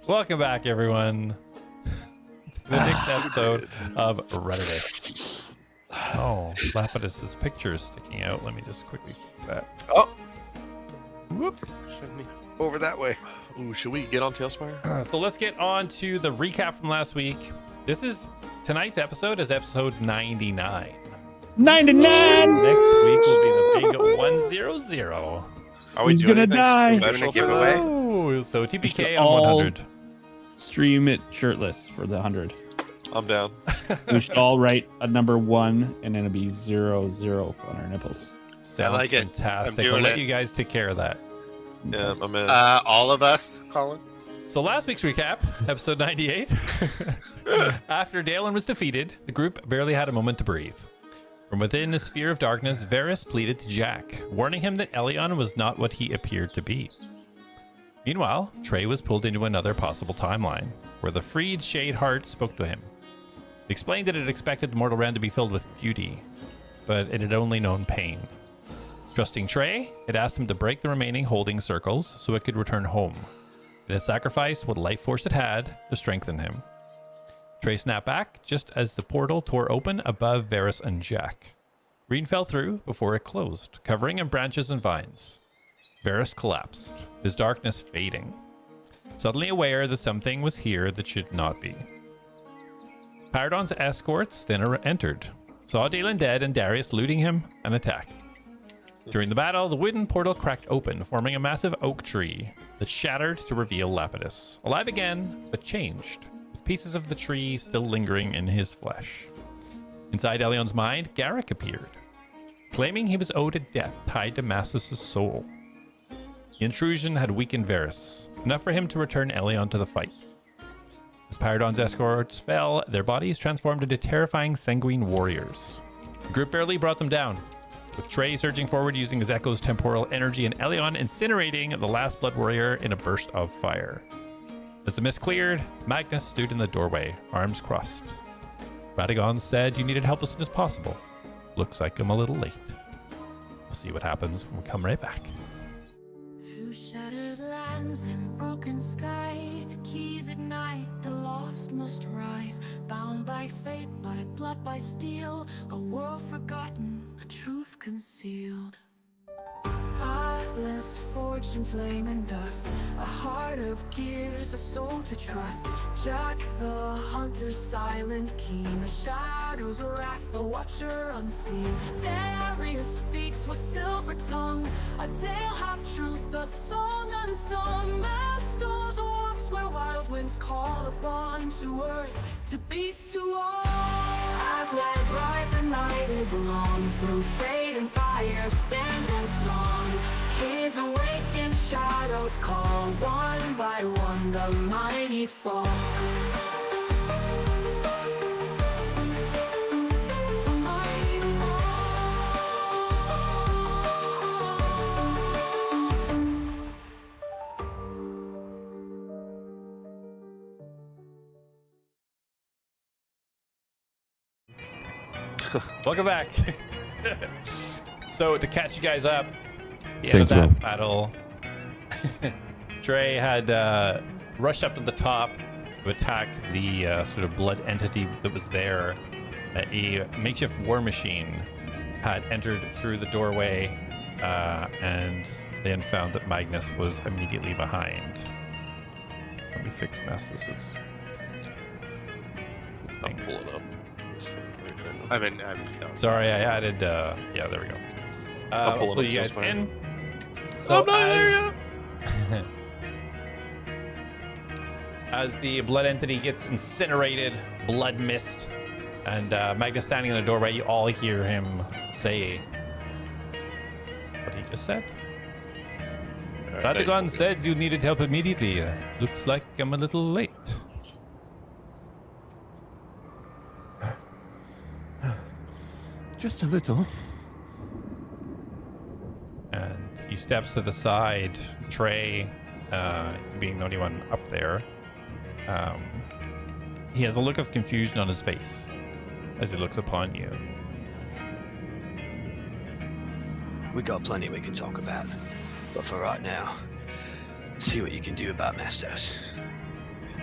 Welcome back, everyone, to the next episode of Reditus. Oh, Lapidus's picture is sticking out. Let me just quickly fix that. Oh! Whoop. Over that way. Ooh, should we get on talespire? So let's get on to the recap from last week. Tonight's episode is episode 99. 99! Next week will be the big 100. Are we Who's doing gonna die? special for that? Oh, so TPK on all 100. Stream it shirtless for the 100. I'm down. We should all write a number 1 and then it'll be 00 on our nipples. Sounds like it. fantastic. I'm I'll doing let it. you guys take care of that. Yeah, I'm in. All of us, Colin. So last week's recap, episode 98. After Dalen was defeated, the group barely had a moment to breathe. From within a sphere of darkness, Varys pleaded to Jak, warning him that Elion was not what he appeared to be. Meanwhile, Trey was pulled into another possible timeline, where the freed Shade Heart spoke to him. It explained that it expected the mortal realm to be filled with beauty, but it had only known pain. Trusting Trey, it asked him to break the remaining holding circles so it could return home. It had sacrificed what life force it had to strengthen him. Trey snapped back just as the portal tore open above Varys and Jak. Green fell through before it closed, covering in branches and vines. Varys collapsed, his darkness fading. Suddenly aware that something was here that should not be. Paradon's escorts then entered, saw Dalen dead and Darius looting him, and attacked. During the battle, the wooden portal cracked open, forming a massive oak tree that shattered to reveal Lapidus, alive again, but changed, with pieces of the tree still lingering in his flesh. Inside Elion's mind, Garrick appeared, claiming he was owed a debt tied to Mastos' soul. The intrusion had weakened Varys, enough for him to return Elion to the fight. As Paradon's escorts fell, their bodies transformed into terrifying sanguine warriors. The group barely brought them down, with Trey surging forward using his echo's temporal energy and Elion incinerating the last blood warrior in a burst of fire. As the mist cleared, Magnus stood in the doorway, arms crossed. Radagon said you needed help as soon as possible. Looks like I'm a little late. We'll see what happens when we come right back. Through shattered lands and broken sky, the keys ignite, the lost must rise. Bound by fate, by blood, by steel, a world forgotten, a truth concealed. Atlas forged in flame and dust, a heart of gears, a soul to trust. Jak the hunter, silent, keen, a shadow's wrath, the watcher unseen. Darius speaks with silver tongue, a tale half truth, a song unsung. Mastos walks where wild winds call upon, to earth, to beast, to all. ATLADS rise, the night is long, through fate and fire standing strong. His awakened shadows call, one by one the mighty fall. The mighty Welcome back. So to catch you guys up, the end of Saints Row. that battle, Trey had rushed up to the top to attack the sort of blood entity that was there. A makeshift war machine had entered through the doorway and then found that Magnus was immediately behind. Let me fix Mastos's I'm thing. pulling up this thing right now. I'm in. Sorry, I added. Yeah, there we go. I'll pull I'll it pull up you guys this way. in. So as the blood entity gets incinerated, blood mist, and Magnus standing in the doorway, you all hear him say what he just said. Radagon said you needed help immediately. Looks like I'm a little late. Just a little. And he steps to the side. Trey, being the only one up there, he has a look of confusion on his face as he looks upon you. We got plenty we can talk about, but for right now, see what you can do about Mastos.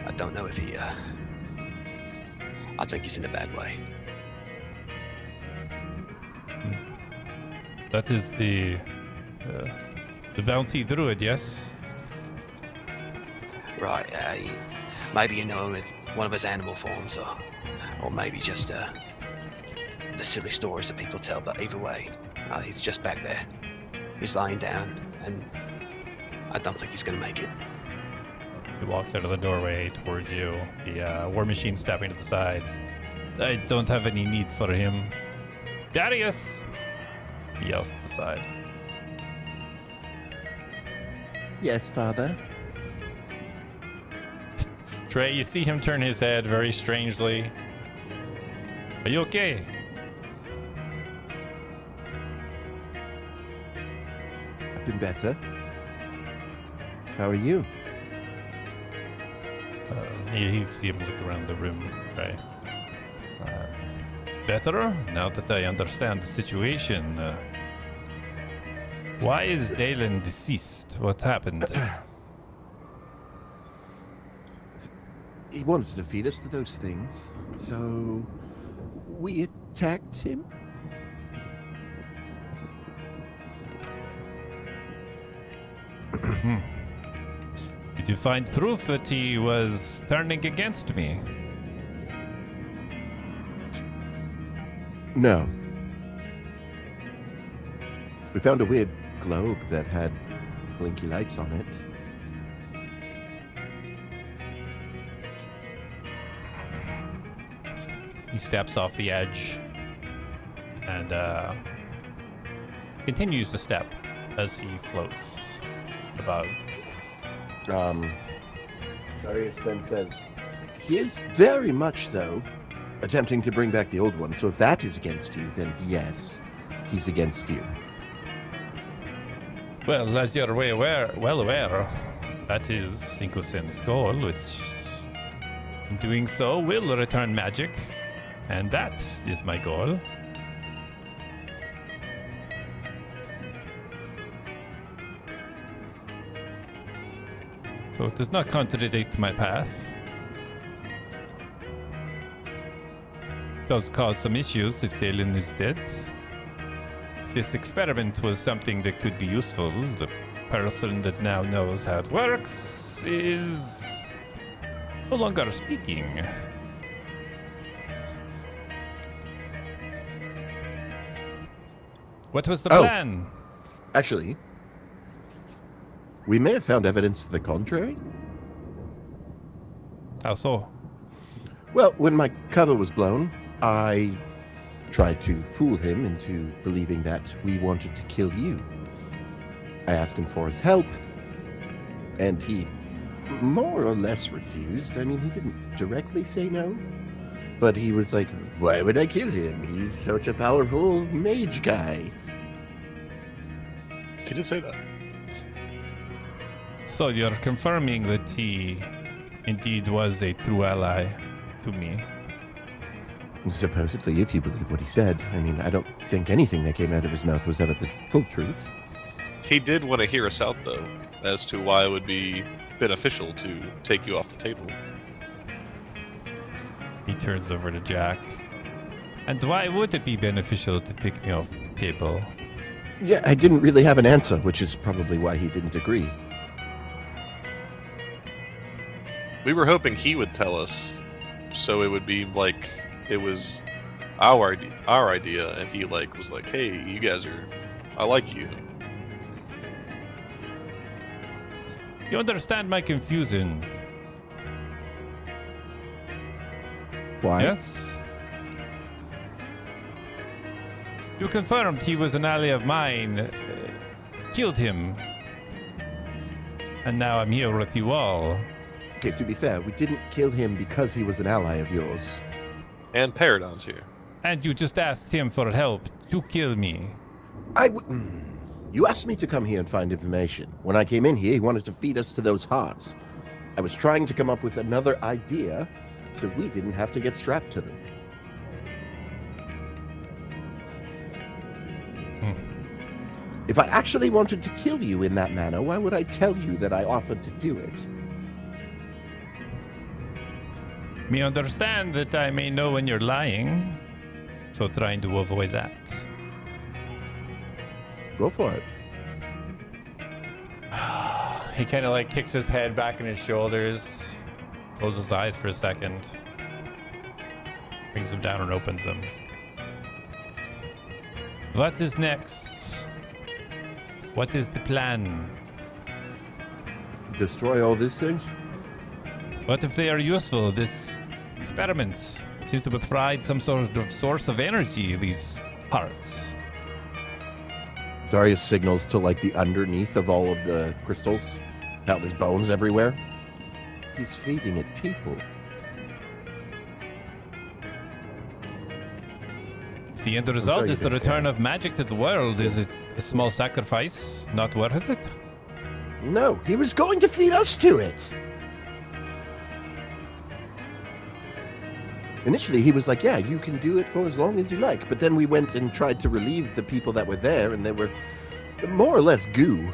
I don't know if he. I think he's in a bad way. That is the bouncy druid, yes? Right. Maybe you know him in one of his animal forms, or maybe just the silly stories that people tell. But either way, he's just back there. He's lying down, and I don't think he's gonna make it. He walks out of the doorway towards you. The war machine stepping to the side. I don't have any need for him. Darius! He yells to the side. Yes, father. Trey, you see him turn his head very strangely. Are you okay? I've been better. How are you? You see him look around the room, right? Better? Now that I understand the situation. Why is Dalen deceased? What happened? He wanted to defeat us to those things, so we attacked him. Did you find proof that he was turning against me? No. We found a weird globe that had blinky lights on it. He steps off the edge and continues to step as he floats above. Darius then says, he is very much, though, attempting to bring back the old one. So if that is against you, then yes, he's against you. Well, as you're well aware, that is Sinkosen's goal, which in doing so will return magic, and that is my goal. So it does not contradict my path. It does cause some issues if Dalen is dead. If this experiment was something that could be useful, the person that now knows how it works is no longer speaking. What was the plan? Actually, we may have found evidence to the contrary. How so? Well, when my cover was blown, I tried to fool him into believing that we wanted to kill you. I asked him for his help, and he more or less refused. I mean, he didn't directly say no, but he was like, why would I kill him? He's such a powerful mage guy. He did say that. So you're confirming that he indeed was a true ally to me. Supposedly, if you believe what he said. I mean, I don't think anything that came out of his mouth was ever the full truth. He did want to hear us out, though, as to why it would be beneficial to take you off the table. He turns over to Jak. And why would it be beneficial to take me off the table? Yeah, I didn't really have an answer, which is probably why he didn't agree. We were hoping he would tell us, so it would be like it was our idea, and he was like, "Hey, you guys are, I like you." You understand my confusion? Why? Yes? You confirmed he was an ally of mine, killed him, and now I'm here with you all. Okay, to be fair, we didn't kill him because he was an ally of yours. And Paragon's here. And you just asked him for help to kill me. You asked me to come here and find information. When I came in here, he wanted to feed us to those hearts. I was trying to come up with another idea so we didn't have to get strapped to them. If I actually wanted to kill you in that manner, why would I tell you that I offered to do it? Me understand that I may know when you're lying, so trying to avoid that. Go for it. He kind of like kicks his head back in his shoulders, closes his eyes for a second, brings them down and opens them. What is next? What is the plan? Destroy all these things? What if they are useful? This experiment seems to provide some sort of source of energy, these parts. Darius signals to like the underneath of all of the crystals. Now there's bones everywhere. He's feeding it people. If the end result is the return of magic to the world, is it a small sacrifice not worth it? No, he was going to feed us to it. Initially, he was like, yeah, you can do it for as long as you like. But then we went and tried to relieve the people that were there, and they were more or less goo.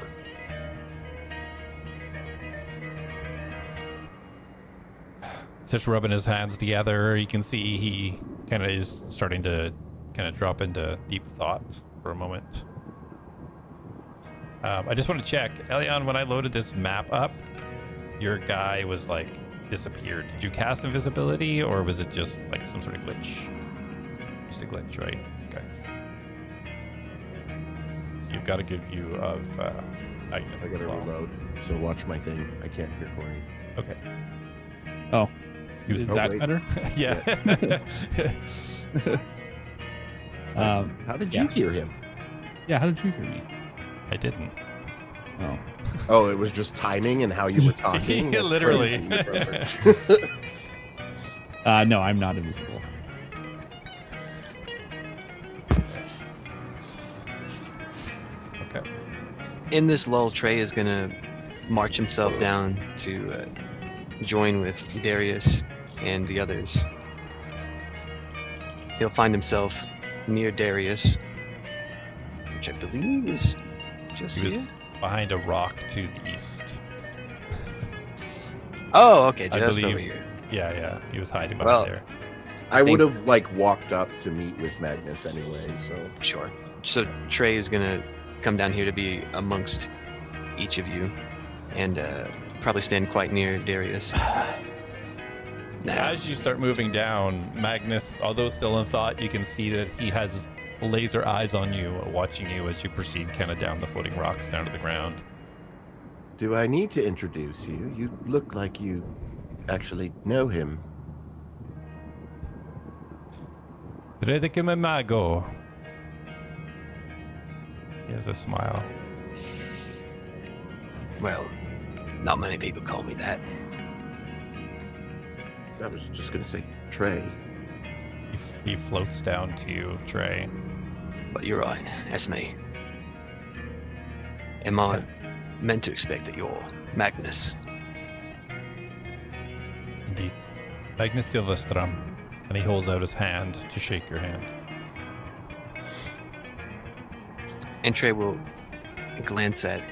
Just rubbing his hands together, you can see he kind of is starting to kind of drop into deep thought for a moment. I just want to check, Elion, when I loaded this map up, your guy was like disappeared. Did you cast invisibility, or was it just like some sort of glitch? Just a glitch, right? Okay. So you've got a good view of Agnes I as gotta well. reload, so watch my thing. I can't hear Corey. Okay. Oh, He was is that wait. better? yeah. How did yeah. you hear him? Yeah, how did you hear me? I didn't. Oh. Oh, it was just timing and how you were talking? Yeah, That's literally. crazy. Perfect. No, I'm not invisible. Okay. In this lull, Trey is gonna march himself down to join with Darius and the others. He'll find himself near Darius, which I believe is just He was here. behind a rock to the east. Oh, okay, I just over believe. here. Yeah. He was hiding Well, behind there. I think- would have like walked up to meet with Magnus anyway, so Sure. So Trey is gonna come down here to be amongst each of you, and probably stand quite near Darius. Now, As you start moving down, Magnus, although still in thought, you can see that he has laser eyes on you, watching you as you proceed kind of down the floating rocks down to the ground. do I need to introduce you? You look like you actually know him. Redicum Mago. He has a smile. well, not many people call me that. I was just gonna say Trey. He floats down to you, Trey. But you're right, that's me. Am I meant to expect that you're Magnus? Indeed. Magnus Silverstrum. And he holds out his hand to shake your hand. And Trey will glance at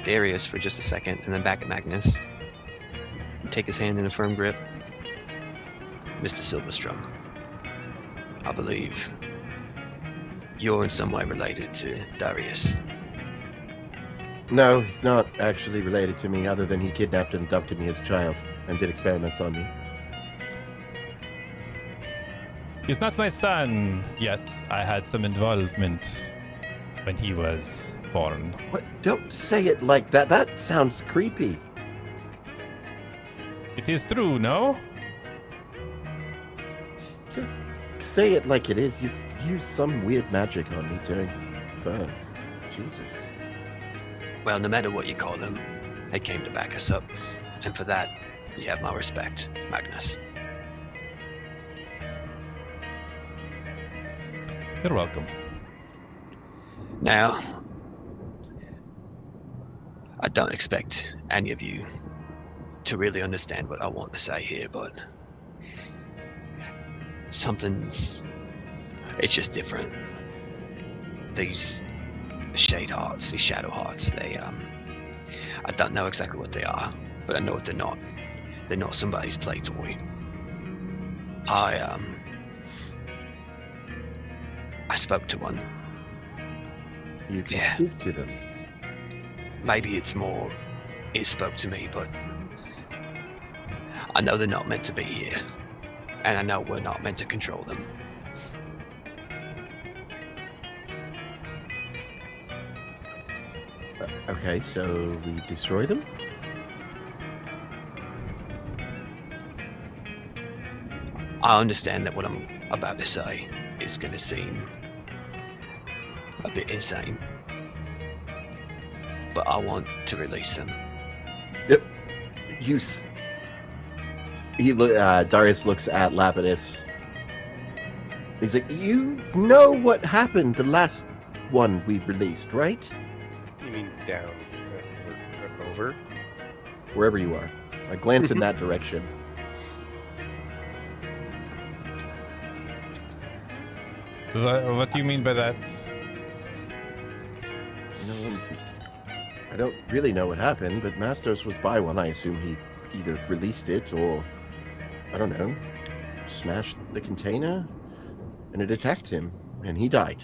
Darius for just a second, and then back at Magnus. Take his hand in a firm grip. Mr. Silverstrum, I believe you're in some way related to Darius. No, he's not actually related to me, other than he kidnapped and adopted me as a child and did experiments on me. He's not my son, yet I had some involvement when he was born. What? Don't say it like that. That sounds creepy. It is true, no? Just say it like it is. You used some weird magic on me during birth. Jesus. Well, no matter what you call them, they came to back us up. And for that, you have my respect, Magnus. You're welcome. Now, I don't expect any of you to really understand what I want to say here, but it's just different. These shade hearts, these shadow hearts, I don't know exactly what they are, but I know what they're not. They're not somebody's play toy. I spoke to one. You can Yeah. speak to them. Maybe it's more it spoke to me, but I know they're not meant to be here. And I know we're not meant to control them. Okay, so we destroy them? I understand that what I'm about to say is going to seem a bit insane. But I want to release them. Darius looks at Lapidus. He's like, you know what happened the last one we released, right? You mean down or over? Wherever you are. I glance in that direction. What do you mean by that? No, I don't really know what happened, but Mastos was by one. I assume he either released it or, I don't know, smashed the container, and it attacked him, and he died.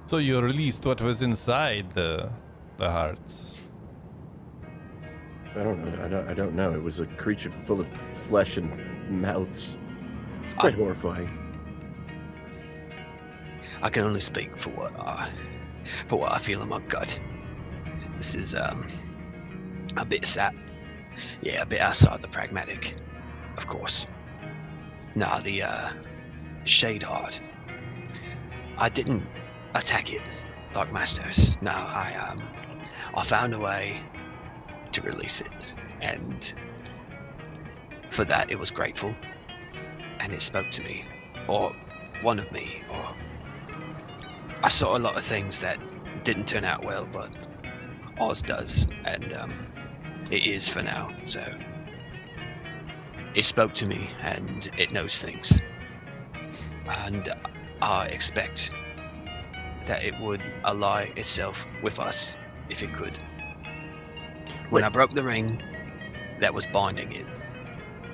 So you released what was inside the hearts. I don't know. I don't know. It was a creature full of flesh and mouths. It's quite horrifying. I can only speak for what I feel in my gut. This is a bit a bit outside the pragmatic, of course. Nah, the Shade Heart. I didn't attack it like Mastos. No, I found a way to release it, and for that it was grateful, and it spoke to me, or one of me, or I saw a lot of things that didn't turn out well, but Oz does, and it is for now. So it spoke to me, and it knows things, and I expect that it would ally itself with us if it could. When I broke the ring that was binding it,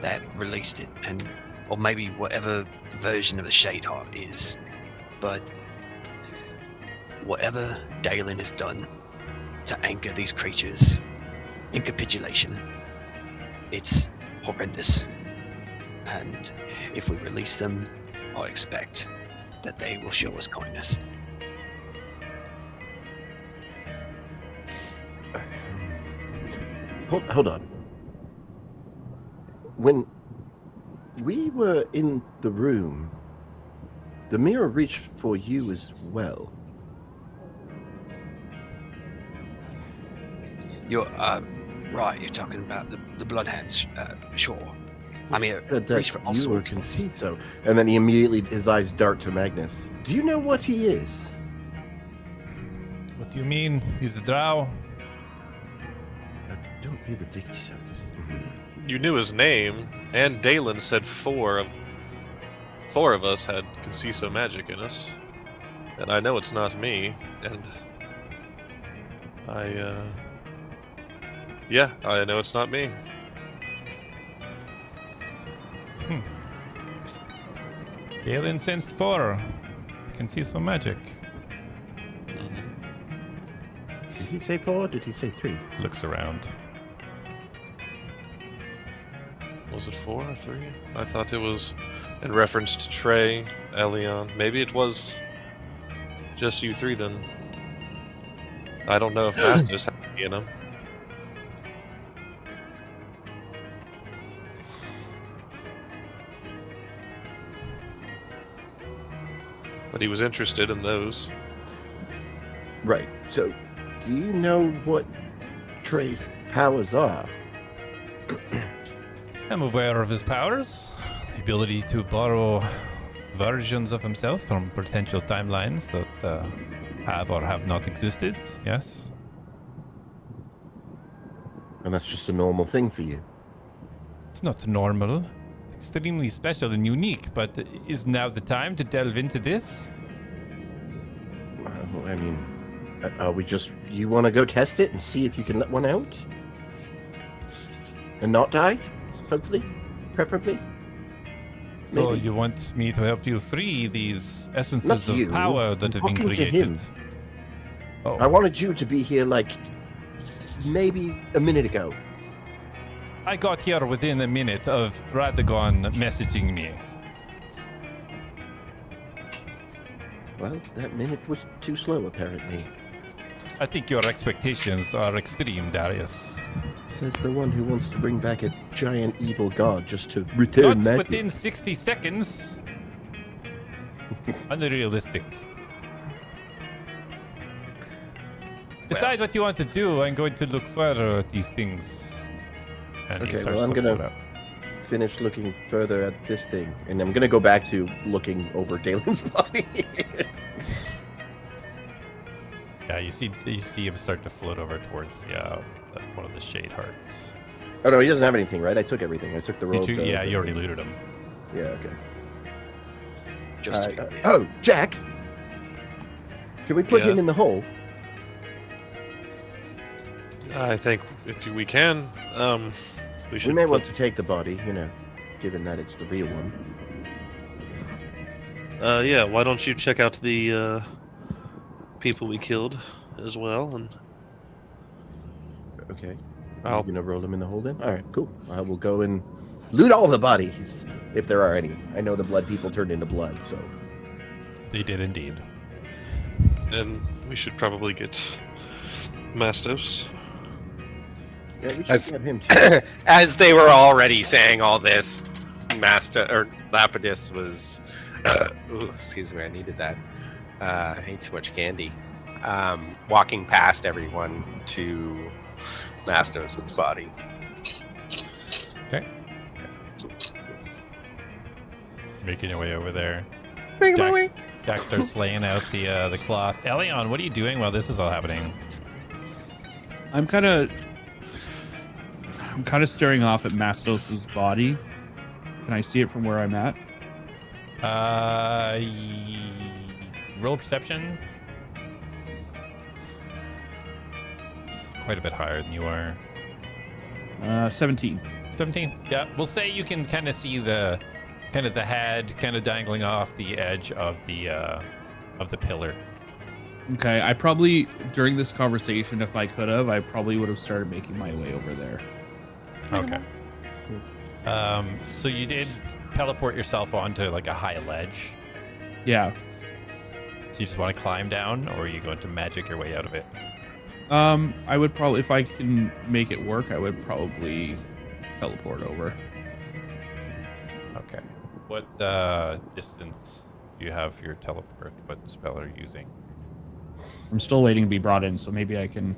that released it, and or maybe whatever version of the Shade Heart is, but whatever Dalen has done to anchor these creatures in capitulation, it's horrendous. And if we release them, I expect that they will show us kindness. Hold on. When we were in the room, the mirror reached for you as well. You're right. You're talking about the Bloodhounds. Sure. I mean, Said it that reached for all you were sorts. Conceito. And then his eyes dart to Magnus. Do you know what he is? What do you mean? He's a drow. Don't be ridiculous. You knew his name, and Dalen said four of us had Conciso magic in us. And I know it's not me, and I know it's not me. Galen sensed 4. You can see some magic. Did he say 4 or did he say 3? Looks around. Was it 4 or 3? I thought it was in reference to Trey, Elion. Maybe it was just you three then. I don't know if Mastos had any in him. But he was interested in those. Right. So, do you know what Trey's powers are? I'm aware of his powers. The ability to borrow versions of himself from potential timelines that have or have not existed, yes. And that's just a normal thing for you. It's not normal. Extremely special and unique, but is now the time to delve into this? Well, I mean, are we just... You want to go test it and see if you can let one out? And not die? Hopefully? Preferably? So maybe. you want me to help you free these essences Not of you. power that I'm have been talking to created? him. Oh, I wanted you to be here like maybe a minute ago. I got here within a minute of Radagon messaging me. Well, that minute was too slow, apparently. I think your expectations are extreme, Darius. Says the one who wants to bring back a giant evil god just to return Not magic. within 60 seconds. Unrealistic. Decide what you want to do. I'm going to look further at these things. And he Okay, starts well, I'm to gonna float out. finish looking further at this thing, and I'm gonna go back to looking over Dalen's body. Yeah, you see him start to float over towards the one of the shade hearts. Oh no, he doesn't have anything, right? I took everything. I took the rope. Yeah, you already looted him. Yeah, okay. Just to be clear. Oh, Jak! Can we put Yeah. him in the hole? I think if we can, we should. We may put- want to take the body, given that it's the real one. Yeah. Why don't you check out the people we killed as well, and Okay. I'll- You're gonna roll them in the hole then? Alright, cool. I will go and loot all the bodies, if there are any. I know the blood people turned into blood, so. They did indeed. and we should probably get Mastos. Yeah, we should As- grab him too. As they were already saying all this, Lapidus was. Ooh, excuse me, I needed that. I ate too much candy. Walking past everyone to Mastos' body. Okay. Making your way over there. Making my way. Jak starts laying out the cloth. Elion, what are you doing while this is all happening? I'm kind of staring off at Mastos' body. Can I see it from where I'm at? Roll perception. It's quite a bit higher than you are. 17. 17. Yeah, we'll say you can kind of see the head kind of dangling off the edge of the pillar. Okay, I probably, during this conversation, if I could have, I probably would have started making my way over there. Okay. So you did teleport yourself onto like a high ledge. Yeah. So you just want to climb down, or are you going to magic your way out of it? I would probably, if I can make it work, I would probably teleport over. Okay. What distance do you have for your teleport? What spell are you using? I'm still waiting to be brought in, so maybe I can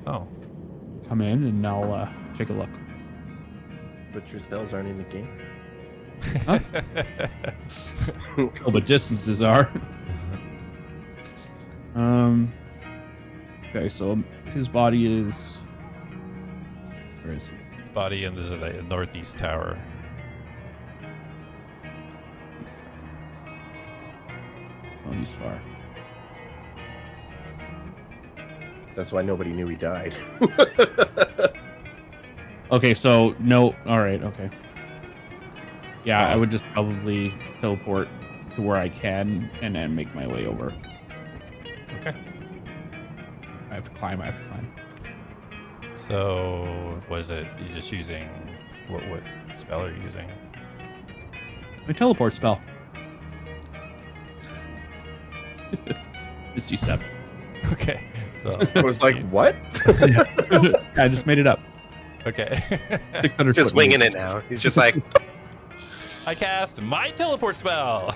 Oh. come in and I'll take a look. But your spells aren't in the game. Oh, but distances are. Okay, so his body is. Where is he? Body in the northeast tower. Oh, he's far. That's why nobody knew he died. Okay, so no. All right, okay. Yeah, I would just probably teleport to where I can and then make my way over. Okay. I have to climb. So what is it? You're just using what spell are you using? My teleport spell. Misty step. Okay. So I was like, what? I just made it up. okay. 600 Just foot winging it now. He's just like, I cast my teleport spell.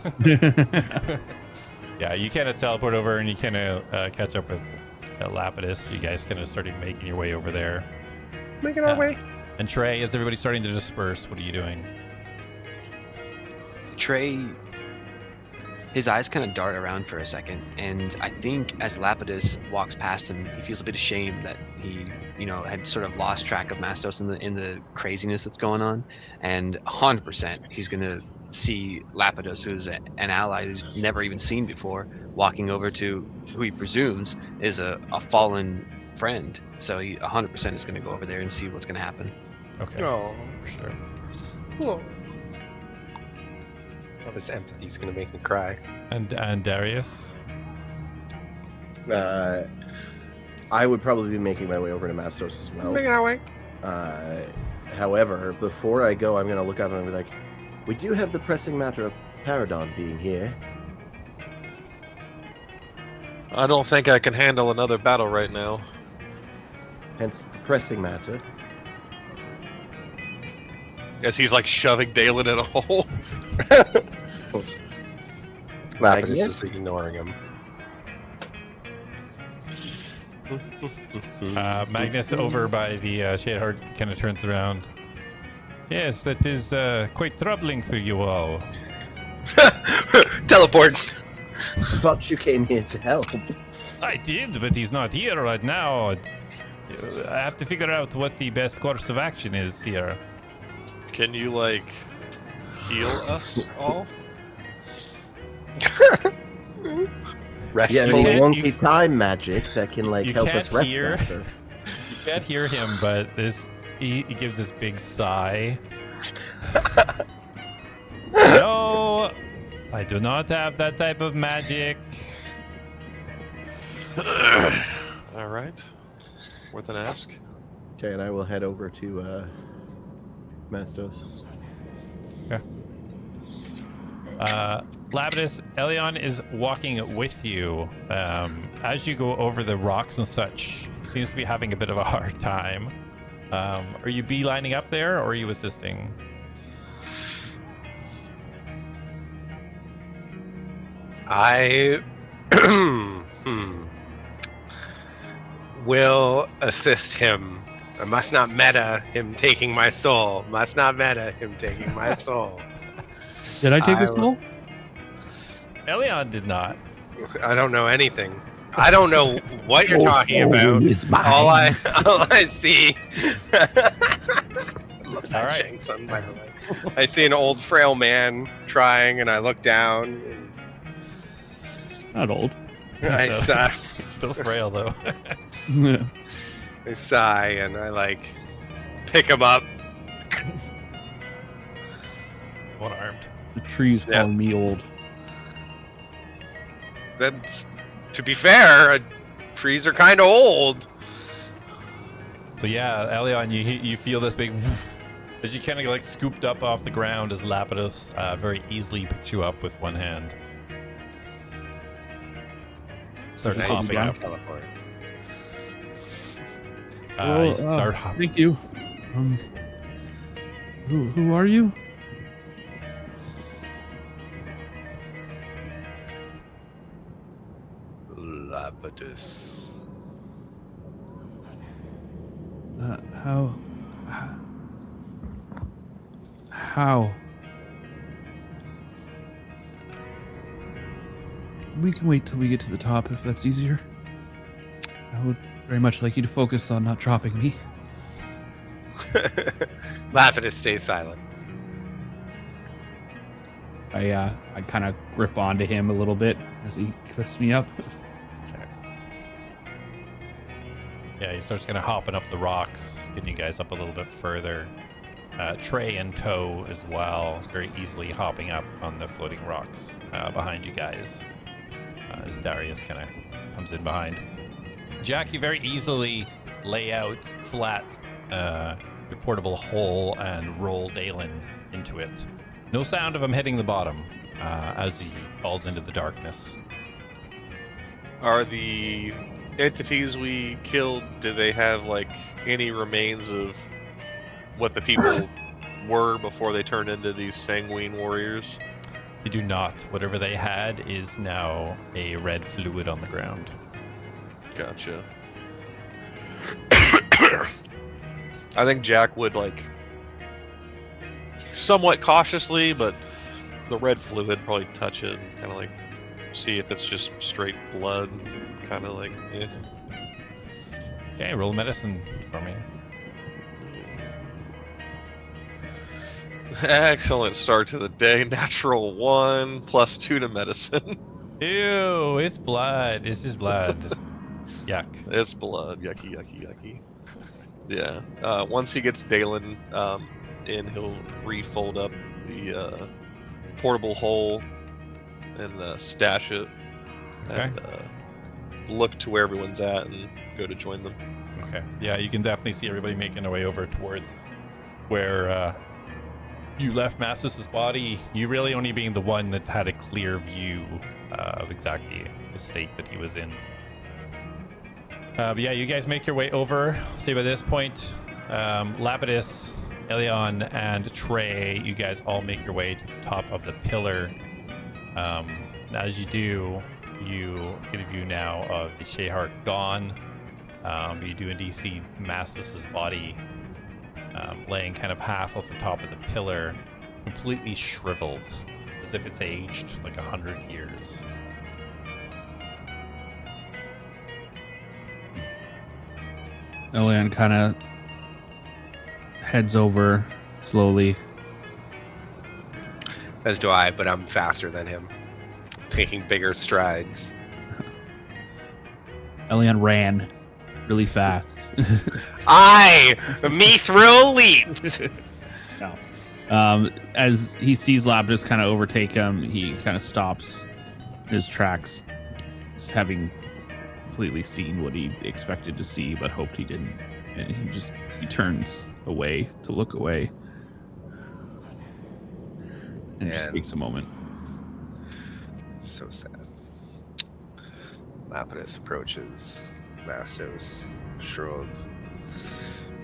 Yeah, you kind of teleport over and you kind of catch up with Lapidus. You guys kind of started making your way over there. making our way. And Trey, as everybody's starting to disperse, what are you doing? Trey, his eyes kind of dart around for a second, and I think as Lapidus walks past him, he feels a bit ashamed that he, had sort of lost track of Mastos in the craziness that's going on, and 100% he's gonna see Lapidus, who's an ally he's never even seen before, walking over to who he presumes is a fallen friend. So he 100% is gonna go over there and see what's gonna happen. Okay. Oh, For sure. cool. All this empathy's gonna make me cry. And Darius. I would probably be making my way over to Mastos as well. Making our way. However, before I go, I'm going to look up and be like, we do have the pressing matter of Paradon being here. I don't think I can handle another battle right now. Hence the pressing matter. As he's like shoving Dalen in a hole. Lapidus guess. is ignoring him. Magnus over by the Shadeheart kind of turns around. Yes, that is quite troubling for you all. Teleport. Thought you came here to help. I did, but he's not here right now. I have to figure out what the best course of action is here. Can you like heal us all? Rescue. Yeah, any can't- wonky you- time magic that can like you help can't us rest hear- faster. You can't hear him, but he gives this big sigh. No, I do not have that type of magic. All right. Worth an ask. Okay, and I will head over to Mastos. Lapidus, Elion is walking with you. As you go over the rocks and such, he seems to be having a bit of a hard time. Are you beelining up there, or are you assisting? I will assist him. I must not meta him taking my soul. Must not meta him taking my soul. Did I take I this will- roll? Elion did not. I don't know anything. I don't know what you're talking about. All I see. Love that All right. Shang Tsung, by the way. I see an old frail man trying, and I look down. Not old. And I He's sigh, still frail though. The I sigh, and I like pick him up. One armed. tree's Yeah. calling me old. Then, to be fair, trees are kind of old. So yeah, Elion, you feel this big woof, as you kind of like scooped up off the ground as Lapidus very easily picks you up with one hand. Starts Nice. hopping up. Teleport. You start hopping. Thank you. Who are you? Lapidus. How? We can wait till we get to the top if that's easier. I would very much like you to focus on not dropping me. Lapidus, stay silent. I kind of grip onto him a little bit as he lifts me up. Okay. Yeah, he starts kind of hopping up the rocks, getting you guys up a little bit further. Trey in tow as well, very easily hopping up on the floating rocks behind you guys. As Darius kind of comes in behind. Jak, you very easily lay out flat your portable hole and roll Dalen into it. No sound of him hitting the bottom as he falls into the darkness. Are the entities we killed, do they have like any remains of what the people were before they turned into these sanguine warriors? They do not. Whatever they had is now a red fluid on the ground. Gotcha. I think Jak would like somewhat cautiously, but the red fluid probably touch it, kind of like see if it's just straight blood, kind of like. Eh. Okay, roll medicine for me. Excellent start to the day. Natural 1 +2 to medicine. Ew, it's blood. It's just blood. Yuck. It's blood. Yucky, yucky, yucky. Yeah. Once he gets Dalen in, he'll refold up the portable hole and stash it. Okay. And look to where everyone's at and go to join them. Okay. Yeah, you can definitely see everybody making their way over towards where you left Mastos' body. You really only being the one that had a clear view of exactly the state that he was in. But yeah, you guys make your way over. Say by this point, Lapidus, Elion, and Trey, you guys all make your way to the top of the pillar. As you do, you get a view now of the Shehart gone. You do indeed see Mastos' body laying kind of half off the top of the pillar, completely shriveled, as if it's aged like 100 years. Elion kind of heads over slowly. As do I, but I'm faster than him, taking bigger strides. Elion ran really fast. Me thrill leaped. No. As he sees Lapidus kind of overtake him, he kind of stops his tracks, having completely seen what he expected to see but hoped he didn't, and he turns away to look away and just takes a moment. So sad. Lapidus approaches Mastos, shrug,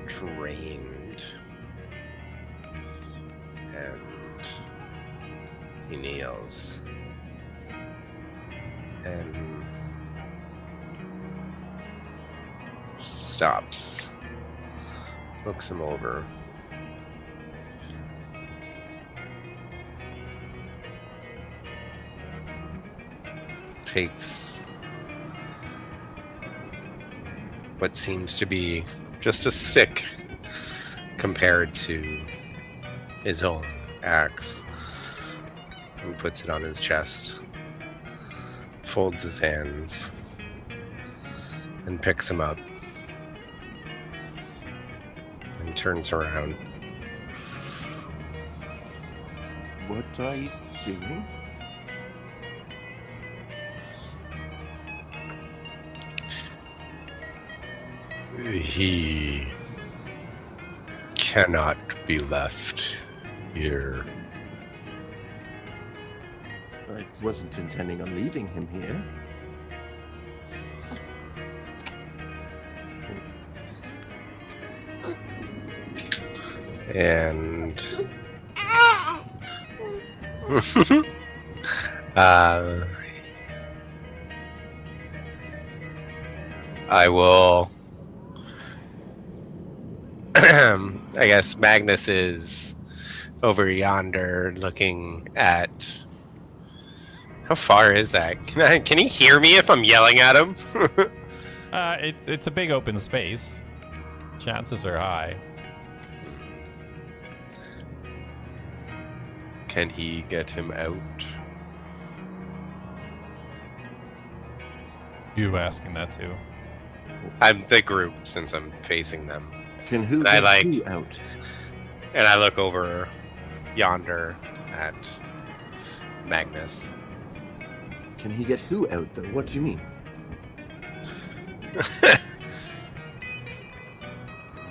drained, and he kneels and stops, looks him over, takes what seems to be just a stick compared to his own axe, and puts it on his chest, folds his hands, and picks him up, and turns around. What are you doing? He cannot be left here. I wasn't intending on leaving him here. And I will. I guess Magnus is over yonder looking at. How far is that? Can he hear me if I'm yelling at him? It's a big open space. Chances are high. Can he get him out? You asking that too? I'm the group since I'm facing them. Can who And I get who out? And I look over yonder at Magnus. Can he get who out, though? What do you mean?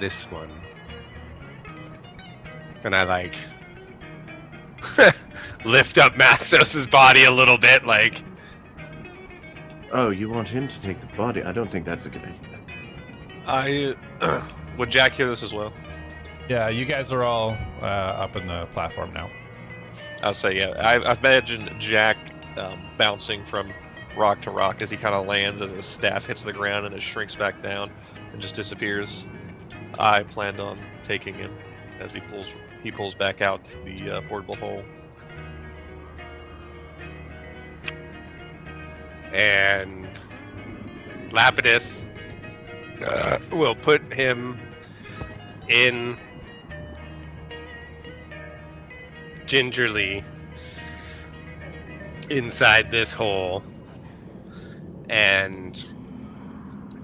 This one. And I lift up Mastos' body a little bit, like. Oh, you want him to take the body? I don't think that's a good idea. Would Jak hear this as well? Yeah, you guys are all up in the platform now. I'll say, yeah. I imagined Jak bouncing from rock to rock as he kind of lands, as his staff hits the ground and it shrinks back down and just disappears. I planned on taking him as he pulls back out the portable hole. And Lapidus will put him in gingerly inside this hole, and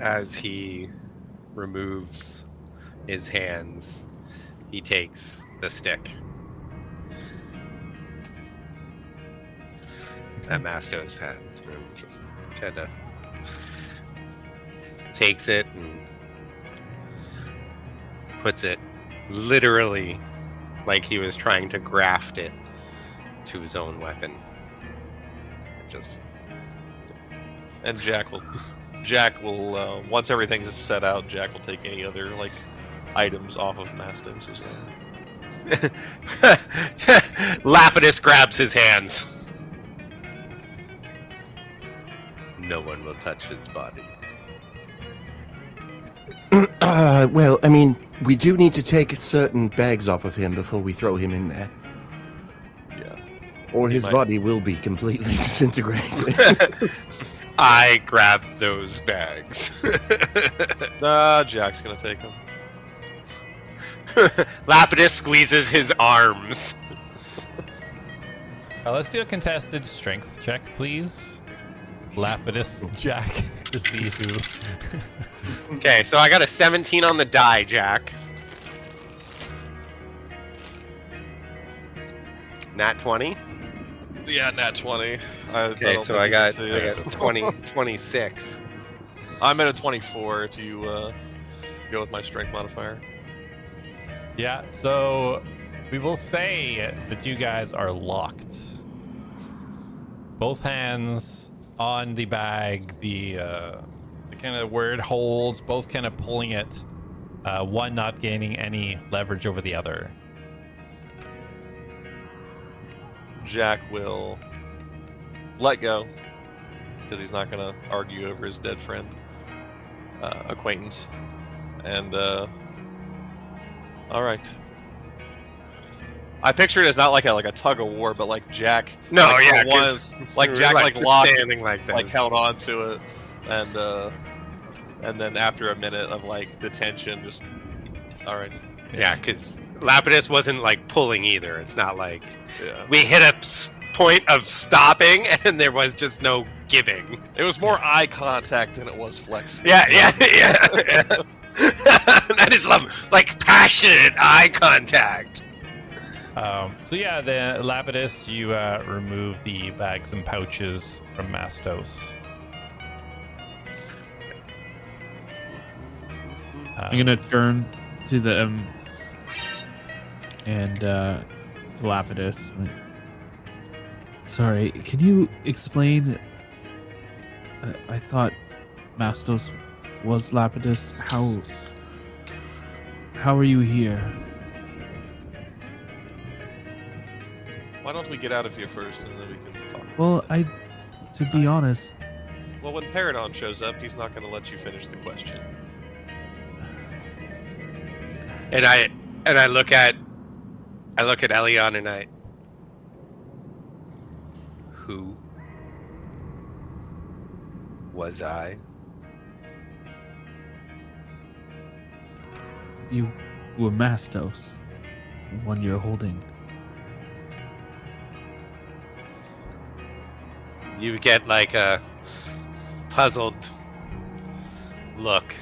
as he removes his hands, he takes the stick that Mastos had. And just kind of takes it and puts it literally like he was trying to graft it to his own weapon. Just And Jack will once everything's set out, Jack will take any other like items off of Mastos as well. Lapidus grabs his hands. No one will touch his body. Well, I mean, we do need to take certain bags off of him before we throw him in there, Yeah. or He his might- body will be completely disintegrated. I grab those bags. Nah, Jack's gonna take them. Lapidus squeezes his arms. Let's do a contested strength check, please. Lapidus Jack to see who. Okay, so I got a 17 on the die, Jack. Nat 20. Yeah, nat 20. Okay, don't so think I you got can see it. 26. I'm at a 24 if you go with my strength modifier. Yeah, so we will say that you guys are locked. Both hands on the bag, the kind of where it holds, both kind of pulling it, one not gaining any leverage over the other. Jack will let go because he's not gonna argue over his dead friend, acquaintance, and all right. I picture it as not like a tug of war, but like Jack. No, like, yeah, was 'cause like we were, Jack like locked, standing like this. like held on to it, and then after a minute of like the tension, just all right. Yeah, because Lapidus wasn't like pulling either. It's not like Yeah. we hit a point of stopping and there was just no giving. It was more eye contact than it was flexing. Yeah. That is like passionate eye contact. So yeah, the Lapidus, you remove the bags and pouches from Mastos. I'm gonna turn to the and Lapidus. Sorry, can you explain? I thought Mastos was Lapidus. How are you here? Why don't we get out of here first, and then we can talk? Well, to be honest, Well, when Paradon shows up, he's not going to let you finish the question. And I look at Elion and who was I? you were Mastos, the one you're holding. You get like a puzzled look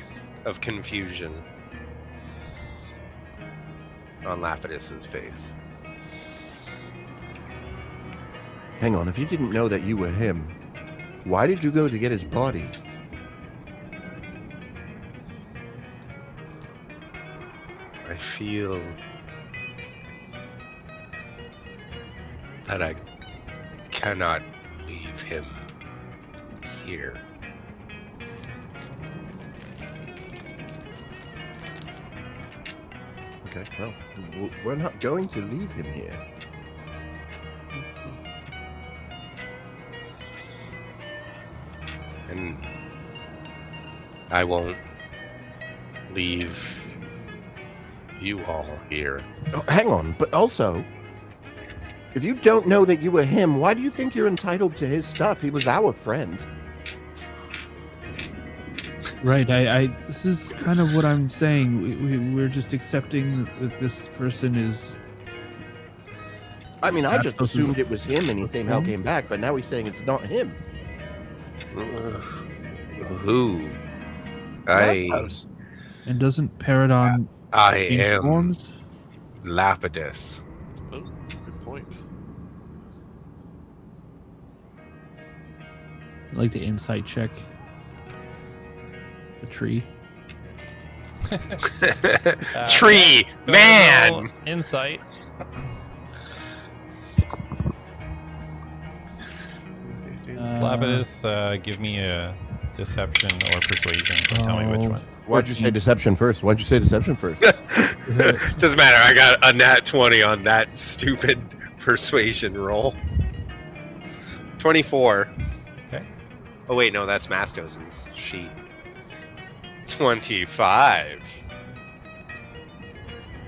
of confusion on Lapidus's face. Hang on, if you didn't know that you were him, why did you go to get his body? I feel that I cannot leave him here. Okay, well, we're not going to leave him here. And I won't leave you all here. Oh, hang on, but also, if you don't know that you were him, why do you think you're entitled to his stuff? He was our friend. Right. I this is kind of what I'm saying. We're just accepting that this person is. I mean, I just Mastos is- assumed it was him and he somehow came back, but now he's saying it's not him. Who? I Mastos. And doesn't Paradon change am forms? Lapidus. Oh, good point. I'd like to insight check the tree. Tree, Go man. roll Insight. Lapidus, give me a deception or persuasion. Tell me which one. Why'd you say deception first? Doesn't matter. I got a nat 20 on that stupid persuasion roll. 24. Okay. Oh wait, no, that's Mastos' sheet. 25.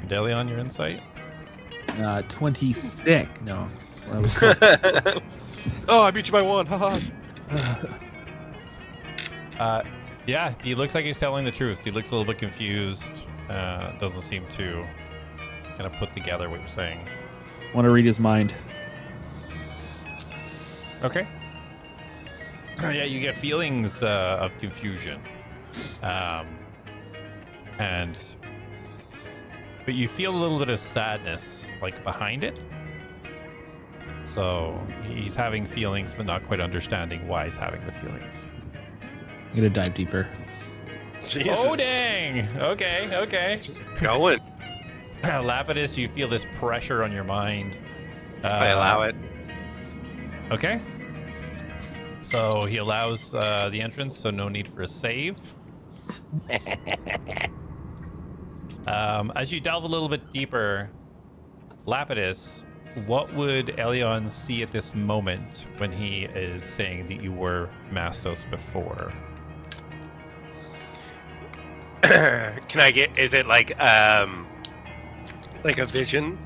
Elion, your insight. 26. No. That was Oh, I beat you by 1. Haha. Yeah, he looks like he's telling the truth. He looks a little bit confused. Doesn't seem to kind of put together what you're saying. Want to read his mind. Okay. Yeah, you get feelings of confusion, but you feel a little bit of sadness, like behind it. So he's having feelings, but not quite understanding why he's having the feelings. I'm gonna dive deeper. Jesus. Oh dang! Okay. Just going. Lapidus, you feel this pressure on your mind. I allow it. Okay. So he allows the entrance, so no need for a save. As you delve a little bit deeper, Lapidus, what would Elion see at this moment when he is saying that you were Mastos before? Can I get? Is it like a vision?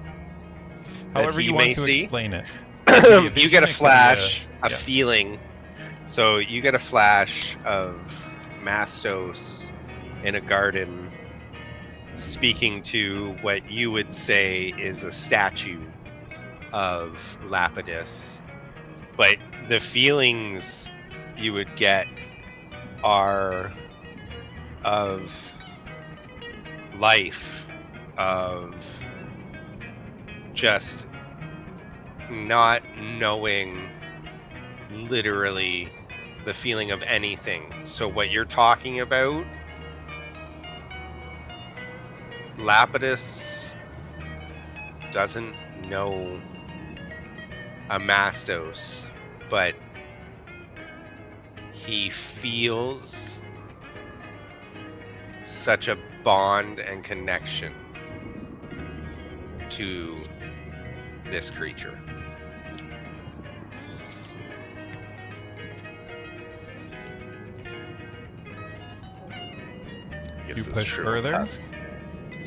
that However he you may want to see? explain it. You get a Vision, it could be flash, a yeah. feeling. So you get a flash of Mastos in a garden speaking to what you would say is a statue of Lapidus. But the feelings you would get are of life, of just not knowing literally the feeling of anything. So what you're talking about, Lapidus doesn't know a Mastos, but he feels such a bond and connection to this creature. I guess You it's push true. further?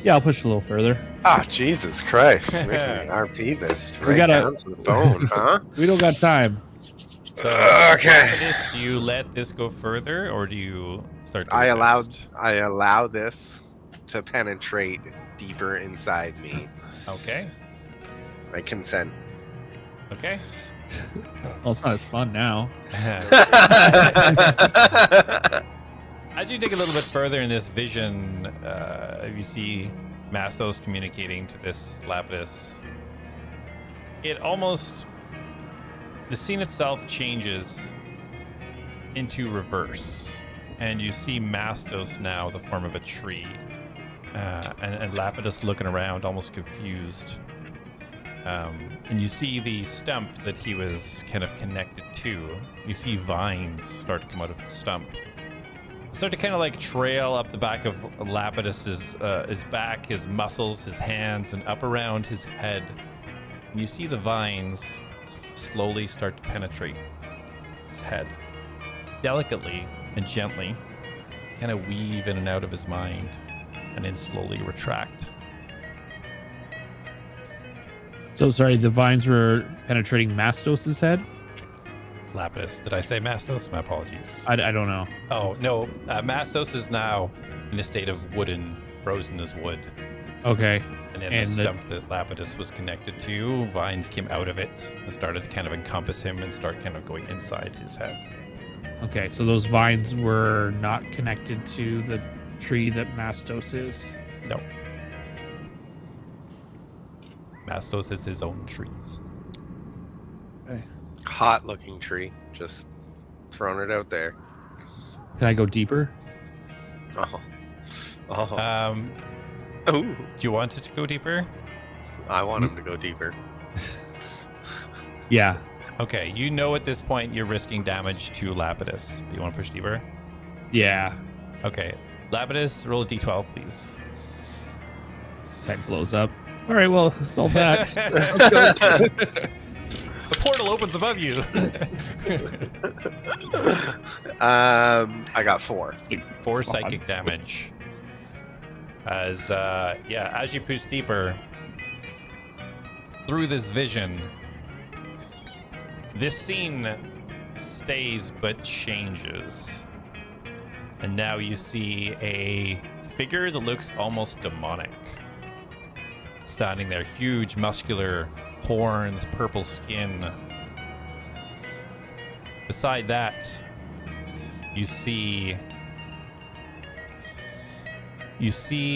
Yeah, I'll push a little further. Ah, Jesus Christ. Making me RP this We right gotta- down to the bone, huh? We don't got time. So, Okay. Lapidus, do you let this go further, or do you start to I resist? allow this to penetrate deeper inside me. Okay. I consent. Okay. Well, it's not as fun now. As you dig a little bit further in this vision, you see Mastos communicating to this Lapidus. It almost... The scene itself changes into reverse, and you see Mastos now the form of a tree, and Lapidus looking around, almost confused. And you see the stump that he was kind of connected to. You see vines start to come out of the stump. Start to kind of like trail up the back of Lapidus's his back, his muscles, his hands, and up around his head. And you see the vines slowly start to penetrate his head, delicately and gently, kind of weave in and out of his mind, and then slowly retract. So sorry, the vines were penetrating Mastos' head? Lapidus. Did I say Mastos? My apologies. I don't know. Oh, no. Mastos is now in a state of wooden, frozen as wood. Okay. And then And the the- stump that Lapidus was connected to, vines came out of it and started to kind of encompass him and start kind of going inside his head. Okay, so those vines were not connected to the tree that Mastos is. No. Mastos is his own tree. Hot looking tree. Just Throwing it out there. Can I go deeper? Oh. Oh. Do Ooh. you want it to go deeper? I want him to go deeper. Yeah. Okay, you know at this point you're risking damage to Lapidus. You want to push deeper? Yeah. Okay, Lapidus, roll a d12, please. That blows up. All right, well, solve that. The portal opens above you. I got 4. 4 psychic damage. As as you push deeper through this vision, this scene stays but changes. And now you see a figure that looks almost demonic. Standing there, huge, muscular horns, purple skin. Beside that, you see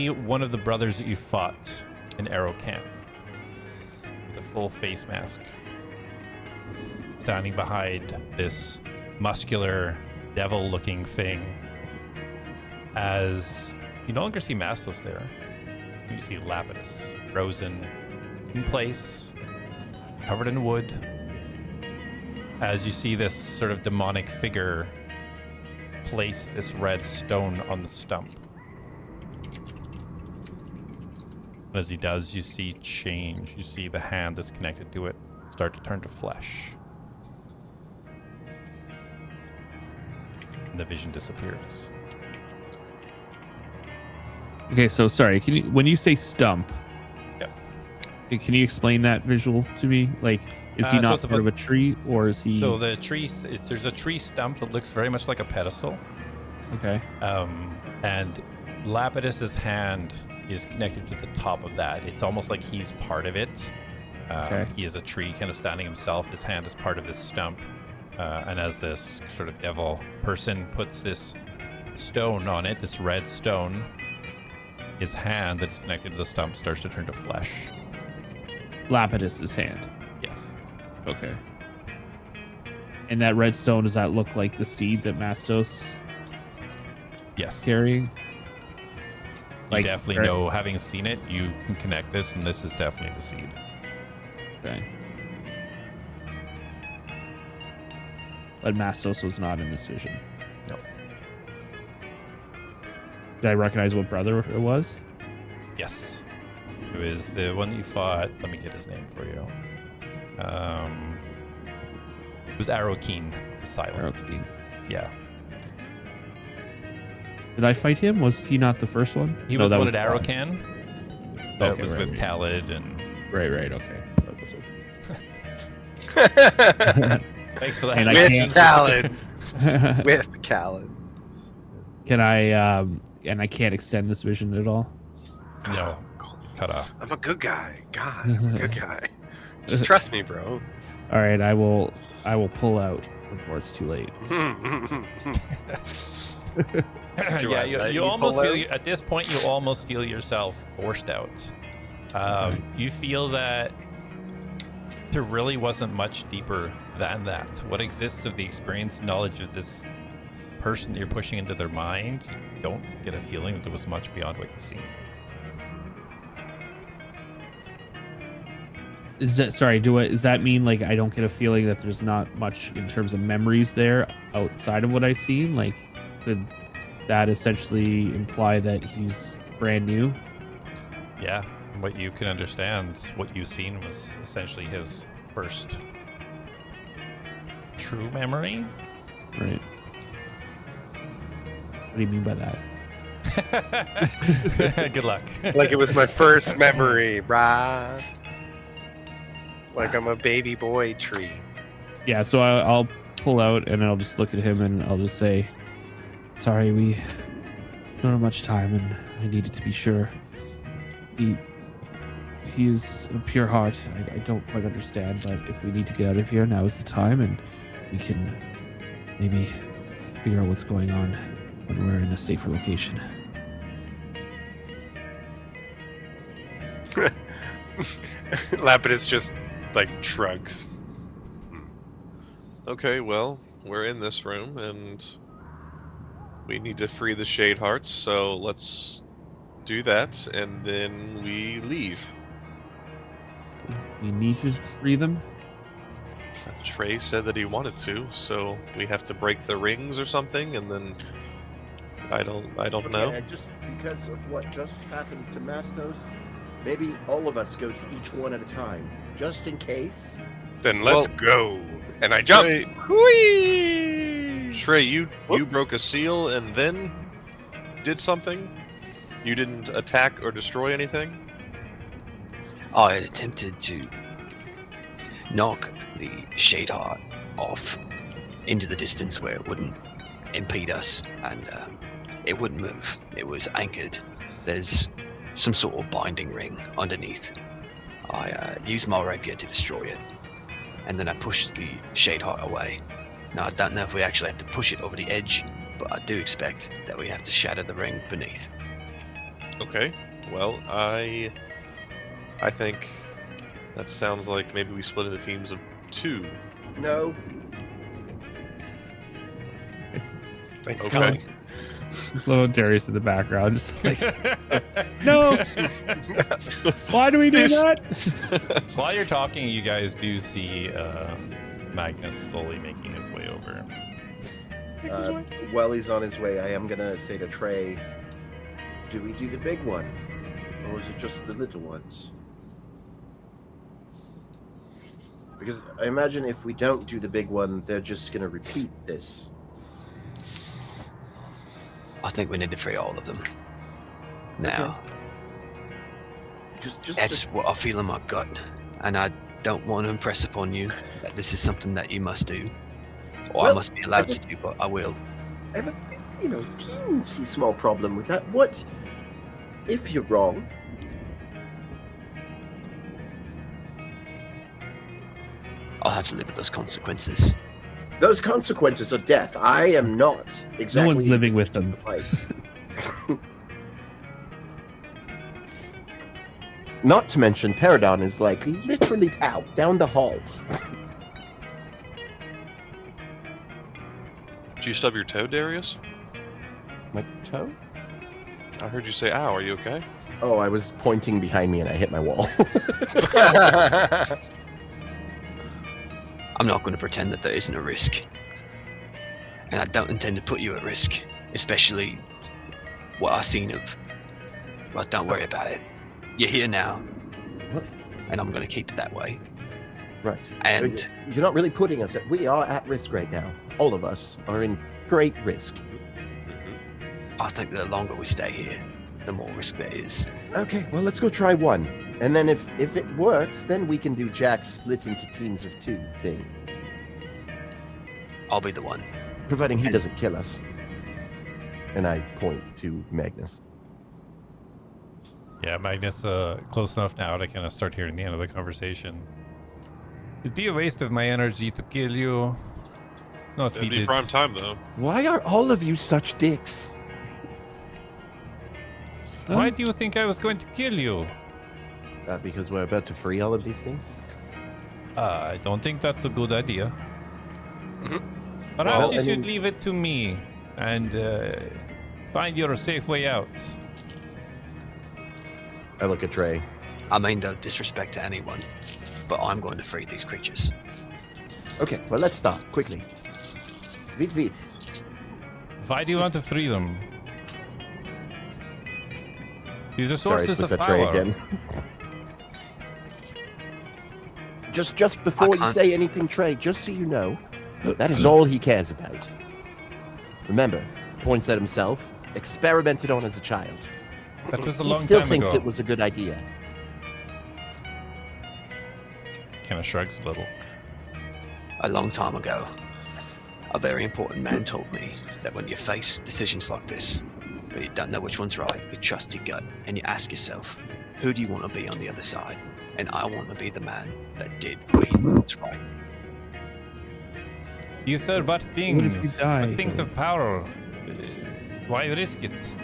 one of the brothers that you fought in Arrow Camp with a full face mask, standing behind this muscular, devil-looking thing. As you no longer see Mastos there, you see Lapidus, frozen in place, covered in wood. As you see this sort of demonic figure place this red stone on the stump. As he does, you see change. You see the hand that's connected to it start to turn to flesh. And the vision disappears. Okay, so sorry. Can you, when you say stump, Yep. Can you explain that visual to me? Like, is he So not it's part of a tree, or is he? So the tree, there's a tree stump that looks very much like a pedestal. Okay. And Lapidus's hand is connected to the top of that. It's almost like he's part of it. Okay. He is a tree kind of standing himself. His hand is part of this stump. And as this sort of devil person puts this stone on it, this red stone, his hand that is connected to the stump starts to turn to flesh. Lapidus's hand. Yes. Okay. And that red stone, does that look like the seed that Mastos Yes. carrying? You definitely know, having seen it, you can connect this, and this is definitely the seed. Okay. But Mastos was not in this vision. No. Did I recognize what brother it was? Yes. It was the one that you fought. Let me get his name for you. It was Arrowkeen, the silent. Arrowkeen. Yeah. Did I fight him? Was he not the first one? He No, was that one at Brock. Arrowcan. That Okay, was right, with right. Khaled and... Right, okay. That was Thanks for that. And I With can't- Khaled. it. With Khaled. Can I, and I can't extend this vision at all? No. Cut off. I'm a good guy. God, I'm a good guy. Just trust me, bro. All right, I will pull out before it's too late. Do Yeah, I let you you almost pull feel... out? At this point, you almost feel yourself forced out. Okay. You feel that there really wasn't much deeper than that. What exists of the experience, knowledge of this person that you're pushing into their mind, you don't get a feeling that there was much beyond what you've seen. Is that mean like I don't get a feeling that there's not much in terms of memories there outside of what I've seen? Like, could that essentially imply that he's brand new? Yeah, from what you can understand, what you've seen was essentially his first true memory. Right. What do you mean by that? Good luck. Like it was my first memory, brah. Like I'm a baby boy tree. Yeah, so I'll pull out and I'll just look at him and I'll just say, sorry, we don't have much time and I needed to be sure. He is a pure heart. I don't quite understand, but if we need to get out of here, now is the time and we can maybe figure out what's going on when we're in a safer location. Lapidus just like shrugs. Okay, well, we're in this room, and we need to free the Shade Hearts, so let's do that, and then we leave. You need to free them. Trey said that he wanted to, so we have to break the rings or something, and then I don't know. And just because of what just happened to Mastos, maybe all of us go to each one at a time, just in case. Then let's go. And I jumped. Whee! Trey, you broke a seal and then did something? You didn't attack or destroy anything? I had attempted to knock the Shade Heart off into the distance where it wouldn't impede us, and it wouldn't move. It was anchored. There's some sort of binding ring underneath. I used my rapier to destroy it, and then I pushed the Shade Heart away. Now, I don't know if we actually have to push it over the edge, but I do expect that we have to shatter the ring beneath. Okay. Well, I think that sounds like maybe we split into teams of 2. No. Thanks, Okay. guys. Just little Darius in the background, just like, no. Why do we do that? While you're talking, you guys do see Magnus slowly making his way over. While he's on his way, I am gonna say to Trey, do we do the big one? Or is it just the little ones? Because I imagine if we don't do the big one, they're just gonna repeat this. I think we need to free all of them. Now, Just that's what I feel in my gut, and I don't want to impress upon you that this is something that you must do, or I Well, must be allowed to do, but I will. I have a, teensy small problem with that. What if you're wrong? I'll have to live with those consequences. Those consequences are death. I am not exactly. No one's living with them. Not to mention, Paradon is like literally out down the hall. Did you stub your toe, Darius? My toe? I heard you say, ow, are you okay? Oh, I was pointing behind me and I hit my wall. I'm not going to pretend that there isn't a risk. And I don't intend to put you at risk, especially what I've seen of. Well, don't worry about it. You're here now. What? And I'm going to keep it that way. Right. And You're not really putting us at... We are at risk right now. All of us are in great risk. I think the longer we stay here, the more risk there is. Okay, well, let's go try one. And then if it works, then we can do Jack's split into teams of 2 thing. I'll be the one. Providing he doesn't kill us. And I point to Magnus. Yeah, Magnus, close enough now to kind of start hearing the end of the conversation. It'd be a waste of my energy to kill you. Not It'd be needed. prime time, though. Why are all of you such dicks? Why do you think I was going to kill you? Because we're about to free all of these things? I don't think that's a good idea. Mhm. Perhaps Well, you I should mean- leave it to me and find your safe way out. I look at Trey. I mean no disrespect to anyone, but I'm going to free these creatures. Okay, well, let's start quickly. Vite. Why do you want to free them? These are Darius sources looks of at Trey power. again. Just before you can't- say anything, Trey, just so you know, that is all he cares about. Remember, points at himself, experimented on as a child. That was a He long still time thinks ago. it was a good idea. Kind of shrugs a little. A long time ago, a very important man told me that when you face decisions like this, where you don't know which one's right, you trust your gut, and you ask yourself, who do you want to be on the other side? And I want to be the man that did what he thought was right. These are but What if things, you die? but things of power. Why risk it?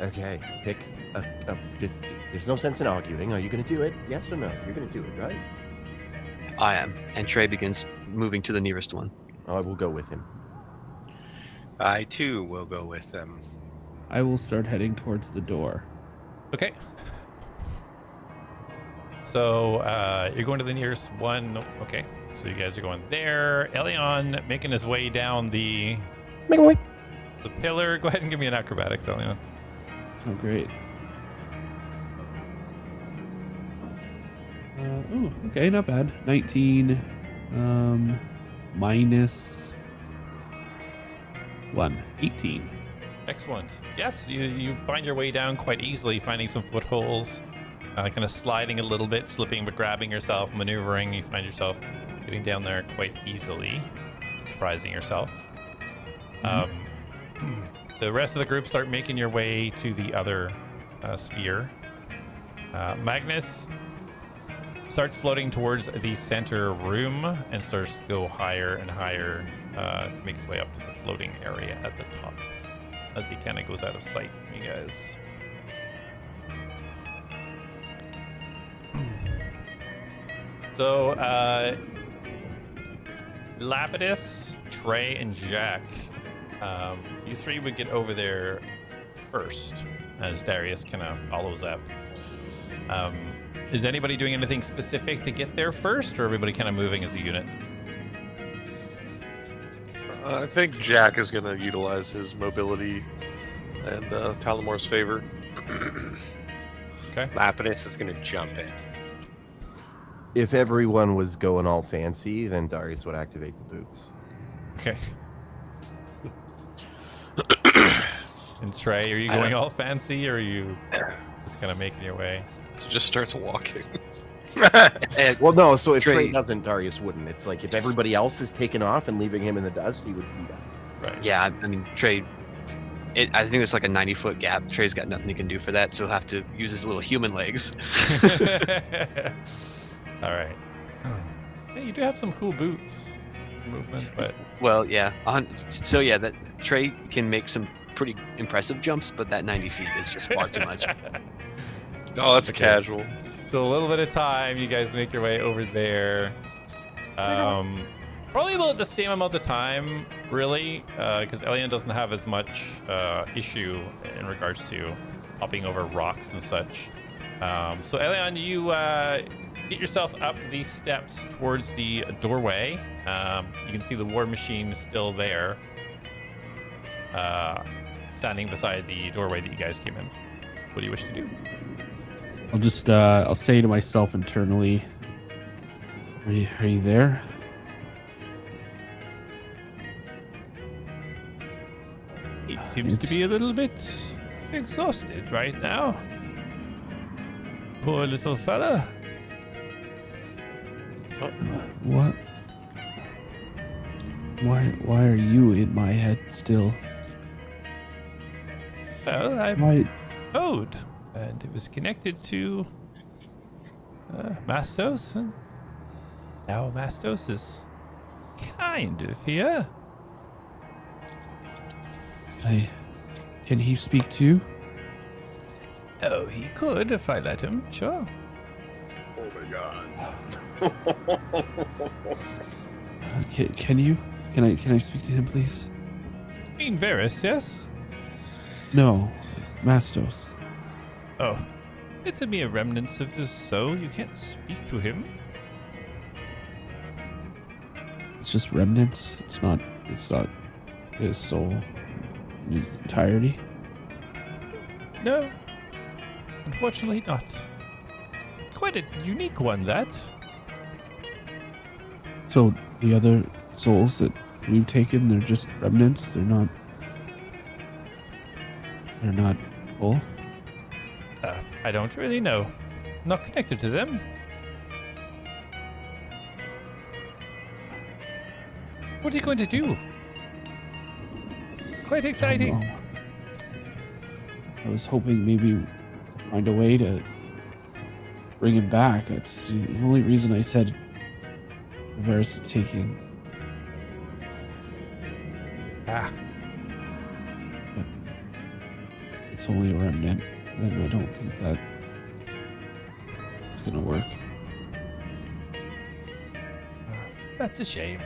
Okay, pick there's no sense in arguing. Are you going to do it? Yes or no? You're going to do it, right? I am. And Trey begins moving to the nearest one. I will go with him. I too will go with them. I will start heading towards the door. Okay. So you're going to the nearest one. Okay. So you guys are going there. Elion making his way down the pillar. Go ahead and give me an acrobatics, Elion. Oh, great. Okay, not bad. 19 minus 1, 18. Excellent. Yes, you find your way down quite easily, finding some footholds, kind of sliding a little bit, slipping but grabbing yourself, maneuvering. You find yourself getting down there quite easily, surprising yourself. The rest of the group start making your way to the other sphere. Magnus starts floating towards the center room and starts to go higher and higher to make his way up to the floating area at the top as he kind of goes out of sight from you guys. So, Lapidus, Trey, and Jak, you three would get over there first as Darius kind of follows up. Is anybody doing anything specific to get there first, or everybody kind of moving as a unit? I think Jak is going to utilize his mobility and Talamor's favor. Okay. Lapidus is going to jump in. If everyone was going all fancy, then Darius would activate the boots. Okay. And Trey, are you going all fancy, or are you just kind of making your way? So just starts walking. Well, no, so if Trey- Trey doesn't, Darius wouldn't. It's like if everybody else is taken off and leaving him in the dust, he would speed up. Right. Yeah, I mean, Trey, I think it's like a 90-foot gap. Trey's got nothing he can do for that, so he'll have to use his little human legs. All right. Yeah, you do have some cool boots movement, but Well, yeah. So, yeah, that Trey can make some pretty impressive jumps, but that 90 feet is just far too much. Oh, that's a casual. So a little bit of time, you guys make your way over there. Probably about the same amount of time, really, because Elion doesn't have as much issue in regards to hopping over rocks and such. So Elion, you get yourself up these steps towards the doorway. You can see the war machine is still there, standing beside the doorway that you guys came in. What do you wish to do? I'll just I'll say to myself internally, are you there? He seems to be a little bit exhausted right now. Poor little fella. What? Why are you in my head still? Well, I'm Why? code, and it was connected to Mastos, and now Mastos is kind of here. Can he speak too? Oh, he could if I let him, sure. Oh my god. Can you? Can I speak to him, please? I mean, Varys, yes? No, Mastos. Oh, it's a mere remnants of his soul. You can't speak to him. It's just remnants. It's not his soul in its entirety. No, unfortunately not. Quite a unique one, that. So the other souls that we've taken, they're just remnants. They're not full. I don't really know. Not connected to them. What are you going to do? Quite I exciting. don't know. I was hoping maybe find a way to bring him back. It's the only reason I said Varys taking. Ah, It's only a remnant. Then I don't think that it's gonna work. That's a shame.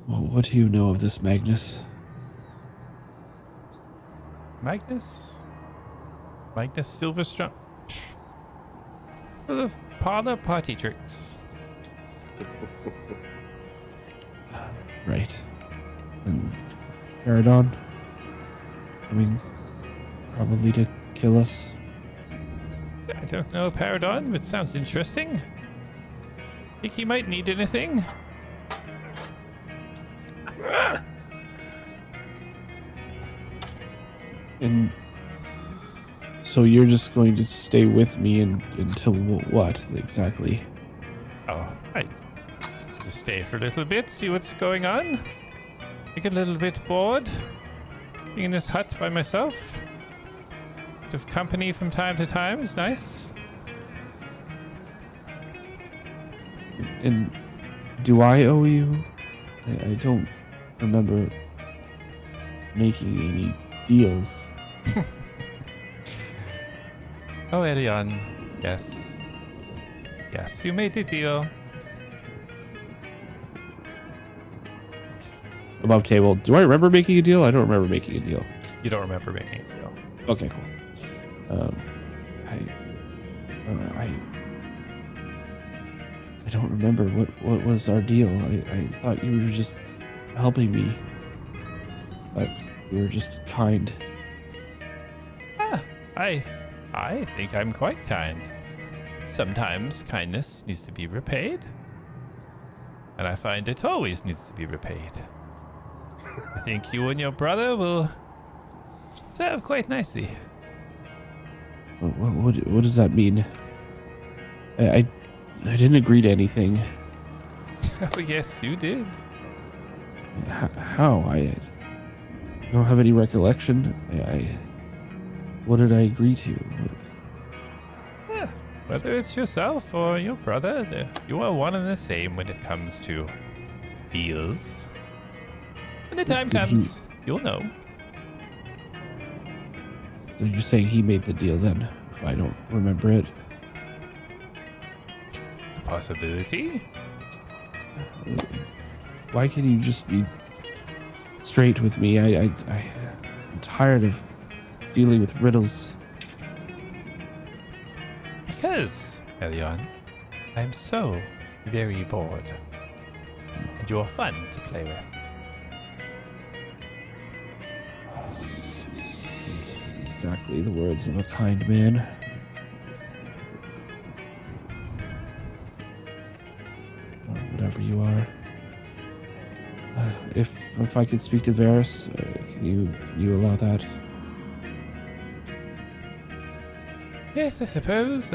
Well, what do you know of this Magnus? Magnus Silverstrum. Full of parlor party tricks. Right. And Paradon? Probably to kill us. I don't know, Paradon, but sounds interesting. Think he might need anything? And so you're just going to stay with me until what exactly? Oh, I just stay for a little bit, see what's going on. I get a little bit bored being in this hut by myself. Bit of company from time to time is nice. And do I owe you? I don't remember making any deals. Oh, Elion. Yes. Yes, you made the deal. Above table. Do I remember making a deal? I don't remember making a deal. You don't remember making a deal. Okay, cool. I don't remember what was our deal. I thought you were just helping me, but you were just kind. I think I'm quite kind. Sometimes kindness needs to be repaid, and I find it always needs to be repaid. I think you and your brother will serve quite nicely. What does that mean? I didn't agree to anything. Oh yes, you did. How? I don't have any recollection. What did I agree to? Yeah, whether it's yourself or your brother, you are one and the same when it comes to deals. When the time comes, you'll know. So you're saying he made the deal then? If I don't remember it. Possibility? Why can't you just be straight with me? I'm tired of dealing with riddles. Because, Elion, I'm so very bored. And you're fun to play with. Exactly the words of a kind man. Or whatever you are. If I could speak to Varus, can you allow that? Yes, I suppose.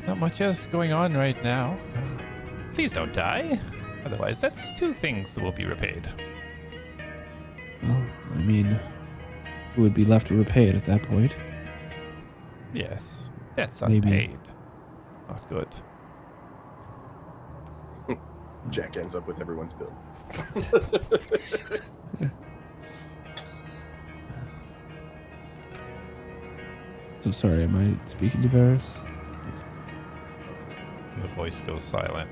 Not much else going on right now. Please don't die. Otherwise, that's two things that will be repaid. Well, who would be left to repay it at that point? Yes, that's Maybe. unpaid. Not good. Jak ends up with everyone's bill. So sorry, am I speaking to Varus? The voice goes silent.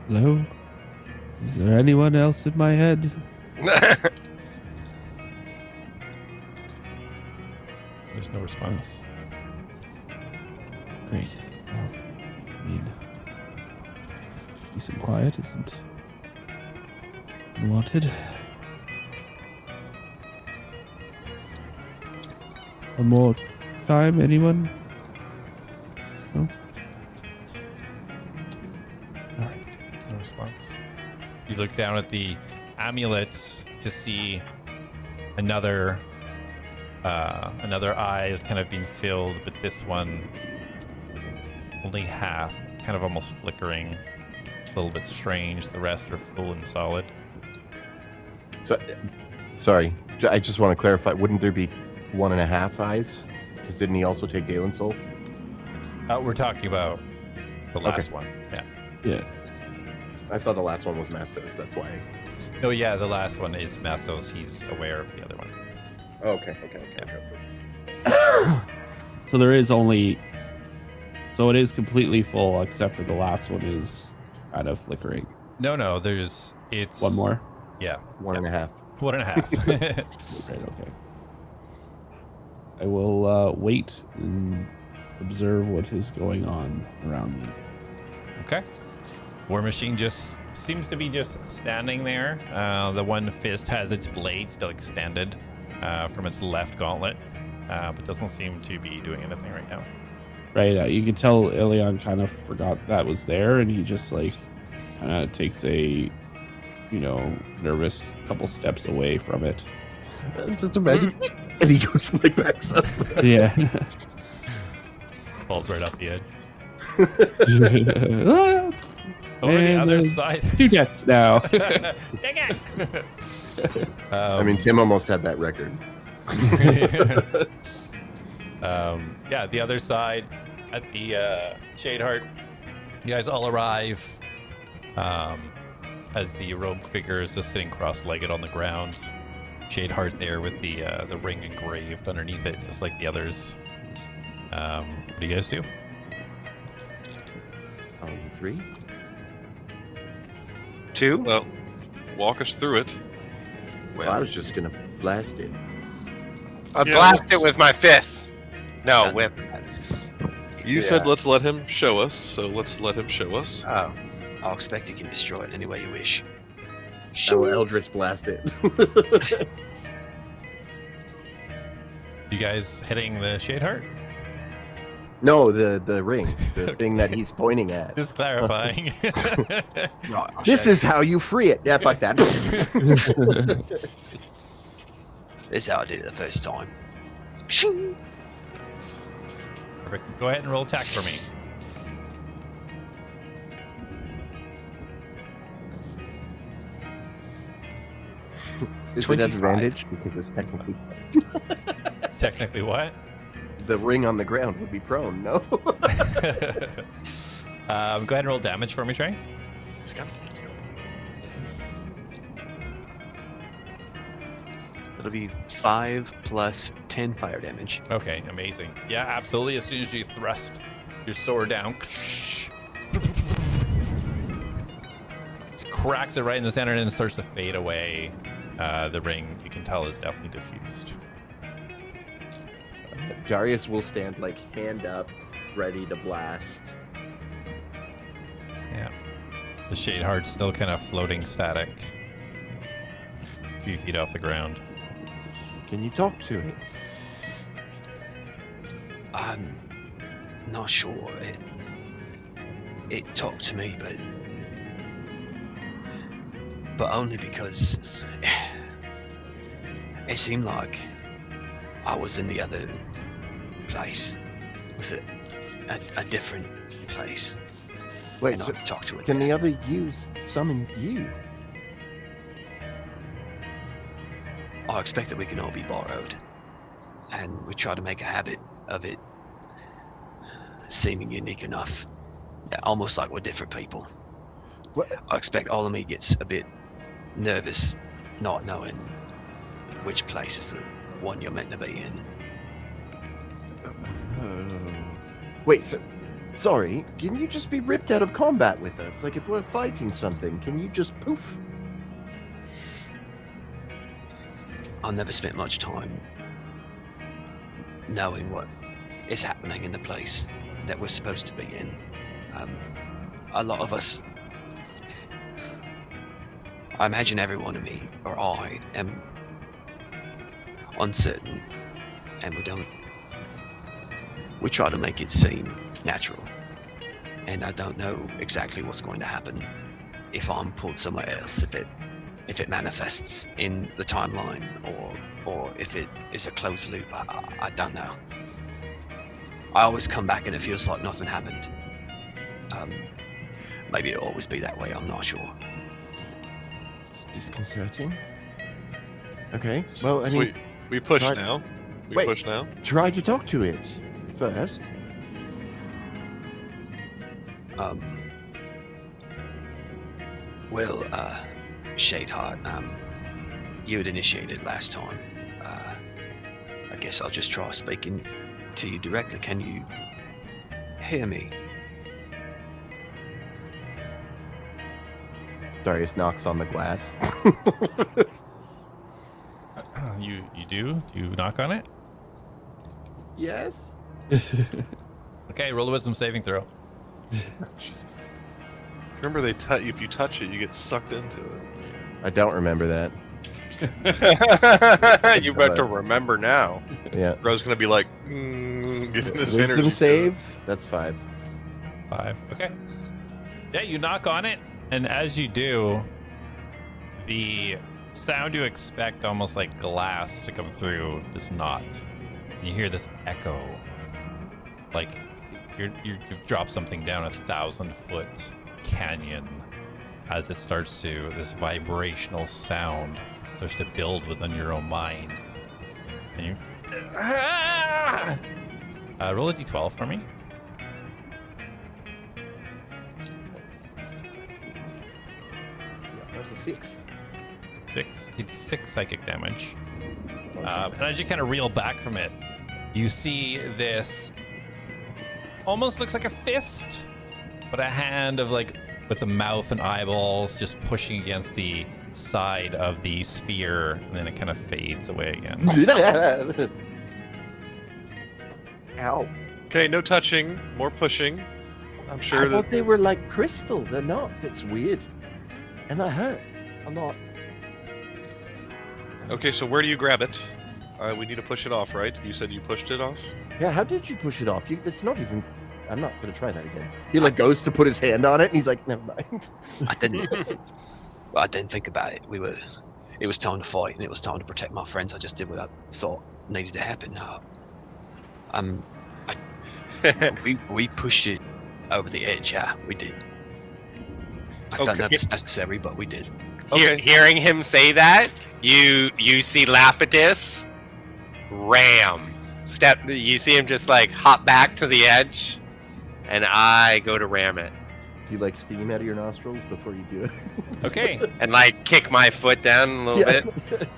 Hello? Is there anyone else in my head? There's no response. Great. Well, peace and quiet isn't wanted. One more time, anyone? No? Alright. No response. You look down at the amulet to see another eye is kind of being filled, but this one only half, kind of almost flickering, a little bit strange. The rest are full and solid. So, sorry, I just want to clarify. Wouldn't there be 1.5 eyes? Because didn't he also take Galen's soul? We're talking about the last one. Yeah. Yeah. I thought the last one was Mastos. That's why. Oh yeah, the last one is Mastos. He's aware of the other one. Okay. So there is only. So it is completely full, except for the last one is kind of flickering. No, it's One more. Yeah, 1.5. 1.5. Right. Okay. I will wait and observe what is going on around me. Okay. War Machine just seems to be just standing there. The one fist has its blade still extended from its left gauntlet, but doesn't seem to be doing anything right now. Right. You can tell Elion kind of forgot that was there, and he just like kind of takes a, nervous couple steps away from it. Just imagine. And he goes and like backs up. Yeah. Falls right off the edge. Ah, Over the and other there's side. 2 deaths now. I mean, Tim almost had that record. Yeah, the other side at the Shadeheart, you guys all arrive as the rogue figure is just sitting cross-legged on the ground. Shadeheart there with the ring engraved underneath it, just like the others. What do you guys do? 3. 2. Well, walk us through it. Well, I was just gonna blast it. I Yeah, blast let's- it with my fists. No, with. You Yeah. said let's let him show us, so let's let him show us. Oh. I'll expect you can destroy it any way you wish. Oh, Eldritch blast it. You guys hitting the Shadeheart? No, the ring, the thing that he's pointing at. Just clarifying. Right, I'll This show is how you free it. Yeah, fuck that. you. This is how I did it the first time. Shing. Perfect. Go ahead and roll attack for me. Is it 25. advantage because it's technically It's technically what? the ring on the ground would be prone? No. Go ahead and roll damage for me, Trey. He's got- That'll be 5 plus 10 fire damage. Okay, amazing. Yeah, absolutely. As soon as you thrust your sword down, it cracks it right in the center and then starts to fade away. The ring, you can tell, is definitely diffused. Darius will stand like hand up, ready to blast. Yeah. The Shadeheart's still kind of floating static. A few feet off the ground. Can you talk to it? I'm not sure. It talked to me, but only because it seemed like I was in the other place. Was it a different place? Wait, And I so could talk to it. can there. the other use summon you? I expect that we can all be borrowed, and we try to make a habit of it seeming unique enough, that almost like we're different people. What? I expect all of me gets a bit nervous, not knowing which place is the one you're meant to be in. Wait, so sorry, can you just be ripped out of combat with us? Like if we're fighting something, can you just poof? I never spent much time knowing what is happening in the place that we're supposed to be in. A lot of us, I imagine every one of me, or I, am uncertain, and we try to make it seem natural. And I don't know exactly what's going to happen if I'm pulled somewhere else, if it manifests in the timeline, or if it is a closed loop. I don't know. I always come back and it feels like nothing happened. Maybe it'll always be that way, I'm not sure. It's disconcerting. Okay, well, I So mean, we push try- now. We Wait. push now. try to talk to it first. Well, Shadeheart, you had initiated last time. guess I'll just try speaking to you directly. Can you hear me? Darius knocks on the glass. You do? Do you knock on it? Yes. Okay, roll a wisdom saving throw. Jesus. Remember, if you touch it, you get sucked into it. I don't remember that. You better remember now. Yeah. Bro's gonna be like, giving this Wisdom energy. save. That's 5. 5. Okay. Yeah, you knock on it, and as you do, the sound you expect, almost like glass to come through, does not. You hear this echo, like you've dropped something down a 1,000-foot canyon. As it starts to, this vibrational sound starts to build within your own mind. And you roll a d12 for me. That's a 6. 6 psychic damage. And as you kind of reel back from it, you see this almost looks like a fist, but a hand of like with a mouth and eyeballs just pushing against the side of the sphere, and then it kind of fades away again. Ow. Okay, no touching, more pushing. I'm I sure thought that. they were like crystal. They're not. That's weird. And that hurt a lot. Okay, so where do you grab it? We need to push it off, right? You said you pushed it off? Yeah, how did you push it off? That's not even... I'm not going to try that again. He like goes to put his hand on it, and he's like, never mind. I didn't think about it. It was time to fight, and it was time to protect my friends. I just did what I thought needed to happen. We pushed it over the edge. Yeah, we did. I don't know if it's necessary, but we did. Hearing him say that, you see Lapidus ram. You see him just like hop back to the edge, and I go to ram it. Do you like steam out of your nostrils before you do it? Okay. And like kick my foot down a little bit.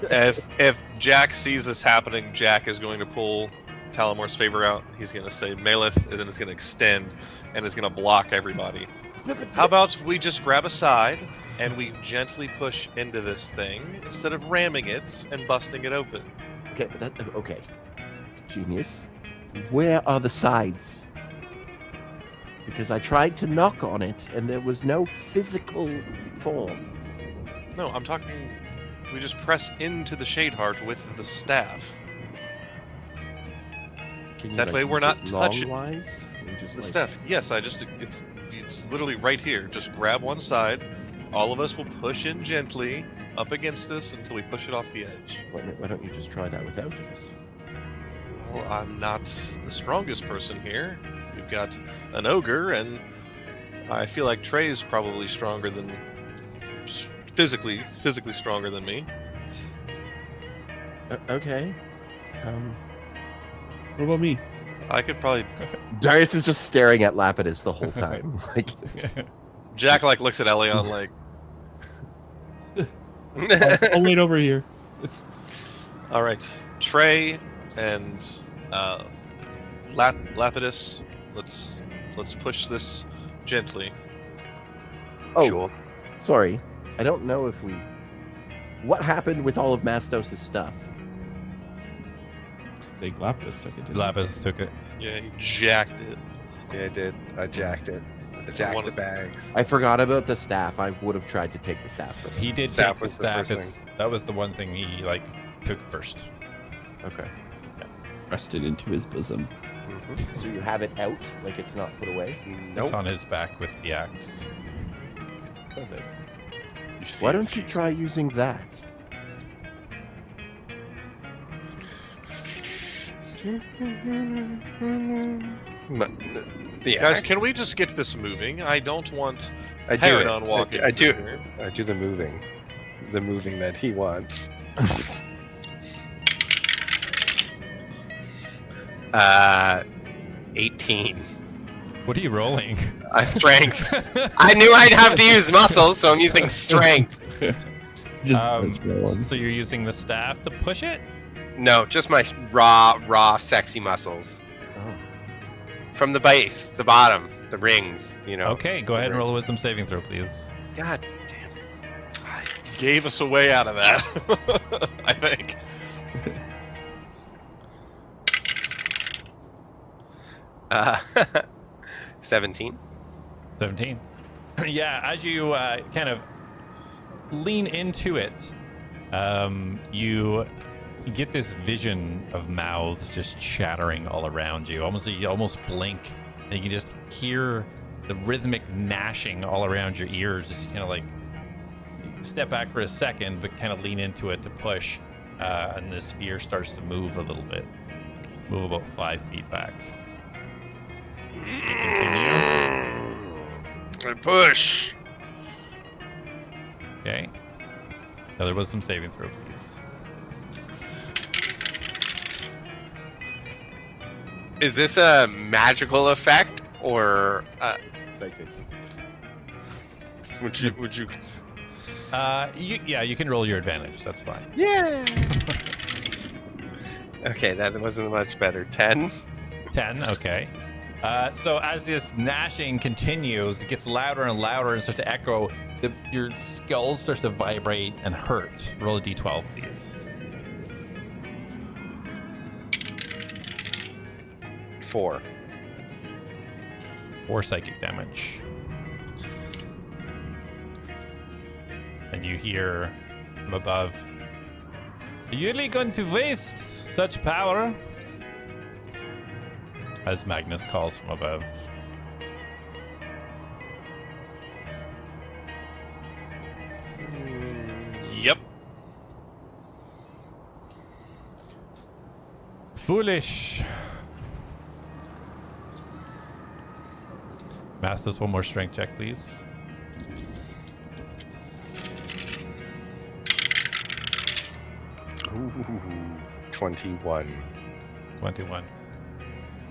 If Jak sees this happening, Jak is going to pull Talamor's favor out. He's going to say Maleth, and then it's going to extend, and it's going to block everybody. How about we just grab a side, and we gently push into this thing, instead of ramming it and busting it open? Okay, but okay. Genius. Where are the sides? Because I tried to knock on it, and there was no physical form. No, I'm talking... We just press into the Shade Heart with the staff. Can you, That way we're not touching long-wise? And just the like... staff. Yes, it's literally right here. Just grab one side. All of us will push in gently up against this until we push it off the edge. Why don't you just try that without us? Well, I'm not the strongest person here. We've got an ogre, and I feel like Trey's probably stronger than... physically stronger than me. Okay. What about me? I could probably... Darius is just staring at Lapidus the whole time. Like, Jak like looks at Elion like... I'll wait over here. All right, Trey and Lapidus, let's push this gently. oh, Sure. sorry. I don't know if we... What happened with all of Mastos' stuff? Big Lapis took it. Lapis took it. Yeah, he jacked it. Yeah, I did. I jacked it. I jacked the bags. I forgot about the staff. I would have tried to take the staff first. He did Staff take the was the staff. first That was the one thing he like took first. Okay. Pressed it into his bosom. So you have it out, like it's not put away? It's on his back with the axe. Perfect. Why don't you try using that? Yeah, Guys, can we just get this moving? I don't want I do it. Paragon walking. I do. through here. I do the moving that he wants. 18. What are you rolling? Strength. I knew I'd have to use muscles, so I'm using strength. Just starts rolling. So you're using the staff to push it? No, just my raw, sexy muscles. Oh. From the base, the bottom, the rings, you know. Okay, go ahead and roll a wisdom saving throw, please. God damn it. Gave us a way out of that, I think. 17. 17. Yeah, as you kind of lean into it, you get this vision of mouths just chattering all around you. You almost blink, and you can just hear the rhythmic gnashing all around your ears as you kind of like step back for a second, but kind of lean into it to push, and the sphere starts to move a little bit. Move about 5 feet back. Continue. I push. Okay. Now there was some saving throw, please. Is this a magical effect or Psychic. would you? You can roll your advantage. That's fine. Yeah. Okay, that wasn't much better. 10. 10. Okay. So as this gnashing continues, it gets louder and louder and starts to echo. Your skull starts to vibrate and hurt. Roll a d12, please. 4. 4 psychic damage. And you hear from above, "Are you really going to waste such power?" As Magnus calls from above. Yep. Foolish. Mastos, one more strength check, please. Ooh, 21. 21.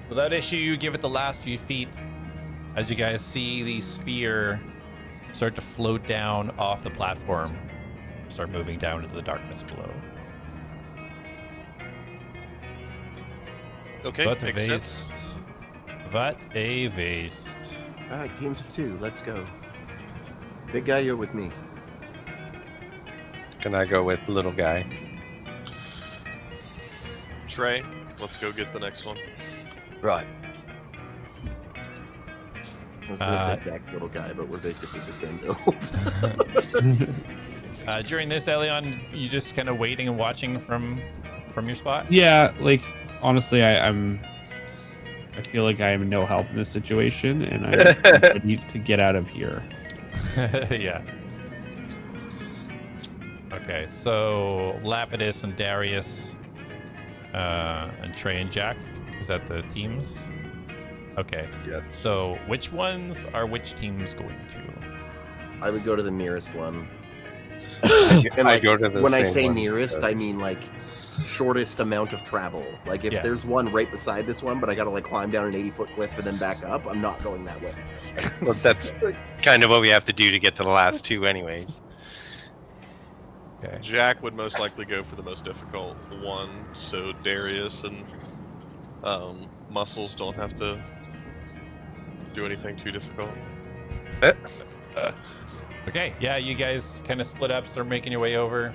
Without issue, you give it the last few feet as you guys see the sphere start to float down off the platform, start moving down into the darkness below. Okay, What a makes waste. sense. What a waste. All right, teams of 2. Let's go. Big guy, you're with me. Can I go with little guy? Trey, let's go get the next one. Right. I was gonna say Jack's little guy, but we're basically the same build. During this, Elion, you just kind of waiting and watching from your spot? Yeah, like honestly, I feel like I am no help in this situation, and I'm ready to get out of here. Yeah. Okay, so Lapidus and Darius, and Trey and Jak, is that the teams? Okay. Yes. So which ones are which teams going to? I would go to the nearest one. I like, go to the when I same say one. nearest, I mean like shortest amount of travel. Like if Yeah. there's one right beside this one, but I gotta like climb down an 80-foot cliff and then back up, I'm not going that way. Well, that's kind of what we have to do to get to the last two anyways. Okay. Jak would most likely go for the most difficult one, so Darius and Muscles don't have to do anything too difficult. Okay, yeah, you guys kind of split up, start making your way over.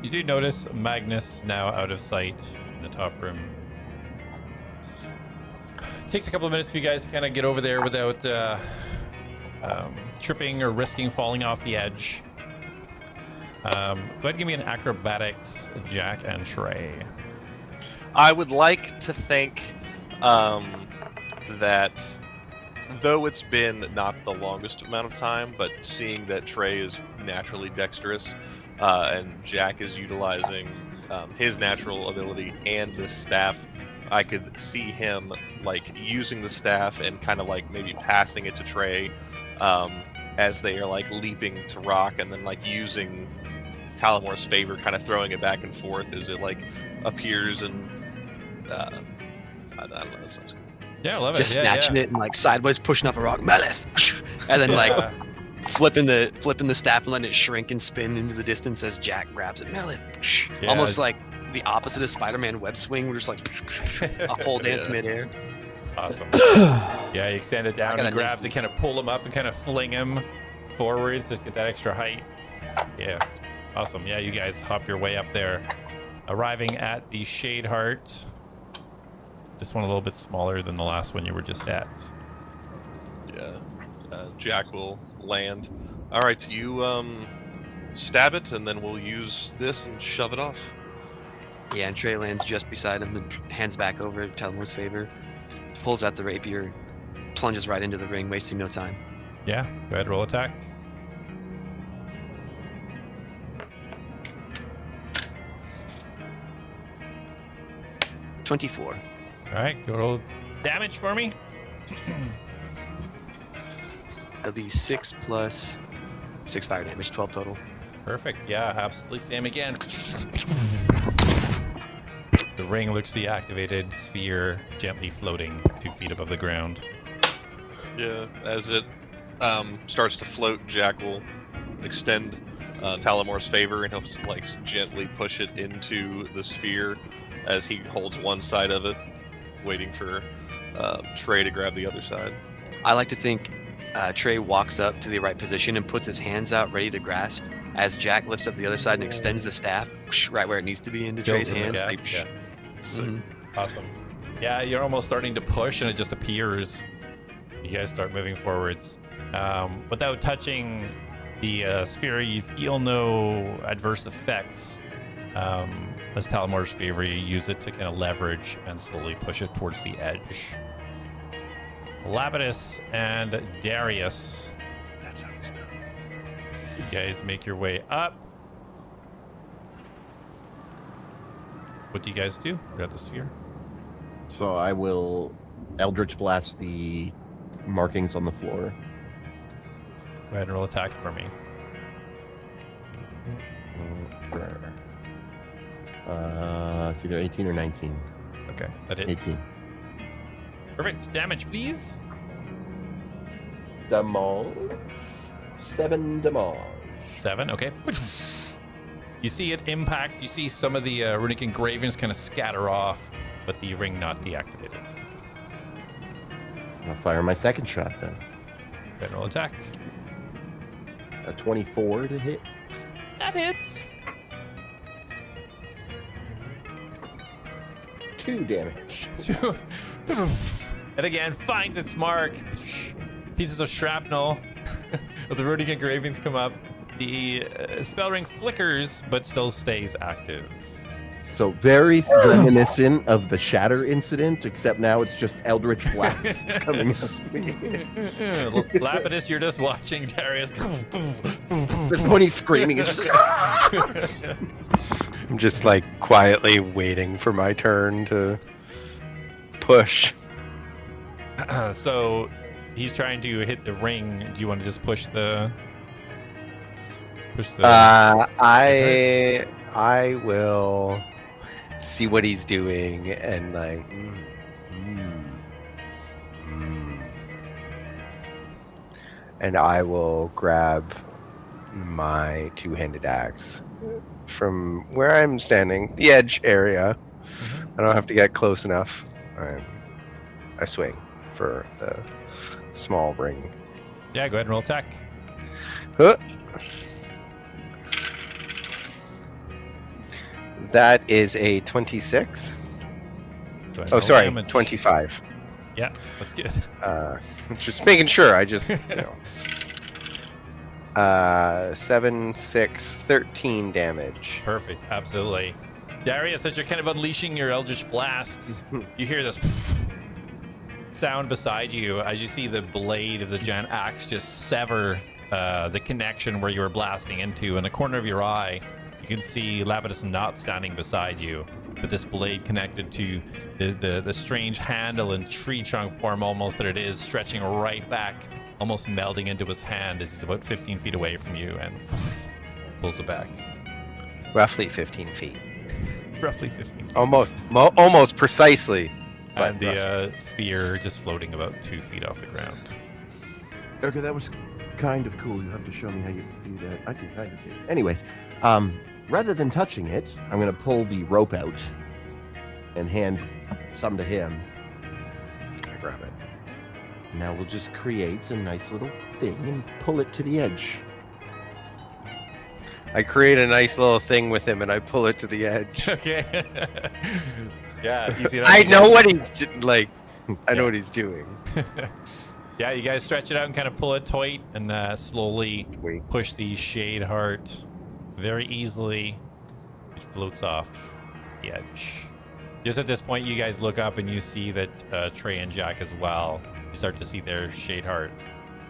You do notice Magnus now out of sight in the top room. It takes a couple of minutes for you guys to kind of get over there without tripping or risking falling off the edge. Go ahead and give me an acrobatics, Jak and Trey. I would like to think that though it's been not the longest amount of time, but seeing that Trey is naturally dexterous and Jak is utilizing his natural ability and this staff, I could see him like using the staff and kind of like maybe passing it to Trey as they are like leaping to rock, and then like using Talamor's favor, kind of throwing it back and forth as it like appears and I don't know. That sounds cool. Yeah, I love it. Just Yeah, snatching yeah. it and like sideways pushing up a rock, Melith, and then like flipping the staff and letting it shrink and spin into the distance as Jak grabs it. Yeah, Almost like the opposite of Spider-Man web swing. We're just like a pole dance midair. Awesome. Yeah, you extend it down I and gotta grabs it, kind of pull him up and kind of fling him forwards, just get that extra height. Yeah, awesome. Yeah, you guys hop your way up there, arriving at the Shade Heart. This one a little bit smaller than the last one you were just at. Yeah. Jak will land. All right, you stab it, and then we'll use this and shove it off. Yeah, and Trey lands just beside him and hands back over to Talmor's favor. Pulls out the rapier, plunges right into the ring, wasting no time. Yeah, go ahead, roll attack. $24. All right, go roll damage for me. That'll be 6 plus 6 fire damage, 12 total. Perfect. Yeah, absolutely. Same again. The ring looks deactivated, sphere gently floating 2 feet above the ground. Yeah, as it starts to float, Jak will extend Talmor's favor and he'll like gently push it into the sphere as he holds one side of it, waiting for Trey to grab the other side. I like to think Trey walks up to the right position and puts his hands out ready to grasp as Jak lifts up the other side and extends the staff right where it needs to be into Fills Trey's in the hands. gap, Like, yeah. mhm. Awesome. Yeah, you're almost starting to push and it just appears. You guys start moving forwards. Without touching the sphere, you feel no adverse effects. As Talmor's favor, you use it to kind of leverage and slowly push it towards the edge. Lapidus and Darius, That's how it's done. you guys make your way up. What do you guys do? You're at the sphere. So I will Eldritch Blast the markings on the floor. Go ahead and roll attack for me. It's either 18 or 19. Okay, that hits. 18. Perfect. Damage, please. Damage. 7 damage. 7. Okay. You see it impact. You see some of the runic engravings kind of scatter off, but the ring not deactivated. I'll fire my second shot then. General attack. A 24 to hit. That hits. 2 damage. And again, finds its mark. Pieces of shrapnel of the runic engravings come up. The spell ring flickers, but still stays active. So very reminiscent of the Shatter incident, except now it's just Eldritch Blasts coming at me. Lapidus, you're just watching Darius. This when he's screaming, it's just I'm just like quietly waiting for my turn to push. So he's trying to hit the ring. Do you want to just push the? I will see what he's doing and like. And I will grab my two-handed axe from where I'm standing, the edge area. I don't have to get close enough. I swing for the small ring. Yeah, go ahead and roll attack. Huh. That is a 26. Go ahead and Oh, roll sorry, damage. 25. Yeah, that's good. Just making sure. I just, 7, 6, 13 damage. Perfect. Absolutely. Darius, as you're kind of unleashing your Eldritch Blasts, you hear this sound beside you as you see the blade of the giant axe just sever the connection where you were blasting into. In the corner of your eye, you can see Lapidus not standing beside you, but this blade connected to the strange handle and tree trunk form almost that it is, stretching right back, almost melding into his hand as he's about 15 feet away from you and pulls it back. Roughly 15 feet. Roughly 15 feet. Almost precisely. but And the sphere just floating about 2 feet off the ground. Okay, that was kind of cool. You have to show me how you do that. I can kind of do it. Anyways, rather than touching it, I'm going to pull the rope out and hand some to him. I grab it. Now we'll just create a nice little thing and pull it to the edge. I create a nice little thing with him and I pull it to the edge. Okay. Yeah, easy enough. I to know guess. what he's like. I know what he's doing. Yeah, you guys stretch it out and kind of pull it tight and slowly Wait. push the shade heart very easily. It floats off the edge. Just at this point, you guys look up and you see that Trey and Jak as well. You start to see their shade heart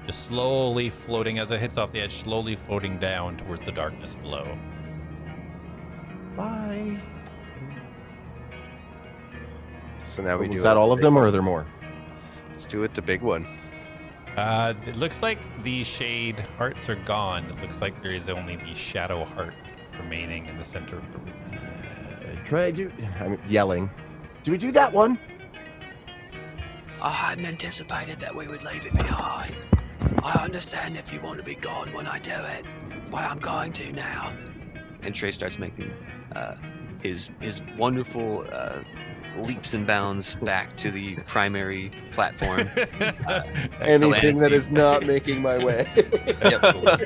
just slowly floating as it hits off the edge, slowly floating down towards the darkness below. Bye. So now we do Was that it all the of big them, or one. are there more? Let's do it the big one. It looks like the shade hearts are gone. It looks like there is only the shadow heart remaining in the center of the room. I'm yelling. Do we do that one? I hadn't anticipated that we would leave it behind. I understand if you want to be gone when I do it, but I'm going to now. And Trey starts making his wonderful leaps and bounds back to the primary platform. Anything that is not making my way. Yep.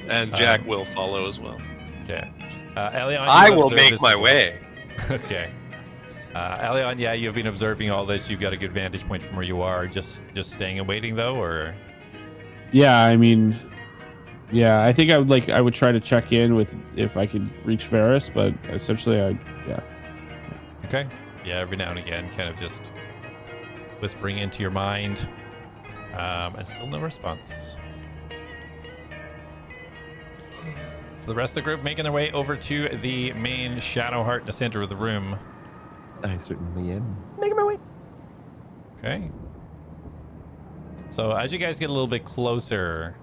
And Jak will follow as well. Okay. Elion, I you've will observed make this my as well. way. Okay. Elion, yeah, you've been observing all this. You've got a good vantage point from where you are. Just staying and waiting, though, or? Yeah, I mean, yeah, I think I would try to check in with if I could reach Varys, but essentially, yeah. Okay. Yeah, every now and again, kind of just whispering into your mind, and still no response. So the rest of the group making their way over to the main shadow heart in the center of the room. I certainly am. Making my way. Okay. So as you guys get a little bit closer,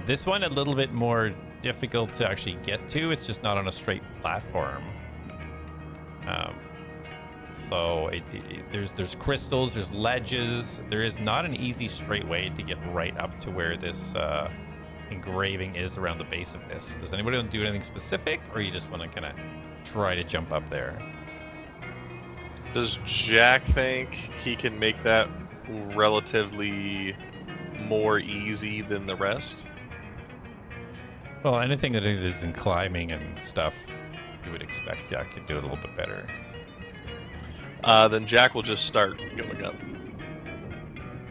this one a little bit more difficult to actually get to. It's just not on a straight platform. So there's crystals, there's ledges. There is not an easy straight way to get right up to where this engraving is around the base of this. Does anybody want to do anything specific, or you just want to kind of try to jump up there? Does Jak think he can make that relatively more easy than the rest? Well, anything that is in climbing and stuff, you would expect Jak could do it a little bit better. Then Jak will just start going up.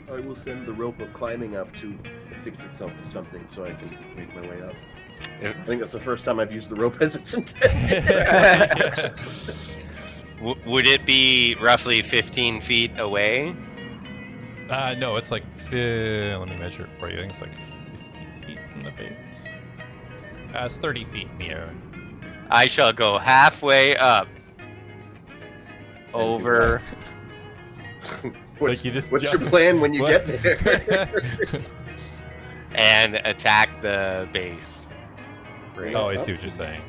I will send the rope of climbing up to fix itself to something so I can make my way up. Yeah. I think that's the first time I've used the rope as it's intended. Would it be roughly 15 feet away? No, it's like, let me measure it for you. I think it's like 50 feet from the base. It's 30 feet in the air. I shall go halfway up. Over. What's, Like you just what's your jump- plan when you What? get there? and attack the base. Oh, I see what you're saying.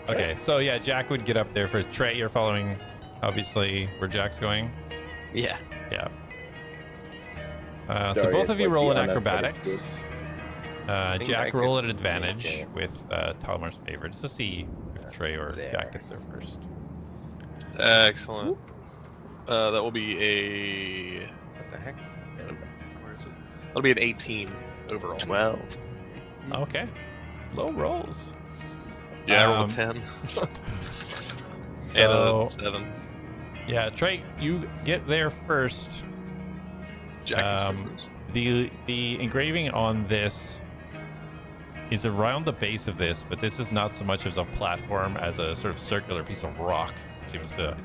Okay, so yeah, Jak would get up there. For Trey, you're following, obviously, where Jak's going. Yeah. Yeah. So Darius, both of you like roll the in unathletic acrobatics. think I Jak could roll at make advantage it. with Talmar's favor, just to see if Trey or There. Jak gets there first. Excellent. That will be a... What the heck? Where is it? That'll be an 18 overall. 12. Okay. Low rolls. Yeah, I rolled a 10. So, And a 7. yeah, Trey, you get there first. Jak gets there first. The engraving on this is around the base of this, but this is not so much as a platform as a sort of circular piece of rock. It seems to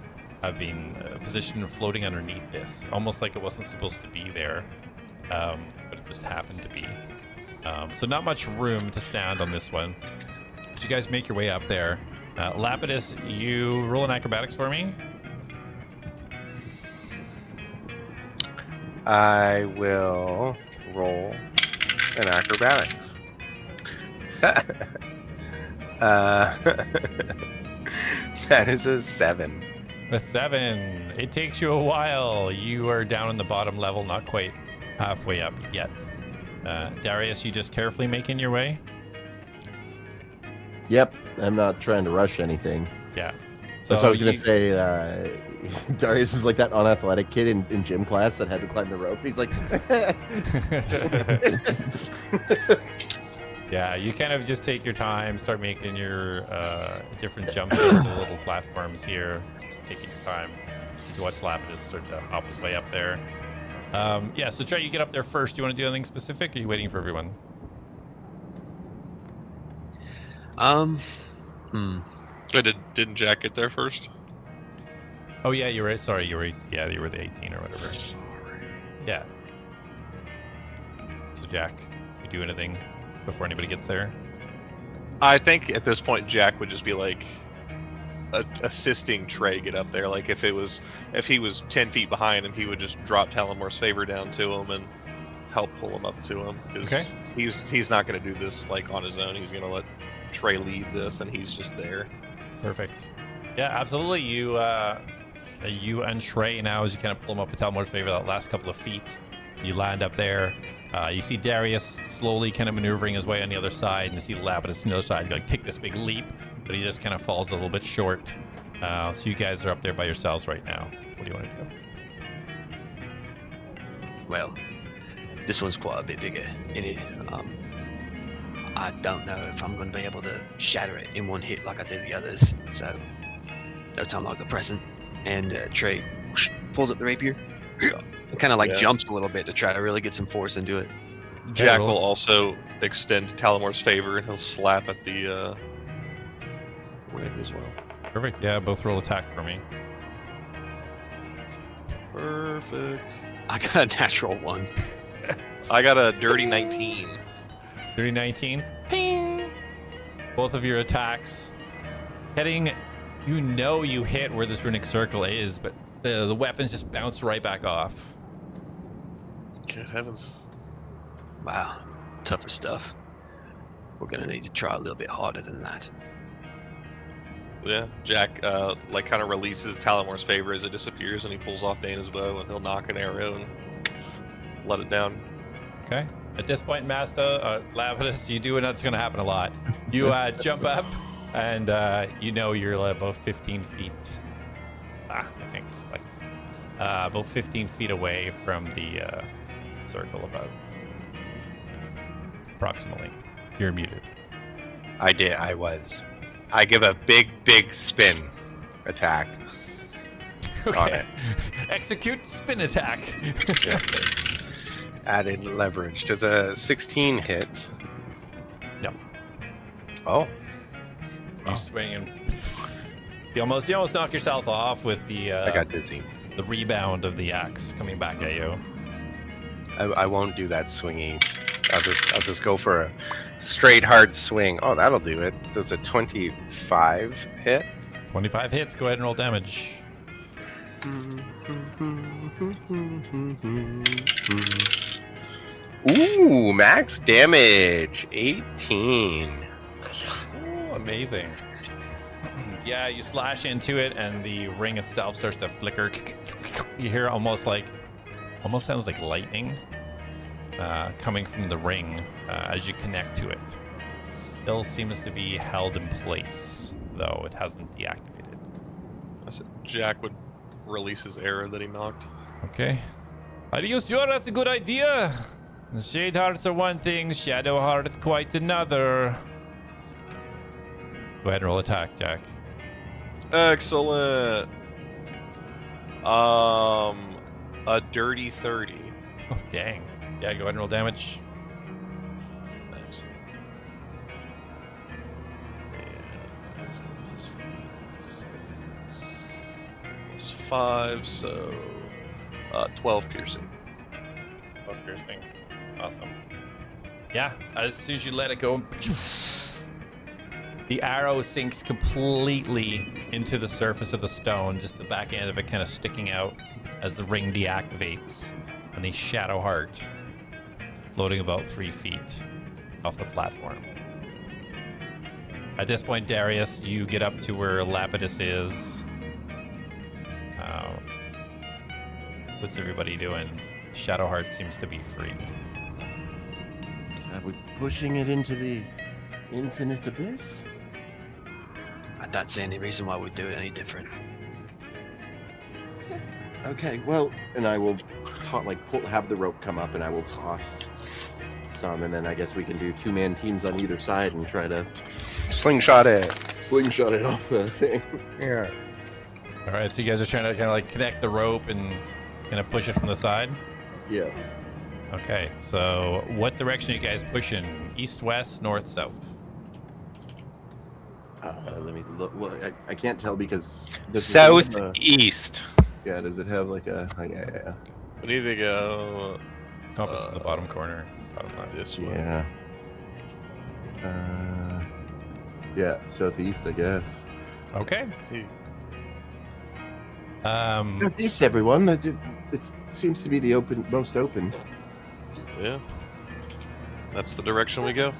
have been positioned floating underneath this, almost like it wasn't supposed to be there, but it just happened to be. So not much room to stand on this one. But you guys make your way up there. Lapidus, you roll an acrobatics for me. I will roll an acrobatics. That is a 7. A 7. It takes you a while. You are down in the bottom level, not quite halfway up yet. Darius, you just carefully making your way? Yep, I'm not trying to rush anything. Yeah. So I was going to say, Darius is like that unathletic kid in gym class that had to climb the rope. He's like, yeah, you kind of just take your time, start making your different jumps into the little platforms here. Just taking your time. As you watch Lapidus start to hop his way up there. Yeah, so Trey, you get up there first. Do you want to do anything specific, or are you waiting for everyone? Didn't Jak get there first? Oh yeah, you're right. Sorry, you were the 18 or whatever. Yeah. So Jak, you do anything before anybody gets there? I think at this point Jak would just be like assisting Trey get up there. Like if he was 10 feet behind him, he would just drop Talamor's favor down to him and help pull him up to him. Because he's not going to do this like on his own. He's going to let Trey lead this, and he's just there. Perfect. Yeah, absolutely. You and Trey now, as you kind of pull him up to Talamor's favor, that last couple of feet, you land up there. You see Darius slowly kind of maneuvering his way on the other side, and you see Lapidus on the other side like take this big leap, but he just kind of falls a little bit short. So you guys are up there by yourselves right now. What do you want to do? Well, this one's quite a bit bigger, innit? I don't know if I'm going to be able to shatter it in one hit like I did the others, so no time like the present. And Trey pulls up the rapier and kind of like jumps a little bit to try to really get some force into it. Jak will also extend Talamor's favor, and he'll slap at the ring as well. Perfect. Yeah, both roll attack for me. Perfect. I got a natural 1. I got a dirty 19. 30-19. Ping! Both of your attacks hitting. You hit where this runic circle is, but the weapons just bounce right back off. Good heavens. Wow, tougher stuff. We're gonna need to try a little bit harder than that. Yeah, Jak like kind of releases Talamor's favor as it disappears, and he pulls off Dana's bow, and he'll knock an arrow and let it down. Okay. At this point, Lapidus, you do, and that's going to happen a lot. You jump up, and you're about 15 feet. I think it's like about 15 feet away from the circle above. Approximately. You're muted. I was. I give a big spin attack. Okay. On it. Execute spin attack. Yeah. Added leverage. Does a 16 hit? No. Oh. You swing and you almost knock yourself off with the I got dizzy. The rebound of the axe coming back at you. I won't do that swingy. I'll just go for a straight hard swing. Oh, that'll do it. Does a 25 hit? 25 hits. Go ahead and roll damage. Ooh, max damage 18. Ooh, amazing. Yeah, you slash into it, and the ring itself starts to flicker. You hear almost sounds like lightning coming from the ring as you connect to it. Still seems to be held in place, though it hasn't deactivated. I said Jak would release his arrow that he knocked. Okay. Are you sure that's a good idea? Shade hearts are one thing, shadow heart quite another. Go ahead and roll attack, Jak. Excellent. A dirty 30. Oh, dang. Yeah, go ahead and roll damage. Excellent. Yeah, that's plus 5, so 12 piercing. 12 piercing. Awesome. Yeah, as soon as you let it go, the arrow sinks completely into the surface of the stone, just the back end of it kind of sticking out as the ring deactivates, and the shadow heart floating about 3 feet off the platform. At this point, Darius, you get up to where Lapidus is. What's everybody doing? Shadowheart seems to be free. Are we pushing it into the infinite abyss? I don't see any reason why we'd do it any different. Okay, well, and I will have the rope come up, and I will toss some, and then I guess we can do 2-man teams on either side and try to Slingshot it. slingshot it off the thing. Yeah. All right, so you guys are trying to kind of like connect the rope and kind of push it from the side. Yeah. Okay, so what direction are you guys pushing? East, west, north, south? Let me look. Well, I can't tell because does it have Southeast. yeah, does it have like a? Oh, yeah. We need to go Compass in the bottom corner. Bottom left. this way. Yeah. Yeah, southeast, I guess. Okay. Hmm. Southeast, everyone. It seems to be the most open. Yeah. That's the direction we go.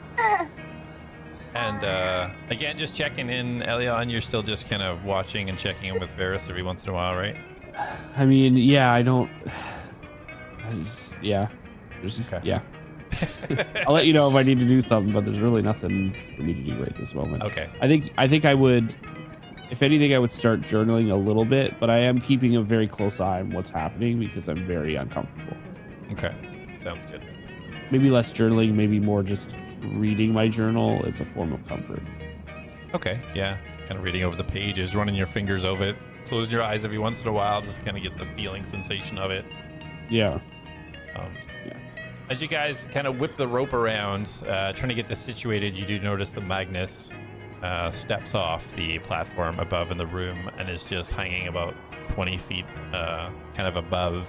And again, just checking in, Elion, you're still just kind of watching and checking in with Varys every once in a while, right? I mean, yeah, I don't. Yeah. Okay. Yeah. I'll let you know if I need to do something, but there's really nothing for me to do right this moment. Okay. I think I would, if anything, I would start journaling a little bit, but I am keeping a very close eye on what's happening because I'm very uncomfortable. Okay. Sounds good. Maybe less journaling, maybe more just reading my journal is a form of comfort. Okay. Yeah. Kind of reading over the pages, running your fingers over it, closing your eyes every once in a while, just kind of get the feeling sensation of it. Yeah. As you guys kind of whip the rope around, trying to get this situated, you do notice that Magnus steps off the platform above in the room and is just hanging about 20 feet kind of above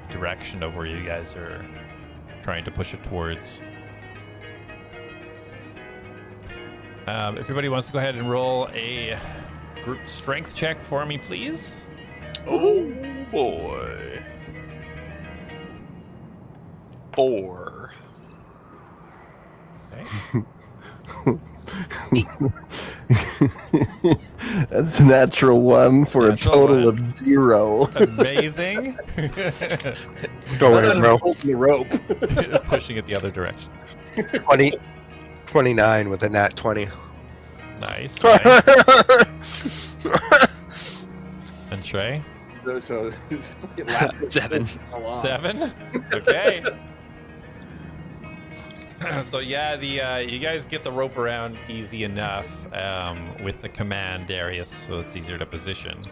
the direction of where you guys are trying to push it towards. If everybody wants to go ahead and roll a group strength check for me, please. Oh boy. 4. Okay. That's a natural 1 for Natural a total 1. of 0. Amazing. Go ahead, bro. Holding the rope. Pushing it the other direction. 29 with a nat 20. Nice. Nice. And Trey? So, 7. 7? Okay. So yeah, you guys get the rope around easy enough with the command, Darius, so it's easier to position.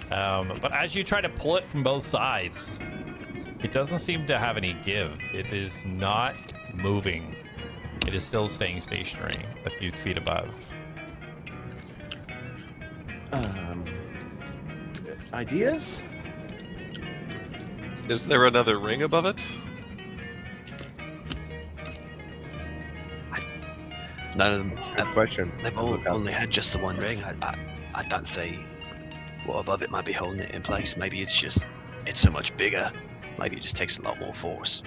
But as you try to pull it from both sides, it doesn't seem to have any give. It is not moving. It is still staying stationary a few feet above. Ideas? Is there another ring above it? None of them. Good question. They've only had just the one ring. I don't see what above it might be holding it in place. Maybe it's so much bigger. Maybe it just takes a lot more force.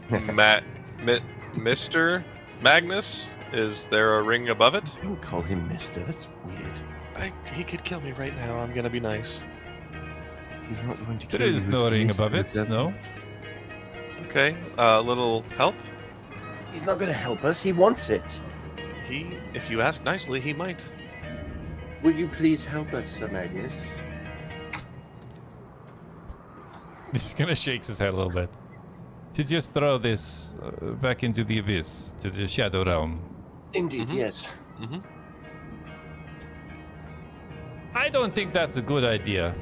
Mr. Magnus, is there a ring above it? Don't call him Mister. That's weird. He could kill me right now. I'm gonna be nice. He's not going to kill There you. is It's no ring Mister. above it, no? Okay, a little help? He's not going to help us. He wants it. If you ask nicely, he might. Will you please help us, Sir Magnus? He's gonna shake his head a little bit. To just throw this back into the abyss, to the Shadow Realm. Indeed, Mhm. yes. Mm-hmm. I don't think that's a good idea.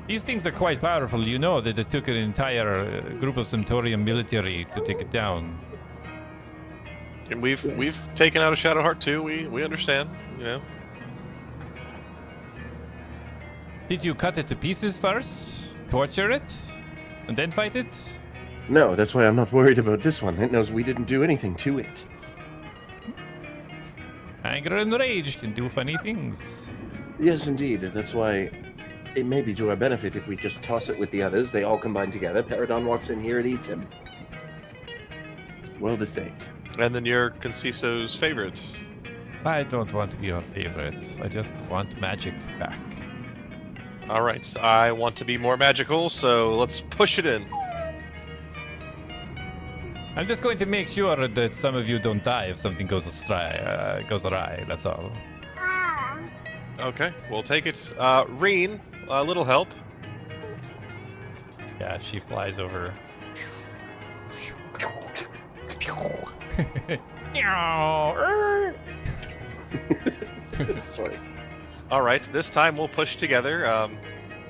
These things are quite powerful. You know that it took an entire group of Centaurian military to take it down. And we've taken out a Shadowheart too. We understand, you know. Did you cut it to pieces first? Torture it? And then fight it? No, that's why I'm not worried about this one. It knows we didn't do anything to it. Anger and rage can do funny things. Yes, indeed. That's why it may be to our benefit if we just toss it with the others. They all combine together. Paradon walks in here and eats him. World is saved. And then you're Conciso's favorite. I don't want to be your favorite. I just want magic back. All right, I want to be more magical, so let's push it in. I'm just going to make sure that some of you don't die if something goes awry. That's all. Okay, we'll take it. Reen, a little help. Yeah, she flies over. Sorry. All right, this time we'll push together.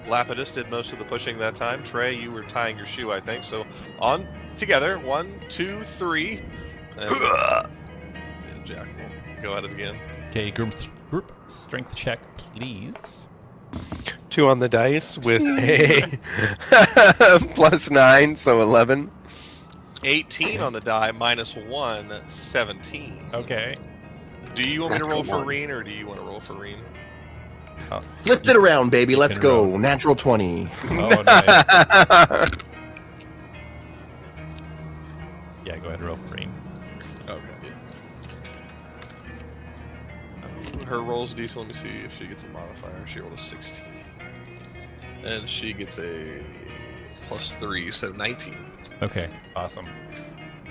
Lapidus did most of the pushing that time. Trey, you were tying your shoe, I think. So on together, 1, 2, 3. And Jak will go at it again. Okay, group strength check, please. 2 on the dice with a plus 9, so 11. 18 on the die, minus 1, 17. Okay. Do you want me to roll for Natural one. Reen, or do you want to roll for Reen? Oh, Flipped it around, baby. You Let's can go. roll. Natural 20. oh, nice. Yeah, go ahead and roll for Reen. Okay. Her roll's decent. Let me see if she gets a modifier. She rolled a 16. And she gets a plus 3, so 19. Okay, awesome.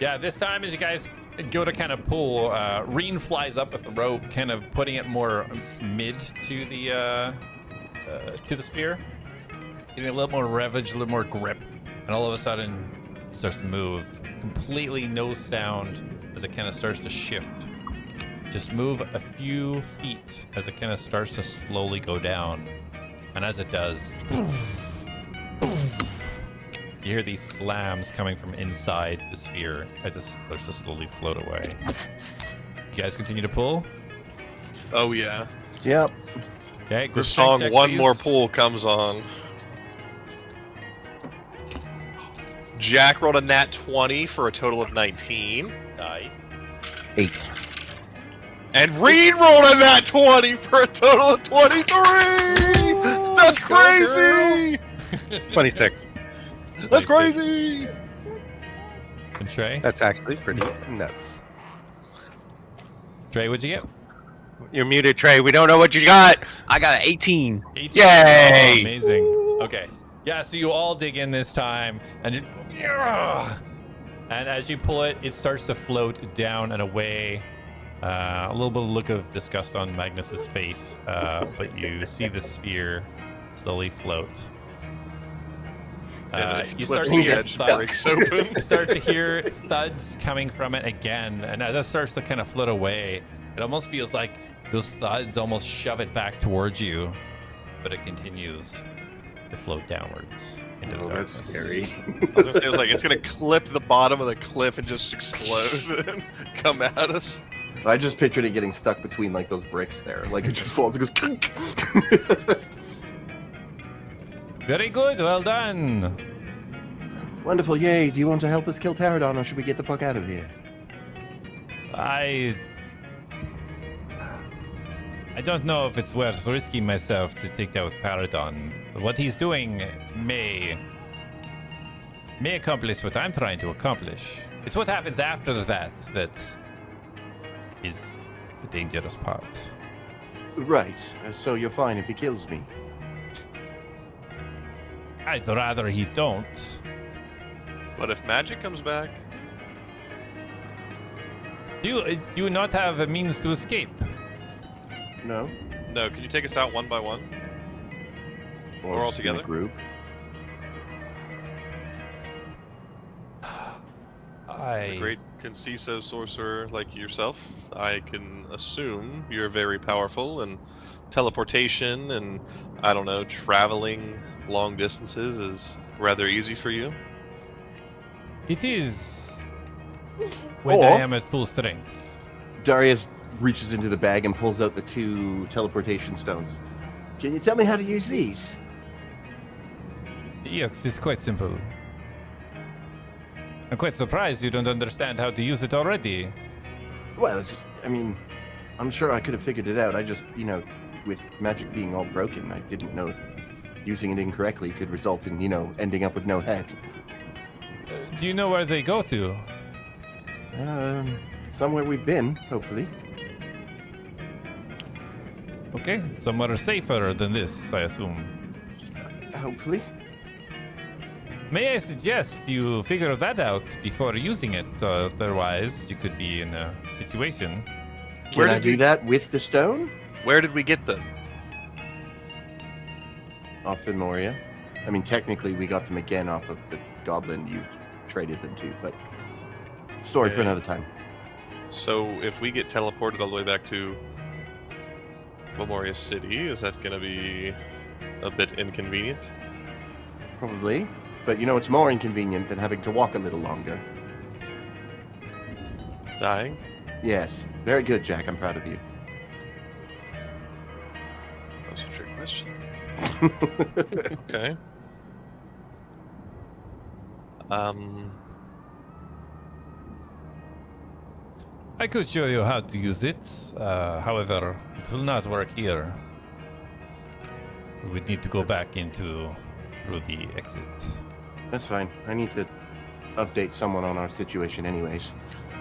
Yeah, this time as you guys go to kind of pull, Reen flies up with the rope, kind of putting it more mid to the sphere, getting a little more leverage, a little more grip, and all of a sudden it starts to move. Completely no sound as it kind of starts to shift. Just move a few feet as it kind of starts to slowly go down, and as it does, you hear these slams coming from inside the sphere as it starts to slowly float away. You guys continue to pull? Oh, yeah. Yep. Okay, The group song strength check, One please. More Pull comes on. Jak rolled a nat 20 for a total of 19. Nice. 8. And Reen rolled a nat 20 for a total of 23! That's go, crazy! 26. That's crazy! And Trey? That's actually pretty nuts. Trey, what'd you get? You're muted, Trey. We don't know what you got. I got an 18. 18. Yay! Oh, amazing. Okay. Yeah, so you all dig in this time and just... And as you pull it, it starts to float down and away. A little bit of look of disgust on Magnus's face, but you see the sphere slowly float. You start to the hear edge thuds. breaks open. You start to hear thuds coming from it again, and as it starts to kind of float away, it almost feels like those thuds almost shove it back towards you, but it continues to float downwards into the Oh, darkness. that's scary. I was gonna say, it was like it's gonna clip the bottom of the cliff and just explode and come at us. I just pictured it getting stuck between like those bricks there. Like it just falls. It goes. Very good, well done. Wonderful. Yay. Do you want to help us kill Paradon, or should we get the fuck out of here? I don't know if it's worth risking myself to take out Paradon. What he's doing may accomplish what I'm trying to accomplish. It's what happens after that is the dangerous part. Right. So you're fine if he kills me. I'd rather he don't. But if magic comes back, Do you not have a means to escape? No. no. Can you take us out one by one? Or all just in a together? group. A great Conciso sorcerer like yourself, I can assume you're very powerful, and teleportation and, I don't know, traveling long distances is rather easy for you. It is when Or- I am at full strength. Darius reaches into the bag and pulls out the 2 teleportation stones. Can you tell me how to use these? Yes, it's quite simple. I'm quite surprised you don't understand how to use it already. Well, I mean, I'm sure I could have figured it out. I just, with magic being all broken, I didn't know if using it incorrectly could result in, ending up with no head. Do you know where they go to? Somewhere we've been, hopefully. Okay, somewhere safer than this, I assume. Hopefully. May I suggest you figure that out before using it? Otherwise, you could be in a situation. Where Can I did do you- that with the stone? Where did we get them? Off in Moria. I mean, technically, we got them again off of the goblin you traded them to, but story for Okay. another time. So if we get teleported all the way back to Memoria City, is that going to be a bit inconvenient? Probably. But you know, it's more inconvenient than having to walk a little longer. Dying? Yes. Very good, Jak. I'm proud of you. That was a trick question. Okay. I could show you how to use it. However, it will not work here. We would need to go back through the exit. That's fine. I need to update someone on our situation anyways.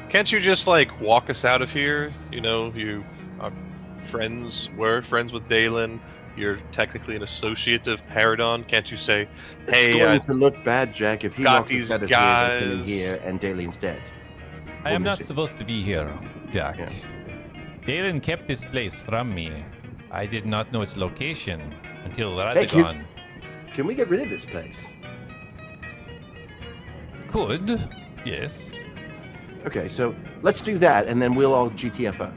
Can't you just like walk us out of here? You know, you are were friends with Dalen. You're technically an associate of Paradon. Can't you say, "Hey, It's going to look bad, Jak, if he got walks us these out of here, they're killing guys." here and Dalen's dead. I am We're not missing. supposed to be here, Jak. Yeah. Dalen kept this place from me. I did not know its location until Hey, Radigon. Can we get rid of this place? Could, yes. Okay, so let's do that, and then we'll all GTFO.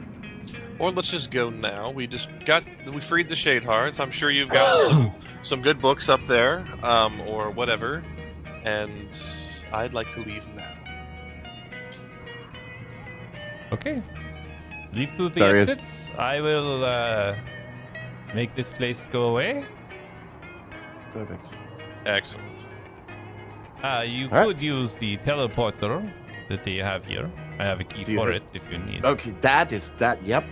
Or let's just go now. We freed the Shade Hearts. I'm sure you've got some good books up there, or whatever. And I'd like to leave now. Okay. Leave through the Darius. exits. I will make this place go away. Perfect. Excellent. All You right. could use the teleporter that they have here. I have a key Do you for have- it if you need. Okay, yep.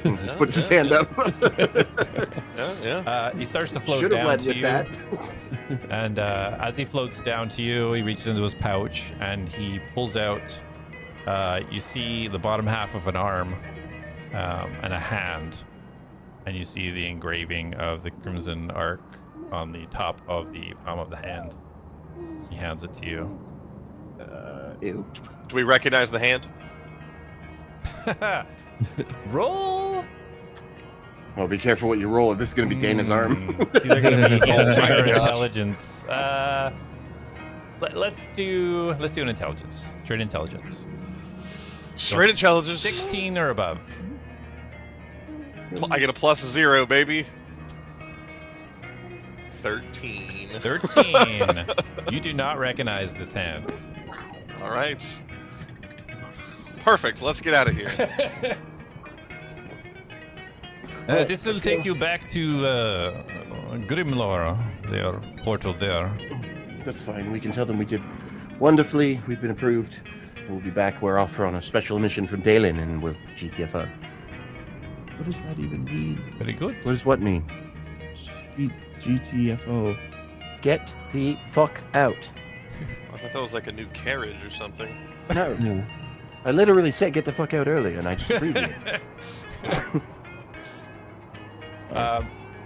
Yeah, Puts his yeah, hand up. Yeah. He starts to float Should have down led to with you, that. and as he floats down to you, he reaches into his pouch and he pulls out. You see the bottom half of an arm and a hand, and you see the engraving of the Crimson Arc on the top of the palm of the hand. He hands it to you. Ew. Do we recognize the hand? Roll. Well, be careful what you roll. This is going to be Dana's arm. It's either gonna be Oh history my or gosh. intelligence. Let's do an intelligence. Straight intelligence. Straight intelligence. 16 or above. I get a +0, baby. 13. 13. You do not recognize this hand. All right. Perfect. Let's get out of here. This will take you back to Grimlore, their portal there. That's fine. We can tell them we did wonderfully. We've been approved. We'll be back. We're off on a special mission from Dalen, and we'll GTFO. What does that even mean? Very good. What does what mean? GTFO. Get the fuck out. I thought that was like a new carriage or something. No. No. I literally said get the fuck out earlier, and I just previewed it.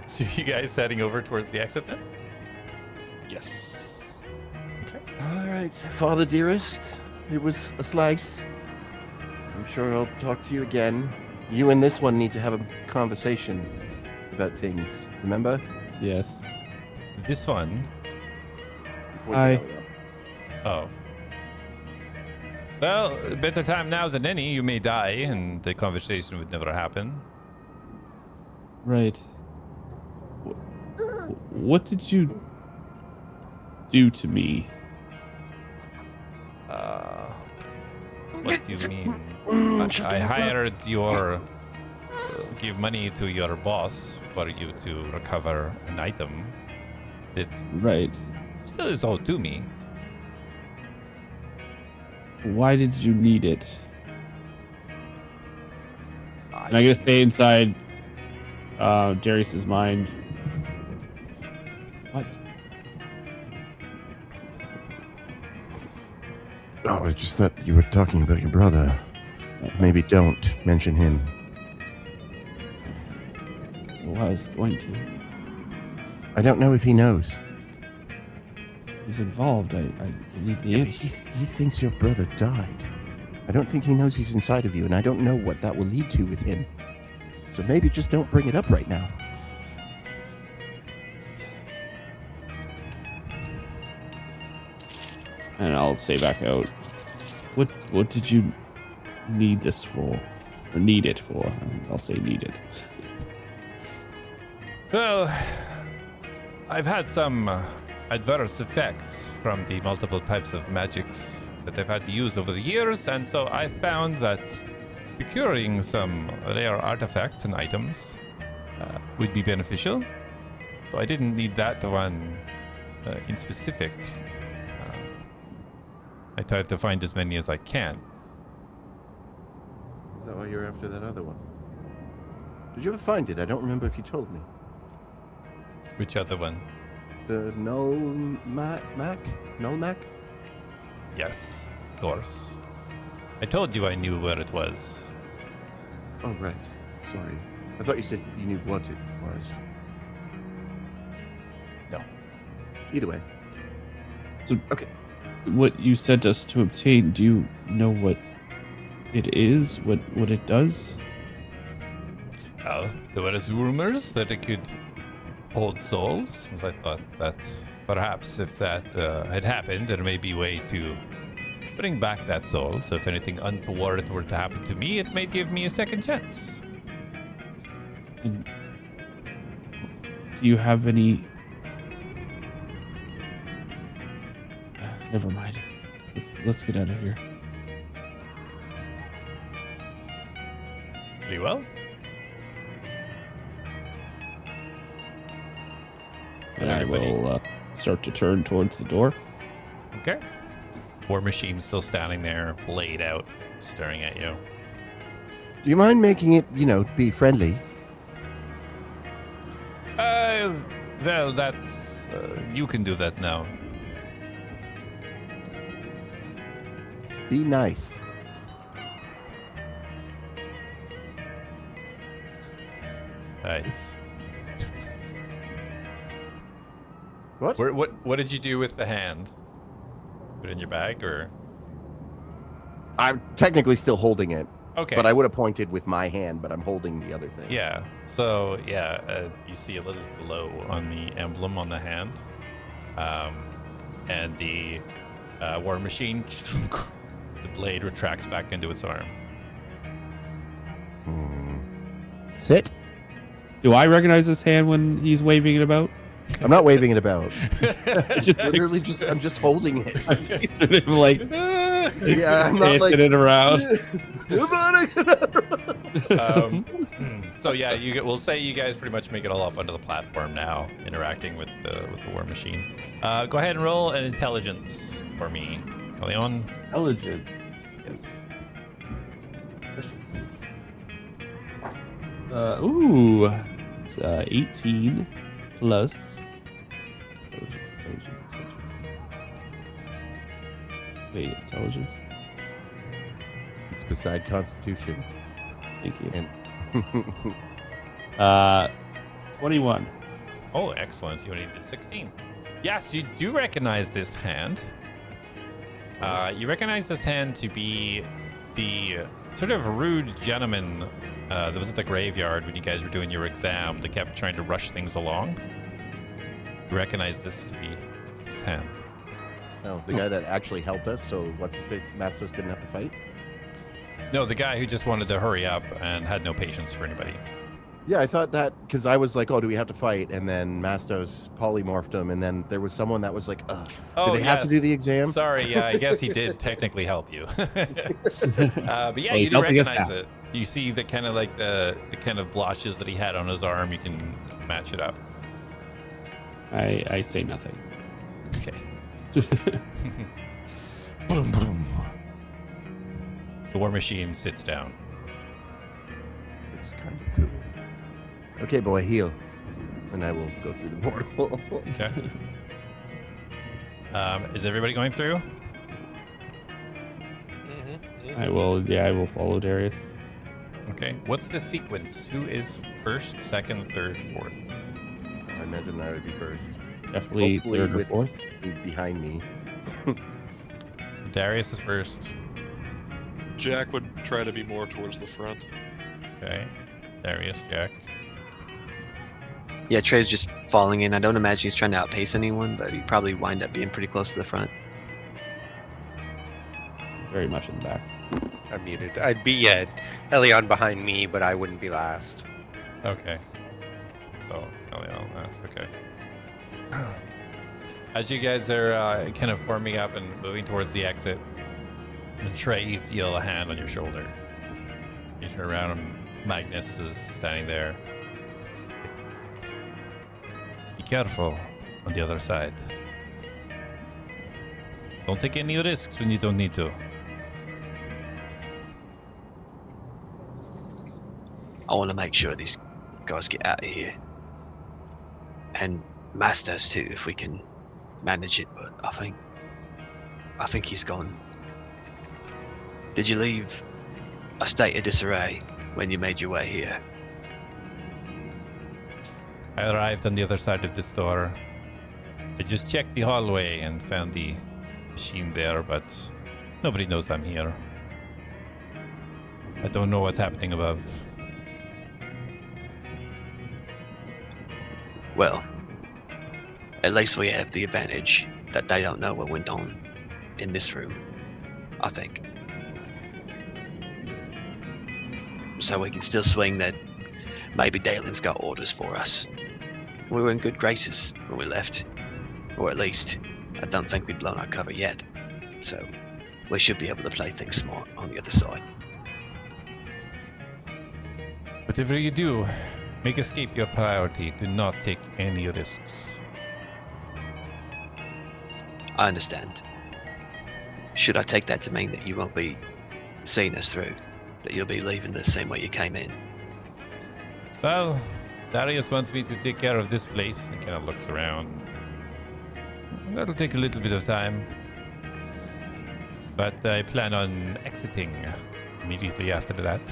So you guys heading over towards the exit now? Yes. All right, Father dearest, it was a slice. I'm sure I'll talk to you again. You and this one need to have a conversation about things. Remember? Yes. This one. Points Aye. at Elion. Oh. Well, better time now than any. You may die, and the conversation would never happen. Right. What did you do to me? What do you mean? I hired give money to your boss for you to recover an item that Right. still is owed to me. Why did you need it? And I gotta stay inside Darius's mind. What? Oh, I just thought you were talking about your brother. Maybe don't mention him. Well, I was going to. I don't know if he knows. was involved. I need the Yeah, but answer. he thinks your brother died. I don't think he knows he's inside of you, and I don't know what that will lead to with him. So maybe just don't bring it up right now. And I'll say back out. What did you need this for? Or need it for? I'll say need it. Well, I've had some adverse effects from the multiple types of magics that I've had to use over the years, and so I found that procuring some rare artifacts and items would be beneficial. So I didn't need that one in specific. I tried to find as many as I can. Is that why you're after that other one? Did you ever find it? I don't remember if you told me. Which other one? The Gnome Mac? Yes, of course. I told you I knew where it was. Oh, right. Sorry. I thought you said you knew what it was. No. Either way. So, okay. What you sent us to obtain, do you know what it is? What it does? There was rumors that it could hold souls, and I thought that perhaps if that had happened, there may be a way to bring back that soul. So if anything untoward were to happen to me, it may give me a second chance. Do you have any... Never mind. Let's get out of here. Very well. And I will start to turn towards the door. Okay. War Machine still standing there, blade out, staring at you. Do you mind making it, be friendly? Well, that's... you can do that now. Be nice. Right. What? What did you do with the hand? Put it in your bag, or? I'm technically still holding it. Okay. But I would have pointed with my hand, but I'm holding the other thing. Yeah. So you see a little glow on the emblem on the hand, and the War Machine. The blade retracts back into its arm. Sit. Do I recognize this hand when he's waving it about? I'm not waving it about. Just Literally, I'm just holding it. I'm like, Yeah, I'm not like it around. So yeah, we'll say you guys pretty much make it all up onto the platform now, interacting with the War Machine. Go ahead and roll an intelligence for me, Elion. Intelligence. Yes. It's 18 plus. Intelligence. Wait, intelligence. It's beside Constitution. Thank you. And 21. Oh, excellent. You only need 16. Yes, you do recognize this hand. You recognize this hand to be the sort of rude gentleman that was at the graveyard when you guys were doing your exam that kept trying to rush things along. You recognize this to be his hand. Oh, the guy that actually helped us. So what's his face? Mastos didn't have to fight. No, the guy who just wanted to hurry up and had no patience for anybody. Yeah, I thought that because I was like, oh, do we have to fight? And then Mastos polymorphed him, and then there was someone that was like, ugh, do they have to do the exam? Sorry, yeah, I guess he did technically help you. But yeah, Well, you he's do helping us recognize now. it. You see the kind of like the kind of blotches that he had on his arm. You can match it up. I say nothing. Okay. Boom, boom. The War Machine sits down. It's kind of cool. Okay, boy, heal. And I will go through the portal. Okay. Is everybody going through? I will follow Darius. Okay. What's the sequence? Who is first, second, third, fourth? I imagine I would be first. Definitely Hopefully third or with- fourth. behind me. Darius is first. Jack would try to be more towards the front. Okay. Darius, Jak. Yeah, Trey's just falling in. I don't imagine he's trying to outpace anyone, but he'd probably wind up being pretty close to the front. Very much in the back. I'm muted. I'd be Elion behind me, but I wouldn't be last. Okay. So, Elion, that's okay. As you guys are kind of forming up and moving towards the exit, and Trey, you feel a hand on your shoulder. You turn around and Magnus is standing there. Be careful on the other side. Don't take any risks when you don't need to. I want to make sure these guys get out of here. And Mastos too, if we can manage it, but I think he's gone. Did you leave a state of disarray when you made your way here? I arrived on the other side of this door. I just checked the hallway and found the machine there, but nobody knows I'm here. I don't know what's happening above. Well, at least we have the advantage that they don't know what went on in this room, I think. So we can still swing that maybe Dalen's got orders for us. We were in good graces when we left. Or at least, I don't think we've blown our cover yet. So we should be able to play things smart on the other side. Whatever you do, make escape your priority. Do not take any risks. I understand. Should I take that to mean that you won't be seeing us through? That you'll be leaving the same way you came in? Well, Darius wants me to take care of this place. He kind of looks around. That'll take a little bit of time. But I plan on exiting immediately after that.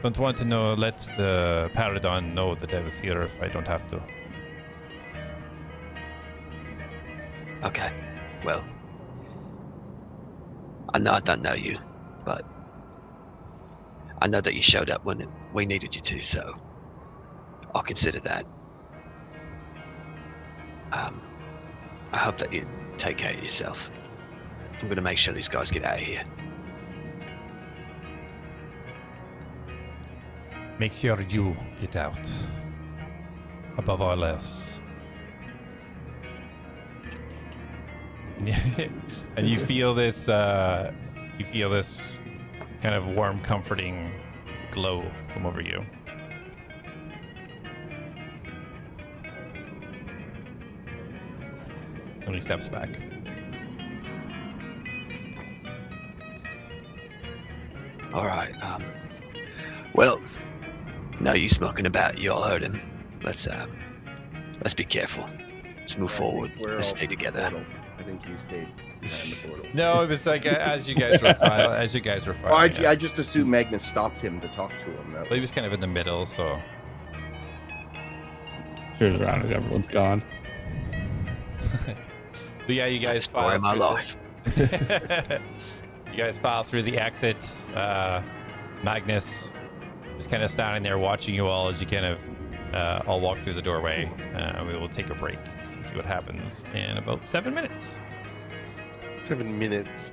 Don't want to let the Paradon know that I was here if I don't have to. Okay, well, I know I don't know you, but I know that you showed up when we needed you to, so I'll consider that. I hope that you take care of yourself. I'm gonna make sure these guys get out of here. Make sure you get out. Above all else. And you feel this kind of warm, comforting glow come over you. And he steps back. All right. Well, no use smoking about. You all heard him. Let's be careful. Let's move forward. Let's stay together. I think you stayed behind the portal. No, it was like as you guys were filing. Well, I just assumed Magnus stopped him to talk to him. Well, he was kind of in the middle, so. Turns around and everyone's gone. But yeah, you guys Story of my life. You guys file through the exit. Magnus is kind of standing there watching you all as you kind of all walk through the doorway. We will take a break to see what happens in about 7 minutes. 7 minutes.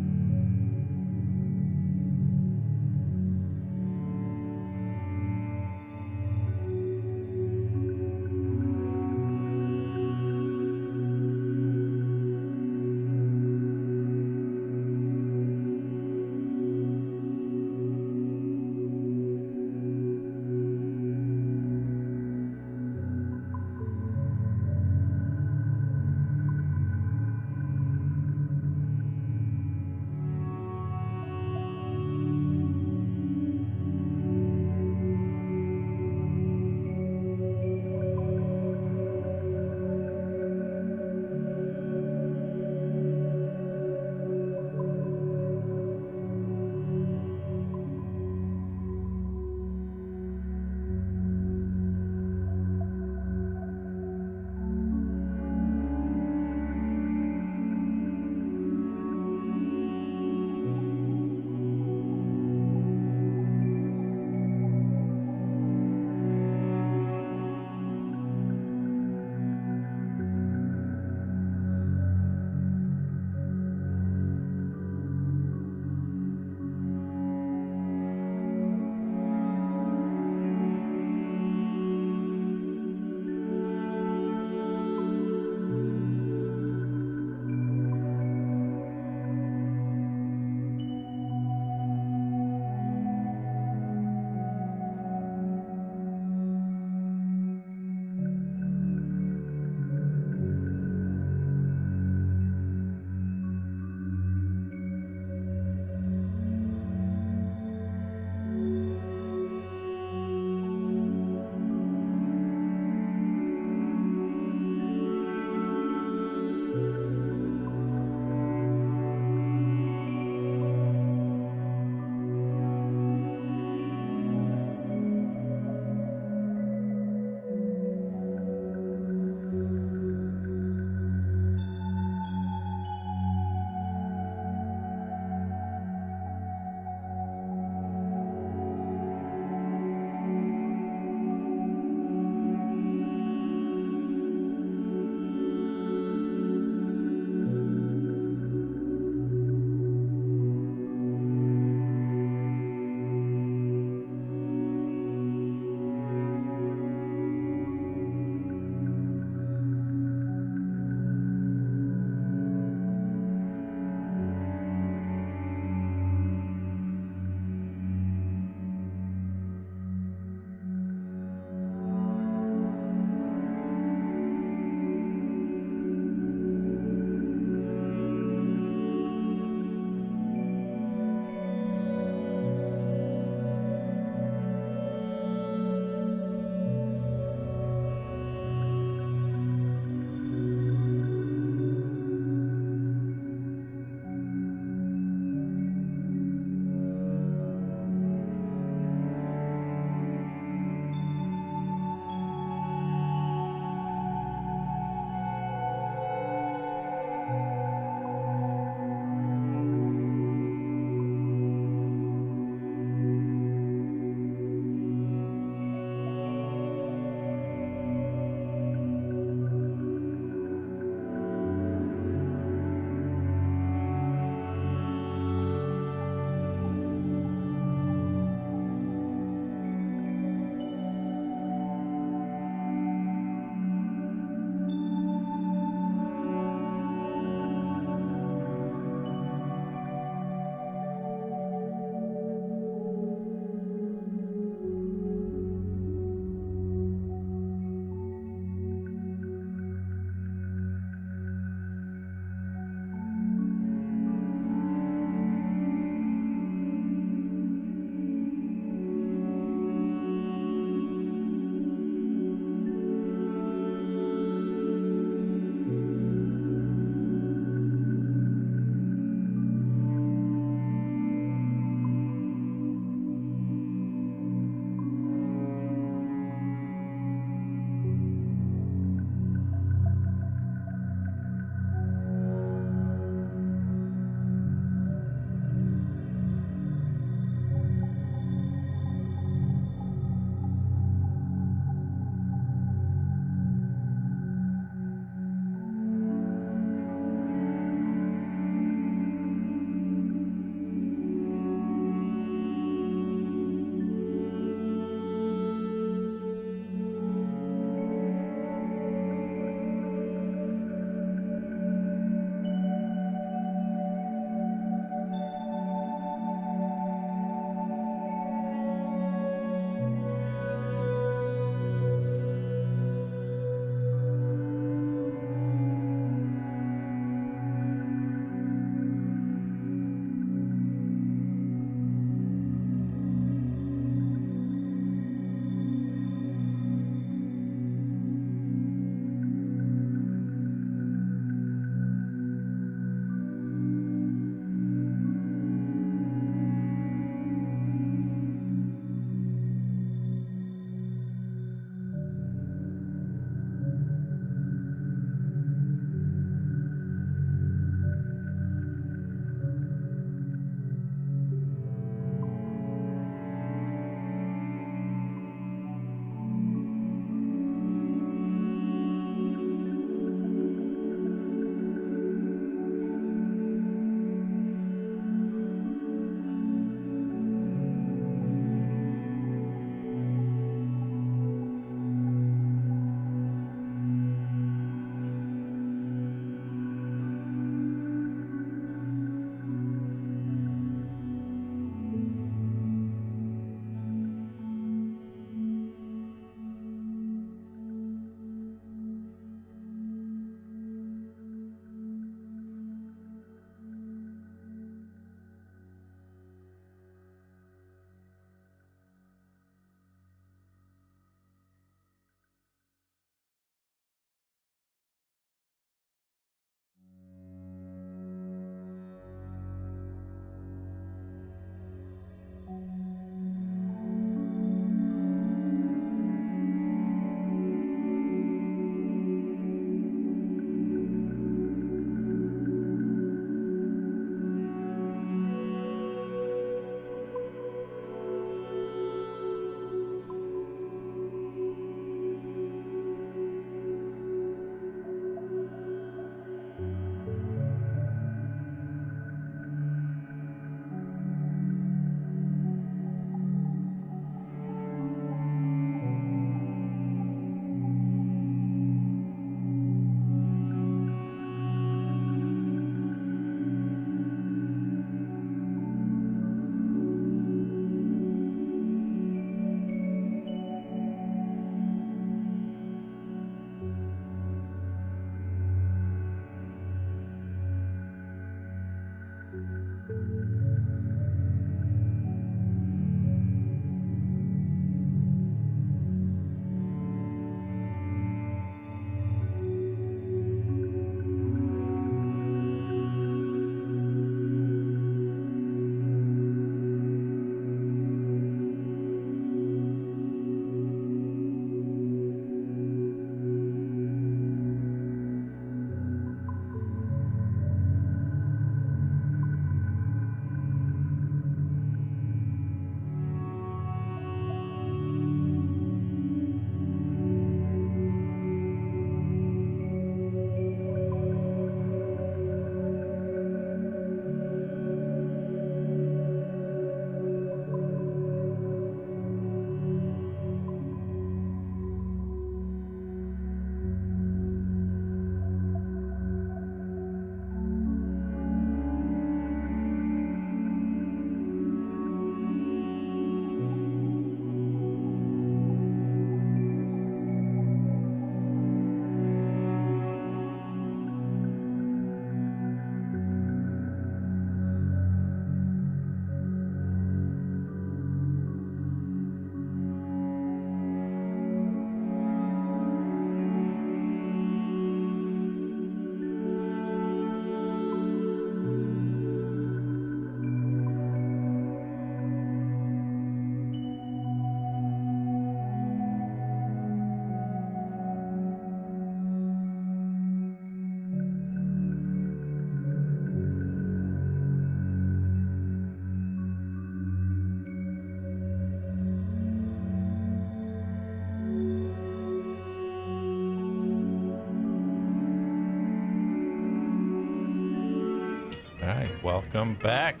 Welcome back.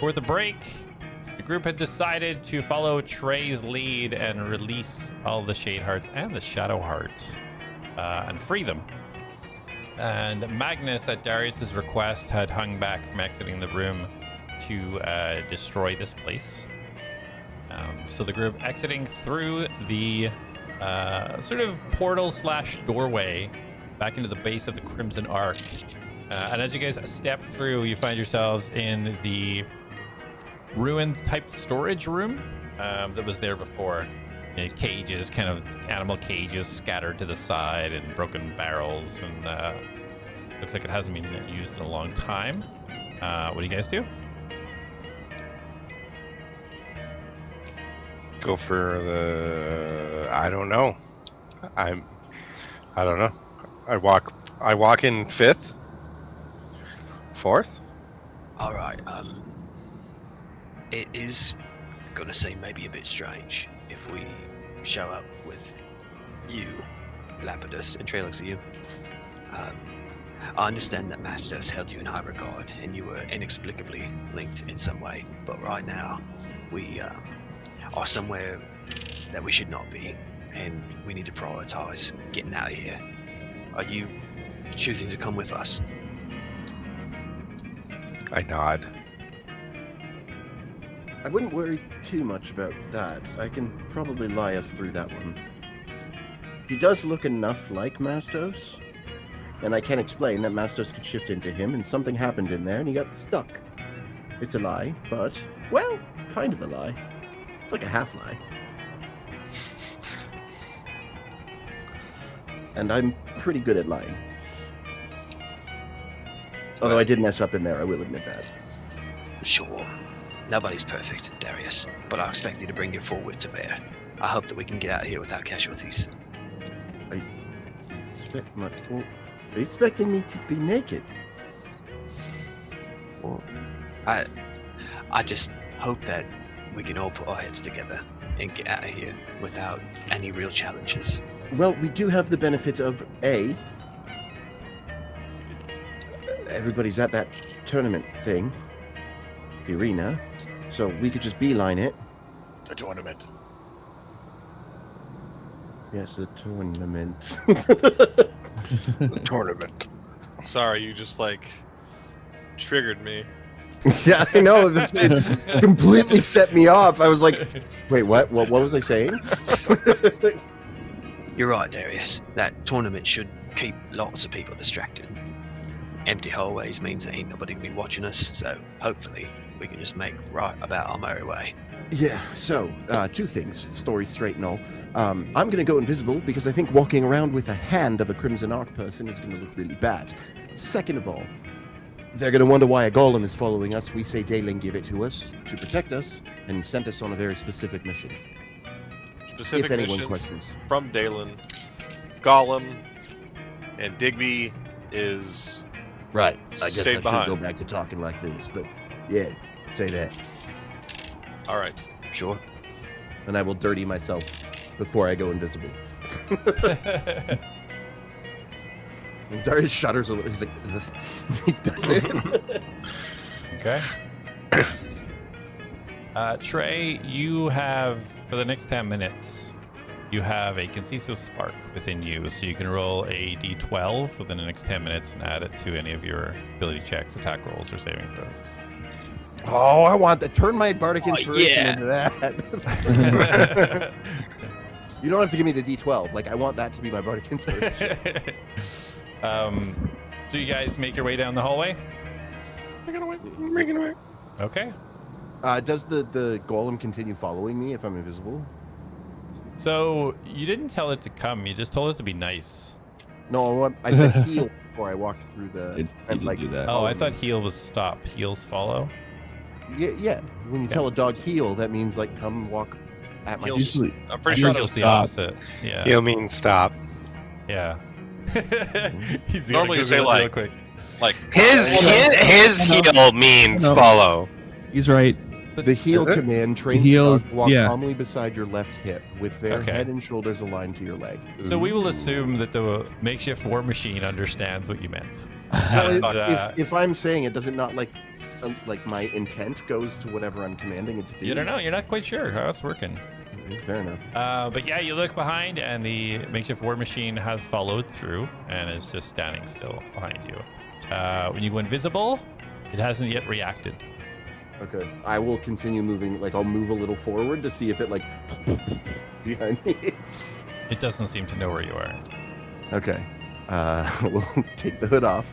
For the break, the group had decided to follow Trey's lead and release all the Shade Hearts and the Shadow Heart and free them. And Magnus, at Darius's request, had hung back from exiting the room to destroy this place. So the group exiting through the sort of portal / doorway back into the base of the Crimson Arc. And as you guys step through, you find yourselves in the ruined type storage room that was there before. Cages, kind of animal cages scattered to the side, and broken barrels, and looks like it hasn't been used in a long time. What do you guys do? Go for the. I don't know. I don't know. I walk in 5th, 4th. All right. It is gonna seem maybe a bit strange if we show up with you, Lapidus, and Trey looks at you. I understand that Mastos held you in high regard and you were inexplicably linked in some way, but right now we are somewhere that we should not be, and we need to prioritize getting out of here. Are you choosing to come with us? I nod. I wouldn't worry too much about that. I can probably lie us through that one. He does look enough like Mastos, and I can explain that Mastos could shift into him, and something happened in there, and he got stuck. It's a lie, but, well, kind of a lie. It's like a half lie. And I'm pretty good at lying. Although I did mess up in there, I will admit that. Sure. Nobody's perfect, Darius, but I expect you to bring your full wit to bear. I hope that we can get out of here without casualties. Are you expecting me to be naked? Well, I just hope that we can all put our heads together and get out of here without any real challenges. Well, we do have the benefit of everybody's at that tournament thing, the arena, so we could just beeline it. The tournament. Yes, the tournament. The tournament. Sorry, you just triggered me. Yeah, I know. It completely set me off. I was like, wait, what? What was I saying? You're right, Darius. That tournament should keep lots of people distracted. Empty hallways means there ain't nobody gonna be watching us, so hopefully we can just make right about our merry way. Yeah, so, 2 things, story straight and all. I'm going to go invisible because I think walking around with a hand of a Crimson Arc person is going to look really bad. Second of all, they're going to wonder why a golem is following us. We say Daylin give it to us to protect us, and he sent us on a very specific mission. Specific If anyone mission questions. from Daylin. Gollum and Digby is Right. I guess I stayed should behind. go back to talking like this, but yeah, say that. All right. Sure. And I will dirty myself before I go invisible. And Darius shudders a little. He's like, he does it. Okay. Trey, you have, for the next 10 minutes, you have a Conceso Spark within you, so you can roll a d12 within the next 10 minutes and add it to any of your ability checks, attack rolls, or saving throws. Oh, I want to turn my Bardic Inspiration into that. You don't have to give me the D12. I want that to be my Bardic Inspiration. So you guys make your way down the hallway? Making away. Okay. Does the golem continue following me if I'm invisible? So you didn't tell it to come, you just told it to be nice. No, I said heal before I walked through the... You didn't do that. Oh, I thought heal was stop. Heals follow? Yeah. When you tell a dog heal, that means come walk at my... Heals. Usually, I'm pretty sure Heals that's the stop. opposite. Yeah. He'll mean stop. Yeah. He's Normally you say real quick. His heal means No. follow. He's right. The heal Is it? command trains Heals, the dog to walk yeah. calmly beside your left hip with their Okay. head and shoulders aligned to your leg. So we will assume that the makeshift war machine understands what you meant. And, if I'm saying it, does it not like my intent goes to whatever I'm commanding it to do? you don't know. You're not quite sure how it's working. Fair enough. But yeah, you look behind, and the makeshift war machine has followed through and is just standing still behind you. When you go invisible, it hasn't yet reacted. Okay. I will continue moving. Like I'll move a little forward to see if it like behind me. It doesn't seem to know where you are. Okay. We'll take the hood off.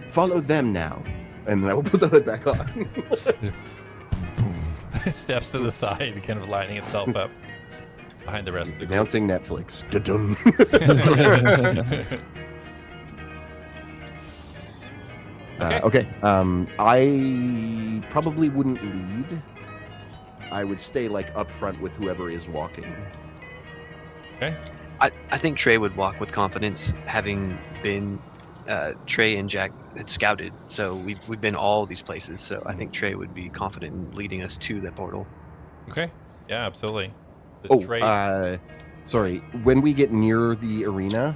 Follow them now, and then I will put the hood back on. It steps to the side, kind of lining itself up behind the rest of the group. Announcing Netflix. Dun-dun. Okay. I probably wouldn't lead. I would stay like up front with whoever is walking. Okay. I think Trey would walk with confidence, having been Trey and Jak had scouted, so we've been all these places. So I think Trey would be confident in leading us to the portal. Okay. Yeah, absolutely. Sorry. When we get near the arena,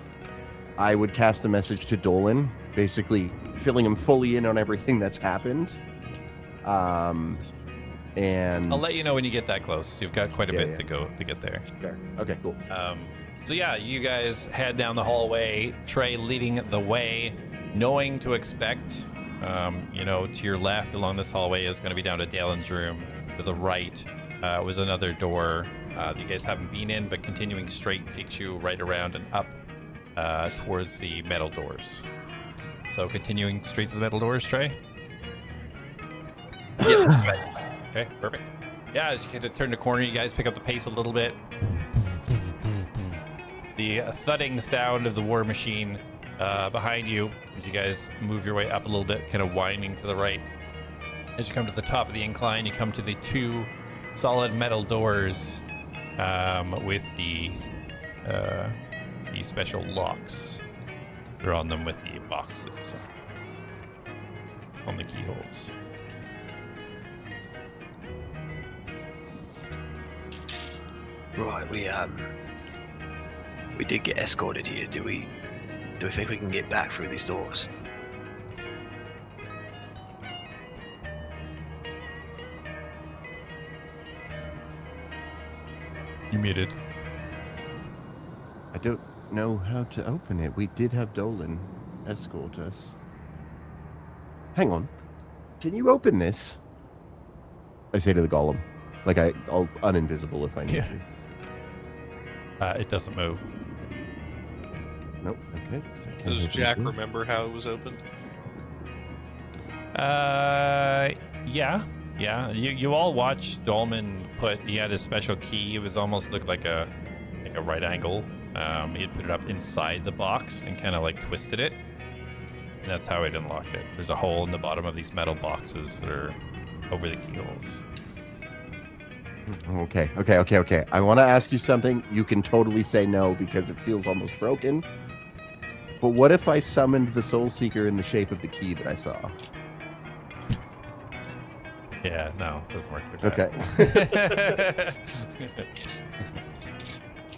I would cast a message to Dolan, basically filling him fully in on everything that's happened. And I'll let you know when you get that close. You've got quite a bit to go to get there. Fair. Okay, cool. So yeah, you guys head down the hallway, Trey leading the way, knowing to expect. To your left along this hallway is going to be down to Dalen's room. To the right was another door that you guys haven't been in, but continuing straight takes you right around and up towards the metal doors. So continuing straight to the metal doors, Trey? Yes, that's right. Okay, perfect. Yeah, as you kind of turn the corner, you guys pick up the pace a little bit. The thudding sound of the war machine behind you as you guys move your way up a little bit, kind of winding to the right. As you come to the top of the incline, you come to the two solid metal doors with the special locks. They're on them with the boxes on the keyholes. Right, we did get escorted here. Do we think we can get back through these doors? You're muted. I don't know how to open it. We did have Dolan escort us. Hang on. Can you open this? I say to the golem. Like I'll uninvisible if I need to. It doesn't move. Nope. Okay. So I can't Does open Jak it. remember how it was opened? Yeah. You all watched Dolman he had a special key. It was almost looked like a right angle. He had put it up inside the box and kind of like twisted it. And that's how it unlocked it. There's a hole in the bottom of these metal boxes that are over the keyholes. Okay. I want to ask you something. You can totally say no because it feels almost broken. But what if I summoned the Soul Seeker in the shape of the key that I saw? Yeah, no, it doesn't work. Okay.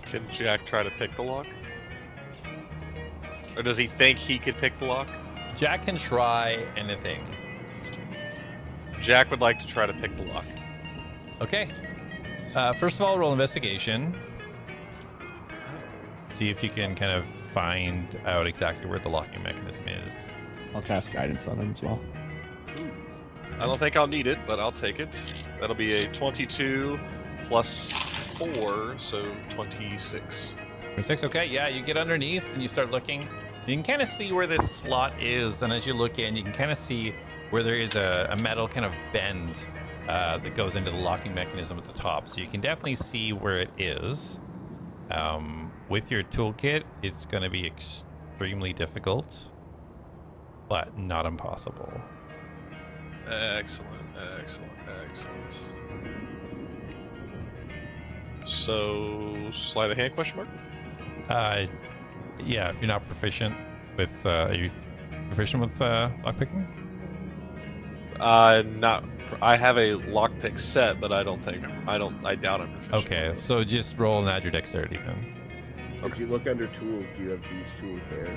Can Jak try to pick the lock? Or does he think he could pick the lock? Jak can try anything. Jak would like to try to pick the lock. Okay. First of all, roll investigation. See if you can kind of find out exactly where the locking mechanism is. I'll cast guidance on him as well. I don't think I'll need it, but I'll take it. That'll be a 22 plus 4, so 26. 26, okay, yeah, you get underneath and you start looking. You can kind of see where this slot is, and as you look in, you can kind of see where there is a metal kind of bend that goes into the locking mechanism at the top. So you can definitely see where it is. With your toolkit, it's going to be extremely difficult, but not impossible. Excellent. So, sleight of hand question mark? Yeah, if you're not proficient with, are you proficient with lockpicking? Not. I have a lockpick set, but I doubt I'm proficient. Okay, so just roll and add your dexterity then. If you look under tools, do you have these tools there?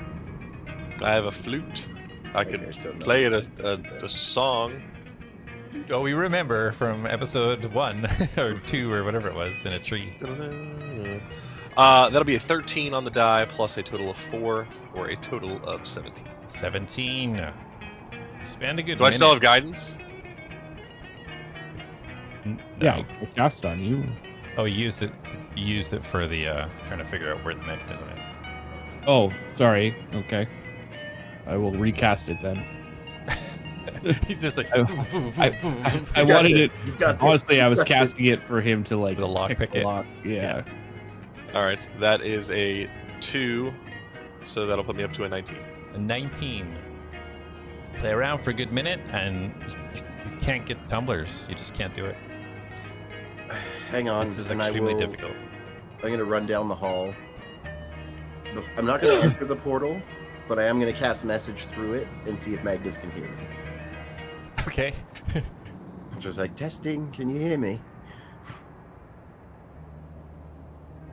I have a flute. I could Okay, so no. play it a song. Oh, we remember from episode 1 or 2 or whatever it was in a tree. That'll be a 13 on the die plus a total of 4 for a total of 17. 17. Spend a good Do I minute. still have guidance? No. Yeah, I cast on you. Oh, you used it. You used it for the trying to figure out where the mechanism is. Oh, sorry. Okay. I will recast it then. He's just like. I wanted it. You've got this. Honestly, I was You've got casting it for him to like The lock pick it. lock. Yeah. All right, that is a 2, so that'll put me up to a 19. A 19. Play around for a good minute, and you can't get the tumblers. You just can't do it. Hang on. This is and extremely I will, difficult. I'm going to run down the hall. I'm not going to enter the portal, but I am going to cast message through it and see if Magnus can hear me. Okay. Just like, testing, can you hear me?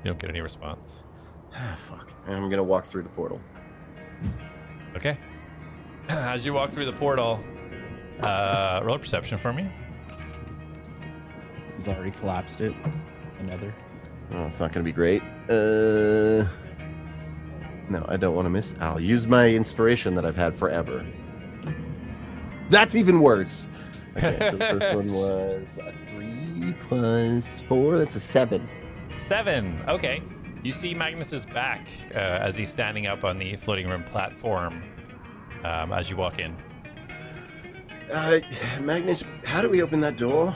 You don't get any response. Ah, fuck. And I'm going to walk through the portal. Okay. As you walk through the portal, roll a perception for me. He's already collapsed it. Another. Oh, it's not going to be great. No, I don't want to miss. I'll use my inspiration that I've had forever. That's even worse. Okay, so the first one was a 3 plus 4. That's a 7. 7. Okay. You see Magnus's back as he's standing up on the floating room platform as you walk in. Magnus, how do we open that door?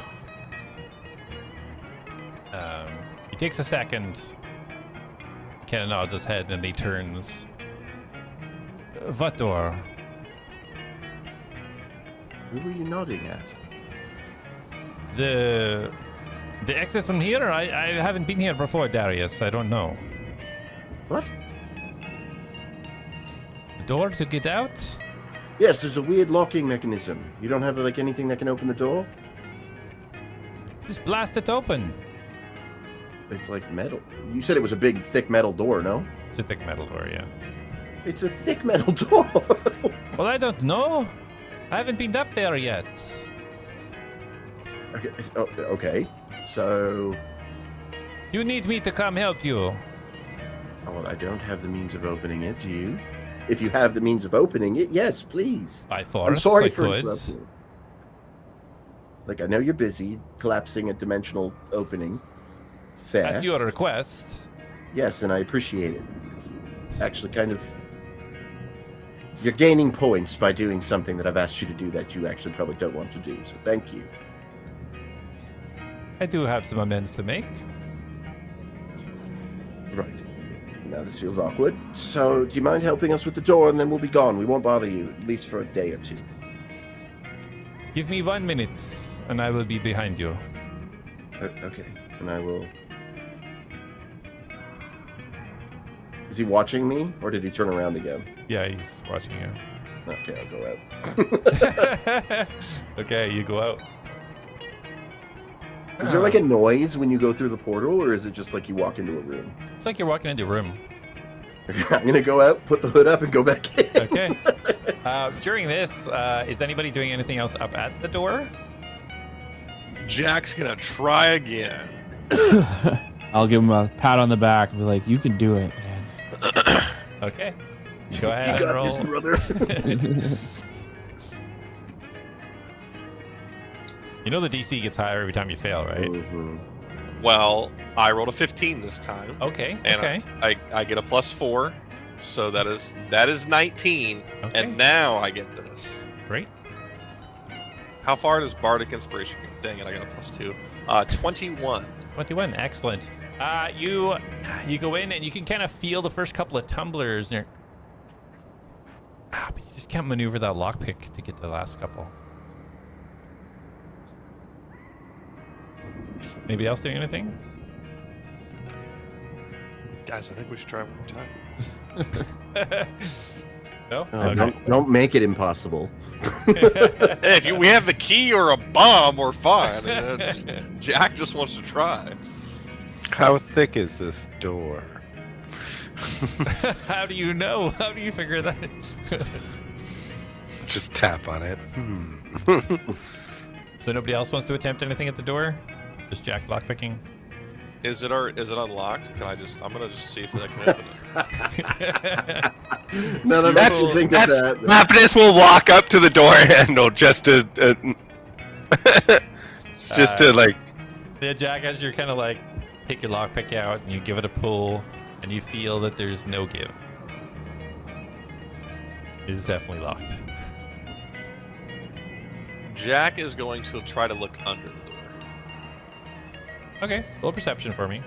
He takes a second. Kind of nods his head and he turns. What door? Who were you nodding at? The exit from here? I haven't been here before, Darius. I don't know. What? The door to get out? Yes, there's a weird locking mechanism. You don't have like anything that can open the door? Just blast it open. It's like metal. You said it was a big, thick metal door, no? It's a thick metal door, yeah. It's a thick metal door. Well, I don't know. I haven't been up there yet. Okay. Oh, okay. So, You need me to come help you. oh, well, I don't have the means of opening it. Do you? If you have the means of opening it, yes, please. By force, I'm sorry I for could. interrupting. Like, I know you're busy collapsing a dimensional opening. Fair. At your request. Yes, and I appreciate it. It's actually kind of... You're gaining points by doing something that I've asked you to do that you actually probably don't want to do, so thank you. I do have some amends to make. Right. Now this feels awkward. So, do you mind helping us with the door, and then we'll be gone? We won't bother you, at least for a day or two. Give me 1 minute, and I will be behind you. Okay, and I will... Is he watching me, or did he turn around again? Yeah, he's watching you. Okay, I'll go out. Okay, you go out. Is there like a noise when you go through the portal, or is it just like you walk into a room? It's like you're walking into a room. I'm gonna go out, put the hood up, and go back in. Okay. During this, is anybody doing anything else up at the door? Jack's gonna try again. I'll give him a pat on the back and be like, "You can do it, man." Okay. Go ahead You and got roll. this, brother. You know the DC gets higher every time you fail, right? Mhm. Well, I rolled a 15 this time. Okay. And Okay. I get a +4, so that is 19, Okay. and now I get this. Great. How far does Bardic Inspiration go? Dang it, I got a +2. 21. 21. Excellent. You go in and you can kind of feel the first couple of tumblers. And but you just can't maneuver that lockpick to get to the last couple. Anybody else doing anything? Guys, I think we should try one more time. No? Oh, Okay. don't make it impossible. Hey, if we have the key or a bomb, we're fine. Jack just wants to try. How thick is this door? How do you know? How do you figure that? just tap on it. So nobody else wants to attempt anything at the door? Just Jak lockpicking? Is it unlocked? Can I just? I'm gonna just see if I can open it. None of us should think of that. Lapidus will walk up to the door handle just to like. Yeah, Jak, as you're kind of like take your lockpick out and you give it a pull, and you feel that there's no give. It is definitely locked. Jak is going to try to look under the door. Okay, roll perception for me.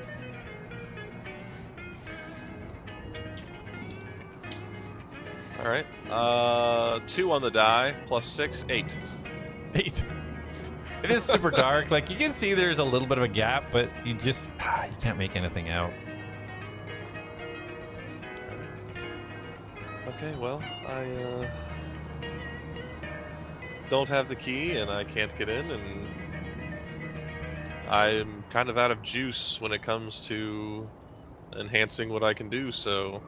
All right. 2 on the die, plus 6, 8. 8. It is super dark. Like you can see there's a little bit of a gap, but you just you can't make anything out. Okay, well, I don't have the key and I can't get in, and I'm kind of out of juice when it comes to enhancing what I can do, so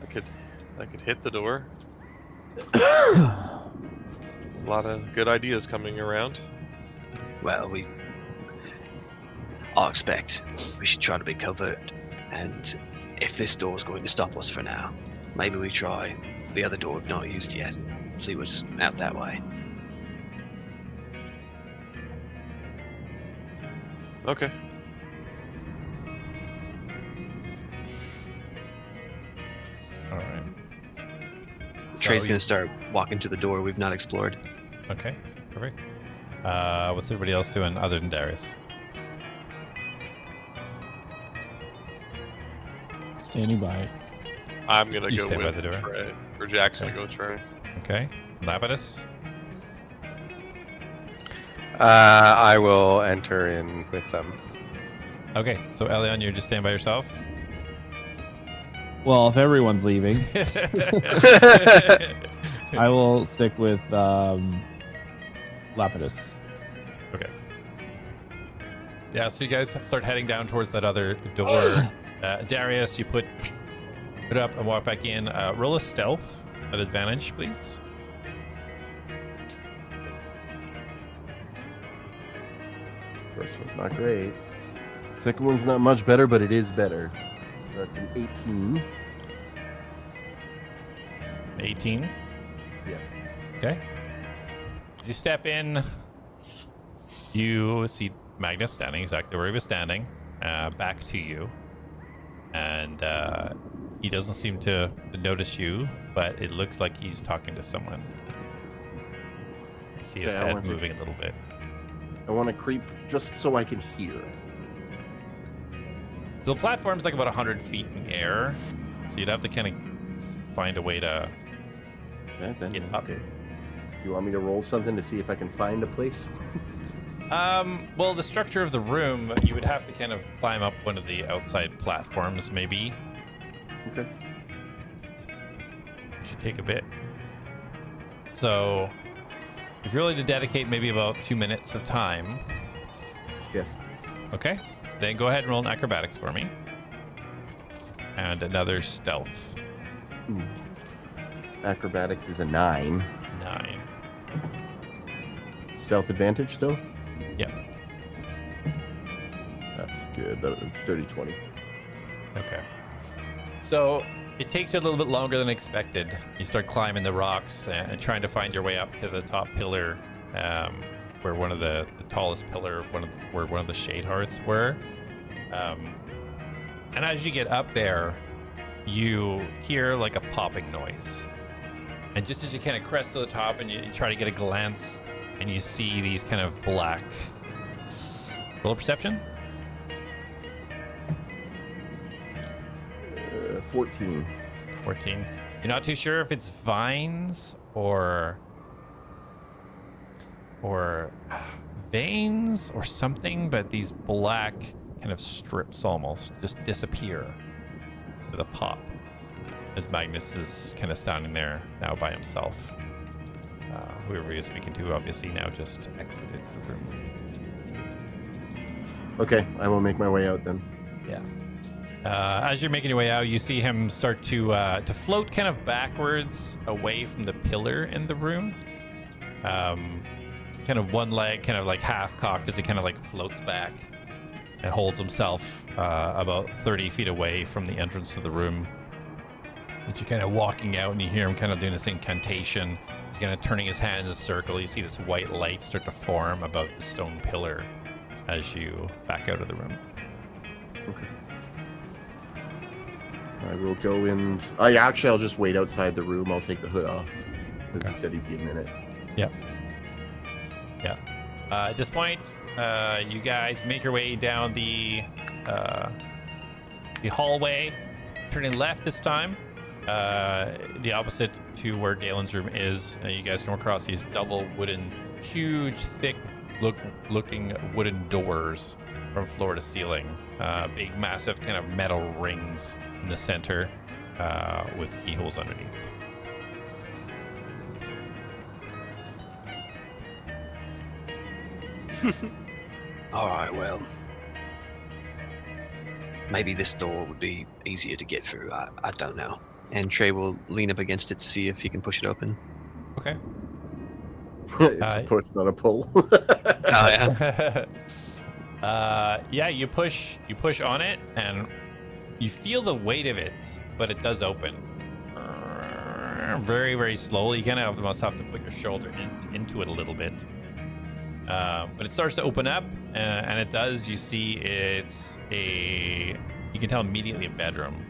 I could hit the door. A lot of good ideas coming around. Well, I expect we should try to be covert, and if this door is going to stop us for now, maybe we try the other door we've not used yet. See what's out that way. Okay. All right. Trey's So gonna start walking to the door we've not explored. Okay, perfect. What's everybody else doing other than Darius? Standing by. I'm gonna You go stay by with the door. Trey. Or Jack's gonna go with Trey. Okay. Lapidus? I will enter in with them. Okay, so Elion, you're just staying by yourself? Well, if everyone's leaving, I will stick with Lapidus. Okay. Yeah, so you guys start heading down towards that other door. Darius, you put it up and walk back in. Roll a stealth at advantage, please. First one's not great. Second one's not much better, but it is better. That's an 18. 18. Yeah. Okay. As you step in, you see Magnus standing exactly where he was standing, back to you. And he doesn't seem to notice you, but it looks like he's talking to someone. You see his Okay, I head want to- moving a little bit. I want to creep just so I can hear. So the platform's like about 100 feet in the air, so you'd have to kind of find a way to Yeah, then, get up. okay. You want me to roll something to see if I can find a place? Well, the structure of the room, you would have to kind of climb up one of the outside platforms, maybe. Okay. It should take a bit. So, if you're willing to dedicate maybe about 2 minutes of time, Yes. okay, then go ahead and roll an acrobatics for me. And another stealth. Ooh. Acrobatics is a 9. 9. Stealth advantage still? Yep. That's good. That was dirty 20. Okay. So it takes you a little bit longer than expected. You start climbing the rocks and trying to find your way up to the top pillar, where one of the tallest pillar, where one of the shade hearts were. And as you get up there, you hear like a popping noise. And just as you kind of crest to the top and you try to get a glance, and you see these kind of black. Roll a perception. 14. 14. You're not too sure if it's vines or veins or something, but these black kind of strips almost just disappear with a pop as Magnus is kind of standing there now by himself. Whoever he is speaking to obviously now just exited the room. Okay, I will make my way out then. Yeah. As you're making your way out, you see him start to float kind of backwards away from the pillar in the room. Kind of one leg kind of like half cocked as he kind of like floats back and holds himself about 30 feet away from the entrance to the room. As you're kind of walking out and you hear him kind of doing this incantation. He's kind of turning his hand in a circle. You see this white light start to form above the stone pillar as you back out of the room. Okay. I will go in. I'll just wait outside the room. I'll take the hood off. Because he said he'd be a minute. Yep. Yeah. At this point, you guys make your way down the hallway, turning left this time. The opposite to where Dalen's room is. You guys come across these double wooden, huge, thick looking wooden doors from floor to ceiling. Big, massive kind of metal rings in the center with keyholes underneath. All right, well, maybe this door would be easier to get through. I don't know. And Trey will lean up against it to see if he can push it open. Okay. It's a push, not a pull. Oh yeah. Yeah, you push on it, and you feel the weight of it, but it does open very, very slowly. You kind of almost have to put your shoulder into it a little bit. But it starts to open up, and it does. You see it's you can tell immediately a bedroom.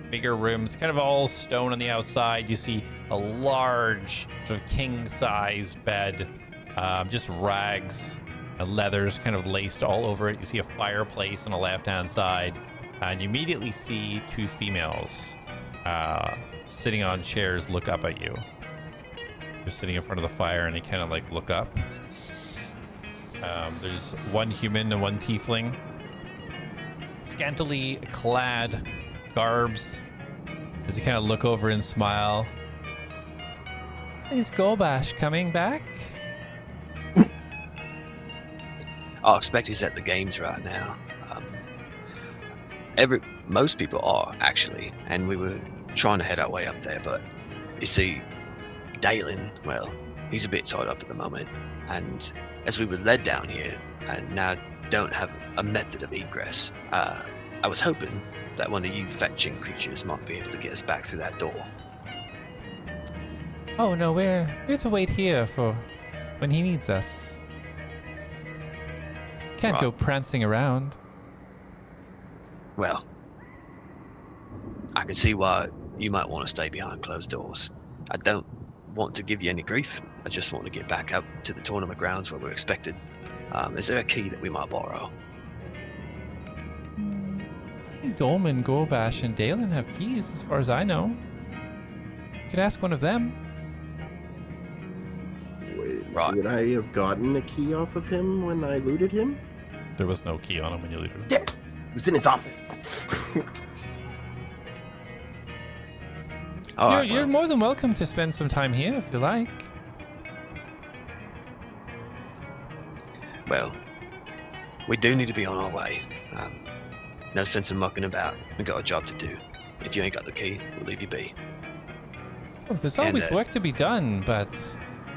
Bigger room. It's kind of all stone on the outside. You see a large sort of king-size bed, just rags and leathers kind of laced all over it. You see a fireplace on the left-hand side, and you immediately see two females sitting on chairs look up at you. They're sitting in front of the fire, and they kind of like look up. There's one human and one tiefling. Scantily clad garbs as you kind of look over and smile. Is Golbash coming back? I expect he's at the games right now. Most people are actually, and we were trying to head our way up there, but you see, Dalen, well, he's a bit tied up at the moment, and as we were led down here and now don't have a method of egress, I was hoping that one of you fetching creatures might be able to get us back through that door. Oh no, we're to wait here for when he needs us. Can't go prancing around. Well, I can see why you might want to stay behind closed doors. I don't want to give you any grief. I just want to get back up to the tournament grounds where we're expected. Is there a key that we might borrow? Dolman, Golbash, and Dalen have keys, as far as I know. You could ask one of them. Right. Would I have gotten a key off of him when I looted him? There was no key on him when you looted him. Damn it! It was in his office. You're more than welcome to spend some time here if you like. Well, we do need to be on our way. No sense in mucking about. We got a job to do. If you ain't got the key, we'll leave you be. Oh, there's always work to be done, but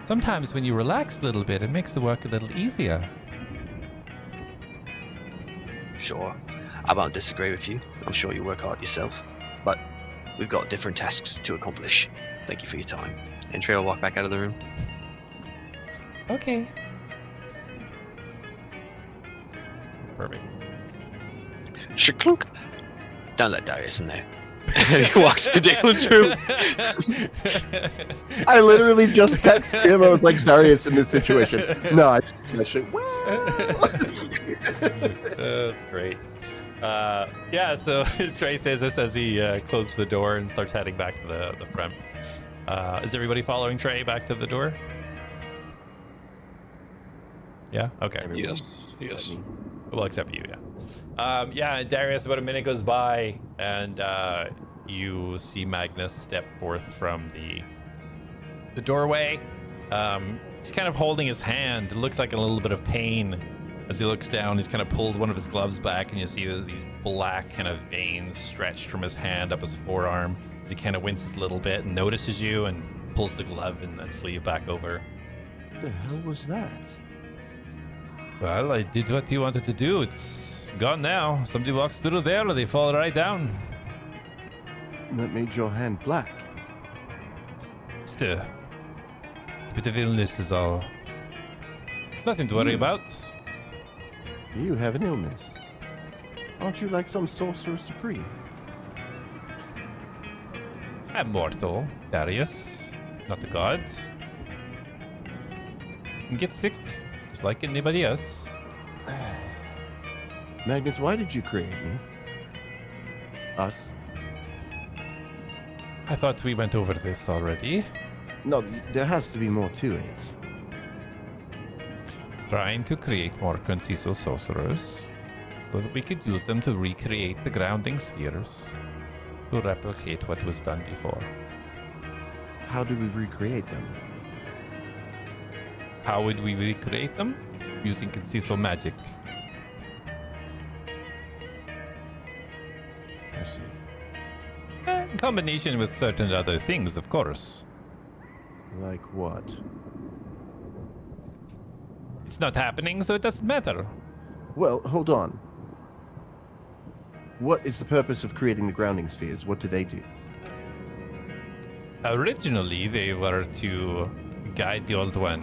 sometimes when you relax a little bit, it makes the work a little easier. Sure. I won't disagree with you. I'm sure you work hard yourself. But we've got different tasks to accomplish. Thank you for your time. And Trey will walk back out of the room. Okay. Perfect. Shaklunk. Don't let Darius in there. And he walks to Dalen's room. I literally just texted him. I was like, Darius in this situation. No, I should. That's great. Yeah, so Trey says this as he closes the door and starts heading back to the front. Is everybody following Trey back to the door? Yeah? Okay. Yes. Well, except you, yeah. Yeah, Darius, about a minute goes by, and you see Magnus step forth from the doorway. He's kind of holding his hand. It looks like a little bit of pain As he looks down, he's kind of pulled one of his gloves back, and you see these black kind of veins stretched from his hand up his forearm. As he kind of winces a little bit and notices you and pulls the glove and the sleeve back over. What the hell was that? Well, I did what you wanted to do. It's gone now. Somebody walks through there, they fall right down. That made your hand black. Just a bit of illness is all. Nothing to worry about. You have an illness. Aren't you like some sorcerer supreme? I'm mortal, Darius. Not a god. I can get sick, just like anybody else. Magnus, why did you create me? Us? I thought we went over this already. No, there has to be more to it. Trying to create more conciso sorcerers so that we could use them to recreate the grounding spheres to replicate what was done before. How do we recreate them? How would we recreate them? Using conciso magic. I see. In combination with certain other things, of course. Like what? It's not happening, so it doesn't matter. Well, hold on. What is the purpose of creating the grounding spheres? What do they do? Originally, they were to guide the Old One.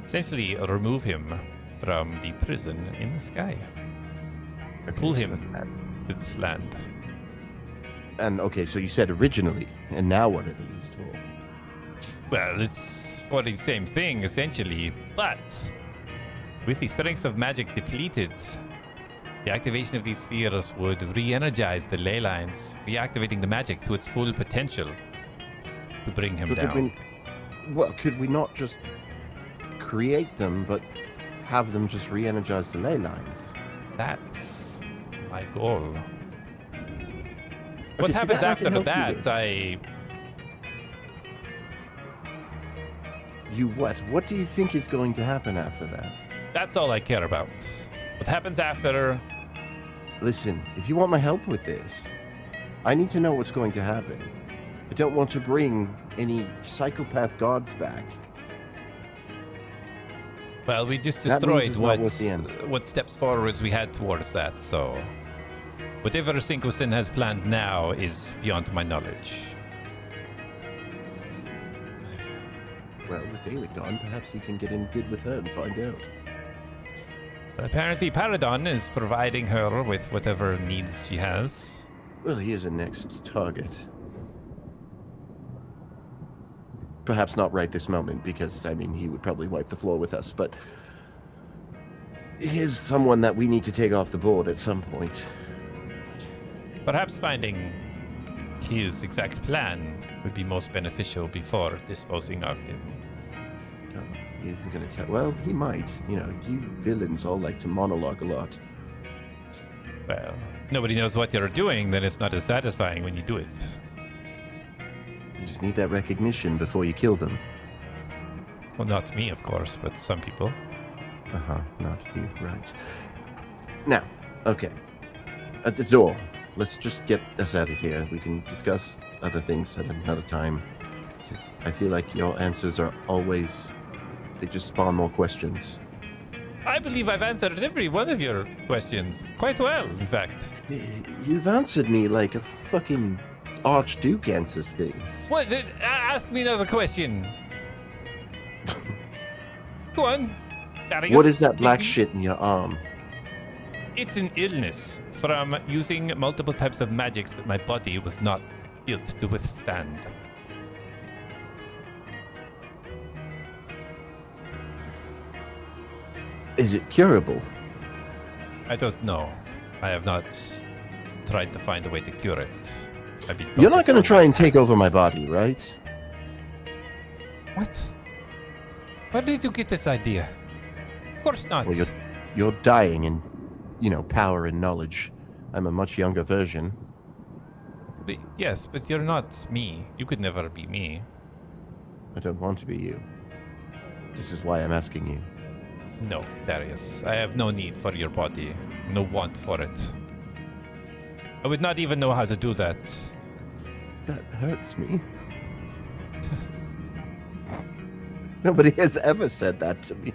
Essentially, remove him from the prison in the sky. Okay, Pull so him that's- to this land. And okay, so you said originally, and now what are they used for? Well, it's for the same thing, essentially, but with the strengths of magic depleted, the activation of these spheres would re-energize the ley lines, reactivating the magic to its full potential to bring him So down. could we not just create them, but have them just re-energize the ley lines? That's my goal. What see, happens that I can after help you that? with. You what? What do you think is going to happen after that? That's all I care about. What happens after? Listen, if you want my help with this, I need to know what's going to happen. I don't want to bring any psychopath gods back. Well, we just That means destroyed it's not worth the end. what steps forwards we had towards that, so whatever Sinkosin has planned now is beyond my knowledge. Well, with Daily gone, perhaps you can get in good with her and find out. Apparently, Paradon is providing her with whatever needs she has. Well, he is a next target. Perhaps not right this moment, because, I mean, he would probably wipe the floor with us, but he is someone that we need to take off the board at some point. Perhaps finding his exact plan would be most beneficial before disposing of him. Oh, he isn't going to tell. Well, he might. You know, you villains all like to monologue a lot. Well, nobody knows what you're doing, then it's not as satisfying when you do it. You just need that recognition before you kill them. Well, not me, of course, but some people. Uh-huh, not you, right. Now, okay. At the door. Let's just get us out of here. We can discuss other things at another time. Because I feel like your answers are always... They just spawn more questions. I believe I've answered every one of your questions quite well, in fact. You've answered me like a fucking Archduke answers things. What? Ask me another question. Go on. Darius. What is that black shit in your arm? It's an illness from using multiple types of magics that my body was not built to withstand. Is it curable? I don't know. I have not tried to find a way to cure it. I've been You're not focused going on to try and my take past. over my body, right? What? Where did you get this idea? Of course not. Well, you're dying in, you know, power and knowledge. I'm a much younger version. Yes, but you're not me. You could never be me. I don't want to be you. This is why I'm asking you. No, Darius. I have no need for your body. No want for it. I would not even know how to do that. That hurts me. Nobody has ever said that to me.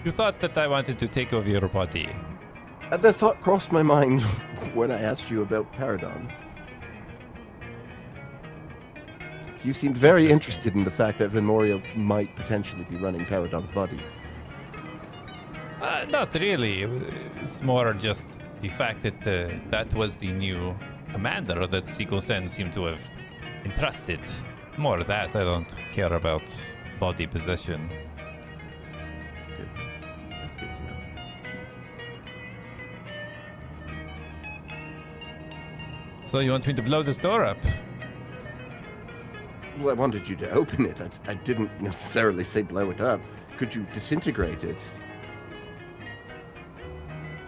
You thought that I wanted to take over your body. The thought crossed my mind when I asked you about Paradon. You seemed very interested in the fact that Venmoria might potentially be running Paradon's body. Not really. It's more just the fact that that was the new commander that Siko-sen seemed to have entrusted. More that, I don't care about body possession. Good. That's good to know. So you want me to blow this door up? Well, I wanted you to open it. I didn't necessarily say blow it up. Could you disintegrate it?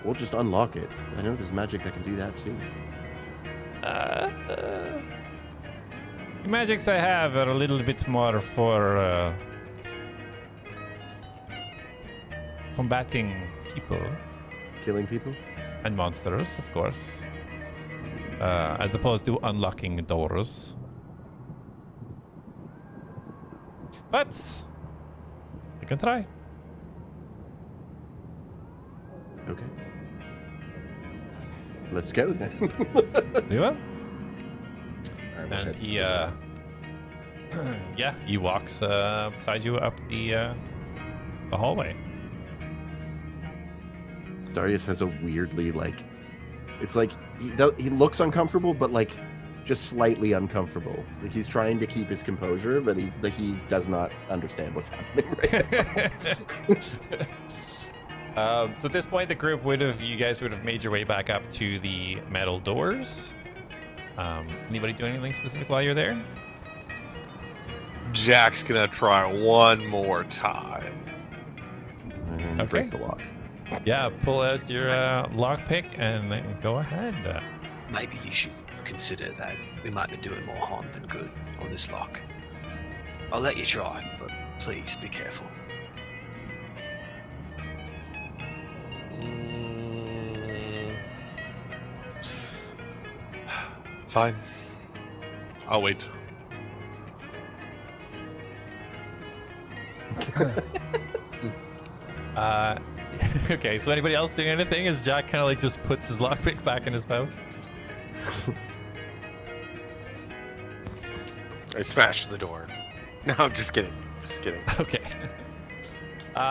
Or just unlock it. I know there's magic that can do that too. The magics I have are a little bit more for combating people. Killing people? And monsters, of course. As opposed to unlocking doors. But you can try. Okay. Let's go then. You will? And he, yeah, he walks beside you up the hallway. Darius has a weirdly, like, it's like he looks uncomfortable, but like just slightly uncomfortable. Like he's trying to keep his composure, but he does not understand what's happening right now. So at this point, the group you guys would have made your way back up to the metal doors. Anybody do anything specific while you're there? Jack's gonna try one more time. And Okay. break the lock. Yeah, pull out your lockpick and then go ahead. Maybe you should consider that we might be doing more harm than good on this lock. I'll let you try, but please be careful. Fine. I'll wait. Okay, so anybody else doing anything as Jak kind of like just puts his lockpick back in his pouch? I smashed the door. No, I'm just kidding. Just kidding. Okay.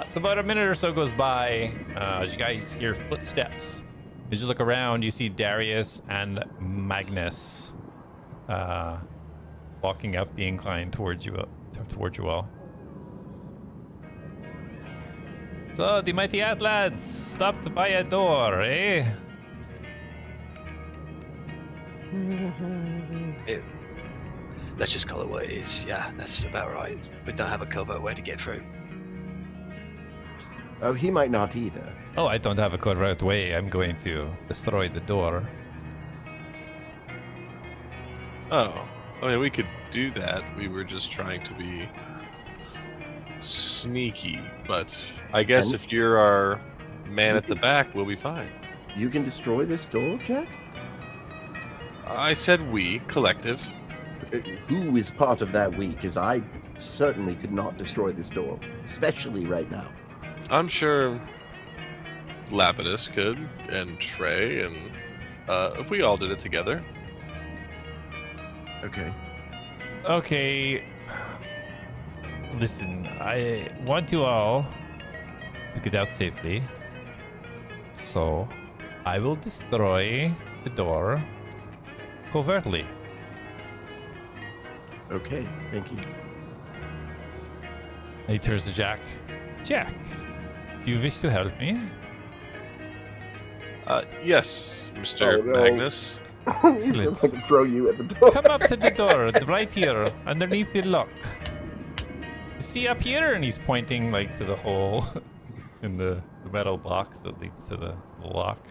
So about a minute or so goes by as you guys hear footsteps. As you look around, you see Darius and Magnus walking up the incline towards you all. So, the mighty ATLADS stopped by a door, eh? Let's just call it what it is. Yeah, that's about right. We don't have a covert way to get through. Oh, he might not either. Oh, I don't have a covert way. I'm going to destroy the door. Oh, I mean, we could do that. We were just trying to be sneaky, but I guess And- if you're our man at the back, we'll be fine. You can destroy this door, Jack? I said we, collective. Who is part of that we? Because I certainly could not destroy this door, especially right now. I'm sure Lapidus could, and Trey, and if we all did it together. Okay. Okay. Listen, I want you all to get out safely. So, I will destroy the door covertly. Okay, thank you. And he turns to Jak. Jak, do you wish to help me? Yes, Mr. Oh, no. Magnus. He's gonna fucking throw you at the door. Come up to the door, right here, underneath the lock. See up here? And he's pointing like to the hole in the metal box that leads to the lock.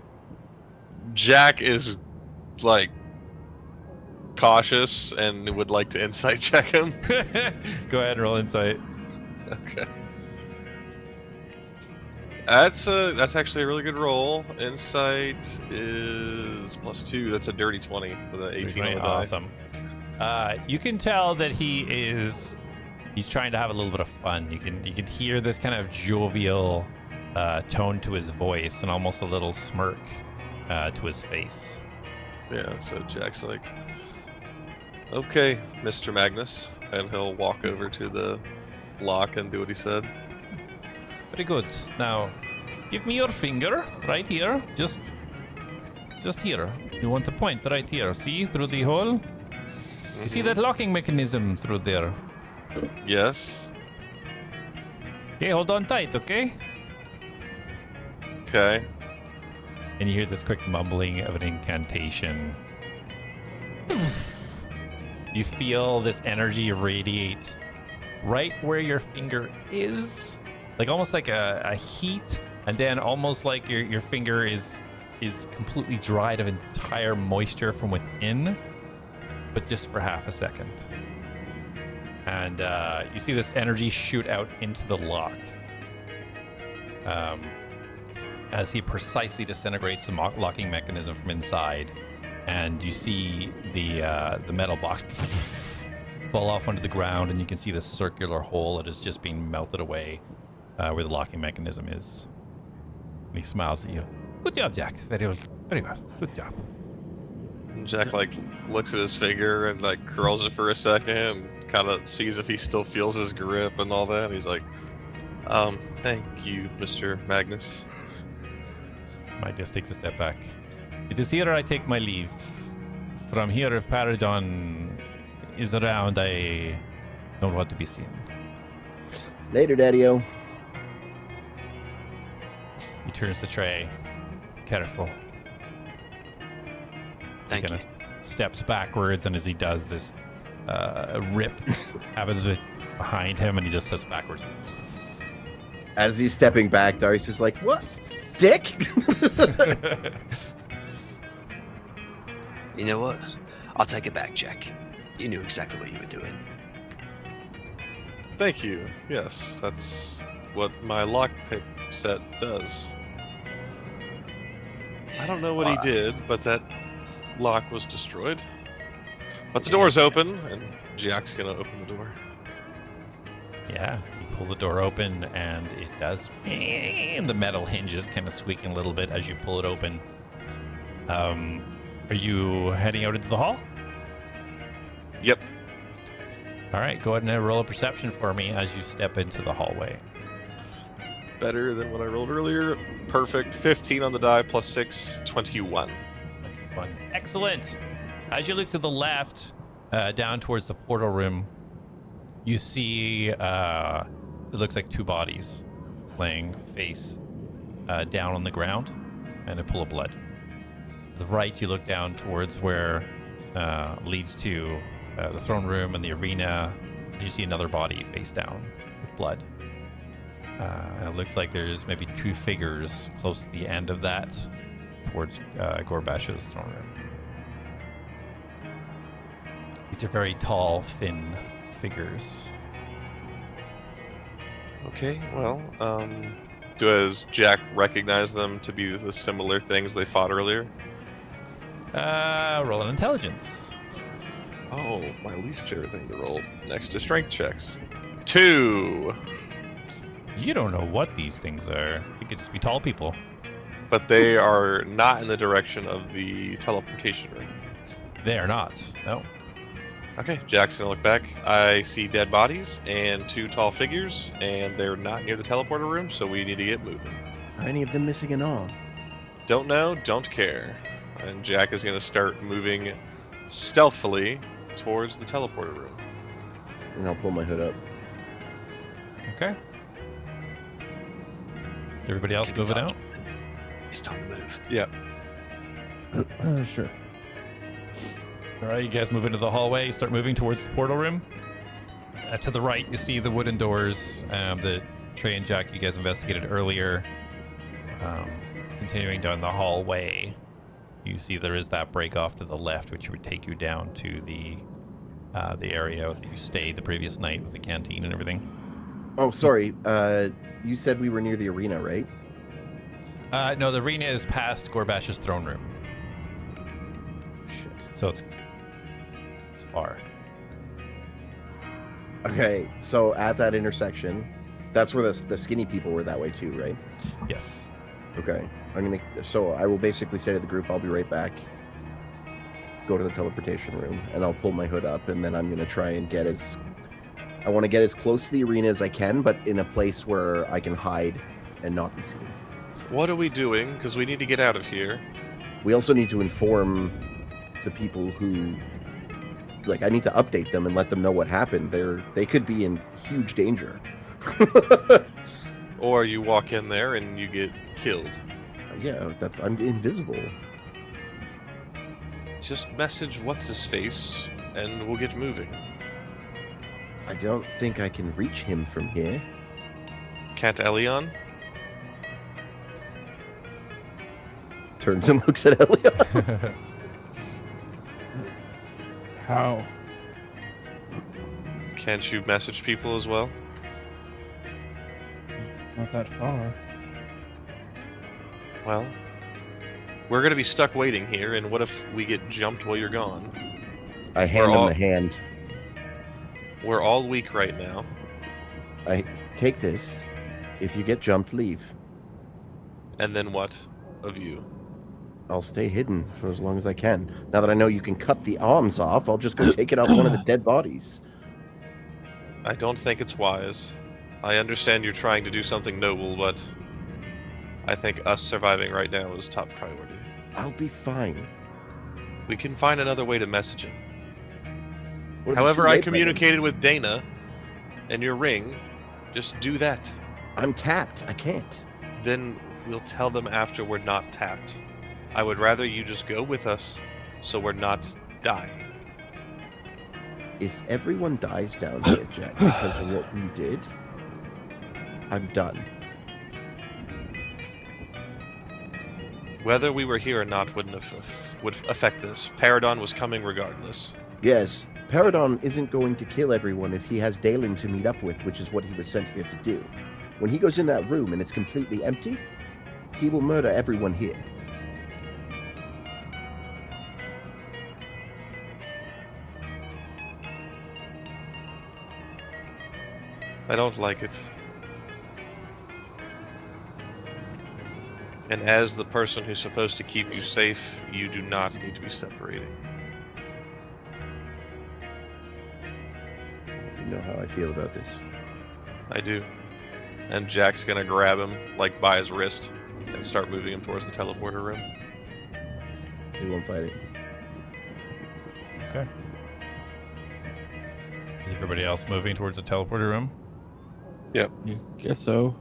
Jack is like cautious and would like to insight check him. Go ahead and roll insight. Okay. That's actually a really good roll. Insight is +2. That's a dirty 20 with an 18 on the die. Awesome. You can tell that he's trying to have a little bit of fun. You can hear this kind of jovial tone to his voice and almost a little smirk to his face. Yeah, so Jack's like, okay, Mr. Magnus, and he'll walk over to the lock and do what he said. Very good. Now, give me your finger right here. Just here. You want to point right here. See through the hole? You see that locking mechanism through there? Yes. Okay, hold on tight, okay? Okay. And you hear this quick mumbling of an incantation. You feel this energy radiate right where your finger is. Like almost like a heat, and then almost like your finger is completely dried of entire moisture from within, but just for half a second. And you see this energy shoot out into the lock as he precisely disintegrates the locking mechanism from inside, and you see the metal box fall off onto the ground, and you can see the circular hole that is just being melted away where the locking mechanism is. And he smiles at you. Good job, Jak. Very well. Very well. Good job. And Jack like looks at his finger and like curls it for a second and kind of sees if he still feels his grip and all that. And he's like, thank you, Mr. Magnus. Midas takes a step back. It is here I take my leave. From here, if Paradon is around, I don't want to be seen. Later, Daddy-O. He turns to Trey. Careful. Thank he you. kind of steps backwards, and as he does, this rip happens behind him, and he just steps backwards. As he's stepping back, Darius is like, what? Dick? You know what? I'll take it back, Jak. You knew exactly what you were doing. Thank you. Yes, that's what my lockpick set does. I don't know what he did, but that lock was destroyed. But the door's open, and Jak's gonna open the door. Yeah, you pull the door open, and it does. And the metal hinges kind of squeaking a little bit as you pull it open. Are you heading out into the hall? Yep. All right, go ahead and roll a perception for me as you step into the hallway. Better than what I rolled earlier. Perfect. 15 on the die, plus 6, 21. 21. Excellent. As you look to the left, down towards the portal room, you see it looks like two bodies laying face down on the ground and a pool of blood. To the right, you look down towards where leads to the throne room and the arena, and you see another body face down with blood. And it looks like there's maybe two figures close to the end of that towards Gorbash's throne room. These are very tall, thin figures. Okay, well, does Jak recognize them to be the similar things they fought earlier? Roll an intelligence. Oh, my least favorite thing to roll next to strength checks. 2! You don't know what these things are. They could just be tall people. But they are not in the direction of the teleportation room. They are not. No. Okay, Jak's gonna look back. I see dead bodies and two tall figures, and they're not near the teleporter room, so we need to get moving. Are any of them missing an arm? Don't know, don't care. And Jak is gonna start moving stealthily towards the teleporter room. And I'll pull my hood up. Okay. Everybody else Keep in moving touch. out? It's time to move. Yep. Sure. All right, you guys move into the hallway. You start moving towards the portal room. To the right, you see the wooden doors that Trey and Jak, you guys investigated earlier. Continuing down the hallway, you see there is that break off to the left, which would take you down to the area that you stayed the previous night with the canteen and everything. Oh, sorry. You said we were near the arena, right? No, the arena is past Gorbash's throne room. Shit. So it's far. Okay, so at that intersection, that's where the skinny people were that way too, right? Yes. Okay. So I will basically say to the group, I'll be right back. Go to the teleportation room, and I'll pull my hood up, and then I'm gonna try and I want to get as close to the arena as I can, but in a place where I can hide and not be seen. What are we doing? Because we need to get out of here. We also need to inform the people who, I need to update them and let them know what happened. They could be in huge danger. Or you walk in there and you get killed. Yeah, I'm invisible. Just message what's-his-face, and we'll get moving. I don't think I can reach him from here. Can't Elion? Turns and looks at Elion. How? Can't you message people as well? Not that far. Well, we're gonna be stuck waiting here, and what if we get jumped while you're gone? I hand him the hand. We're all weak right now. I take this. If you get jumped, leave. And then what of you? I'll stay hidden for as long as I can. Now that I know you can cut the arms off, I'll just go take it off one of the dead bodies. I don't think it's wise. I understand you're trying to do something noble, but I think us surviving right now is top priority. I'll be fine. We can find another way to message him. What if it's However too I late by then? communicated with Dana and your ring, just do that. I'm tapped. I can't. Then we'll tell them after we're not tapped. I would rather you just go with us so we're not dying. If everyone dies down here, Jak, because of what we did, I'm done. Whether we were here or not would affect this. Paradon was coming regardless. Yes, Paradon isn't going to kill everyone if he has Dalen to meet up with, which is what he was sent here to do. When he goes in that room and it's completely empty, he will murder everyone here. I don't like it. And as the person who's supposed to keep you safe, you do not need to be separating. You know how I feel about this. I do. And Jack's gonna grab him, by his wrist, and start moving him towards the teleporter room. He won't fight it. Okay. Is everybody else moving towards the teleporter room? You guess so.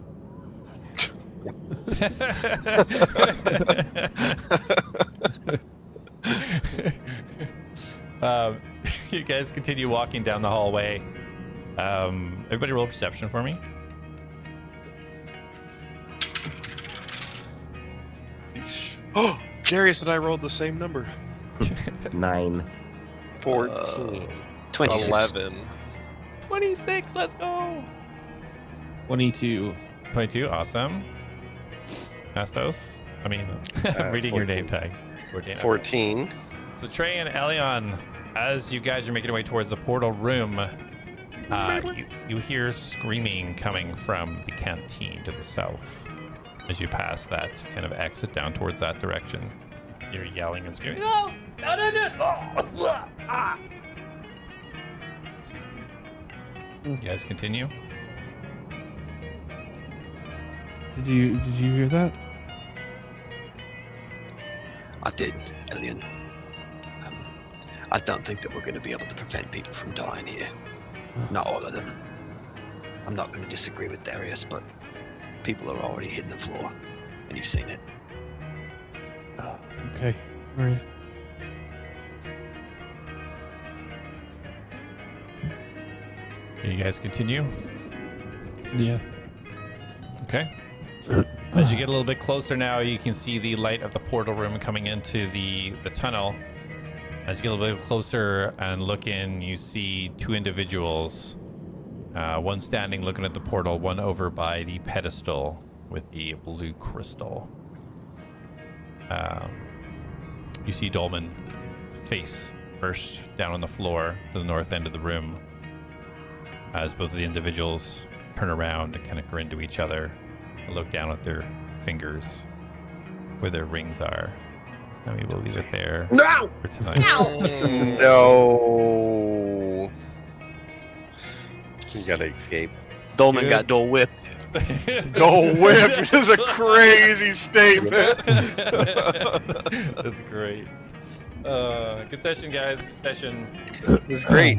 You guys continue walking down the hallway. Everybody roll perception for me. Oh, Darius and I rolled the same number. 9. 14. 26. 11. 26, let's go. 22. 22, awesome. Mastos? I'm reading your name tag. 14. So Trey and Elion, as you guys are making your way towards the portal room, you hear screaming coming from the canteen to the south. As you pass that kind of exit down towards that direction, you're yelling and screaming, "No! No, no, no!" Ah! You guys continue? Did you hear that? I did, Elion. I don't think that we're going to be able to prevent people from dying here. Not all of them. I'm not going to disagree with Darius, but people are already hitting the floor, and you've seen it. Oh, okay. All right. You guys continue? Yeah. Okay. As you get a little bit closer now, you can see the light of the portal room coming into the tunnel. As you get a little bit closer and look in, you see two individuals. One standing looking at the portal, one over by the pedestal with the blue crystal. You see Dolman face first down on the floor to the north end of the room. As both of the individuals turn around and kind of grin to each other and look down at their fingers where their rings are. And we will leave it there for tonight. No. You gotta escape. Dolman got door whipped. Dole whipped is a crazy statement. That's great. Good session, guys. Good session. It was great.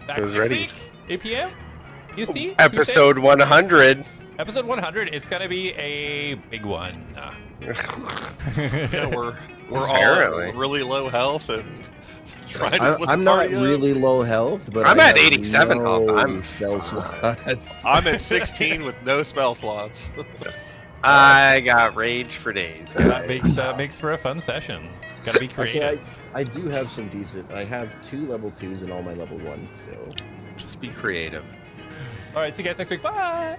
Back It was next ready. week, 8 p.m. EST? Episode 100. Episode 100. It's gonna be a big one. Yeah, we're Apparently. all really low health and trying to split I'm the not party up. really low health, but I'm I at have 87 health. no I'm- spell slots. I'm at 16 with no spell slots. I got rage for days. That makes for a fun session. Gotta be Actually, creative. I do have some decent. I have 2 level 2s and all my level 1s, so. Just be creative. All right, see you guys next week. Bye.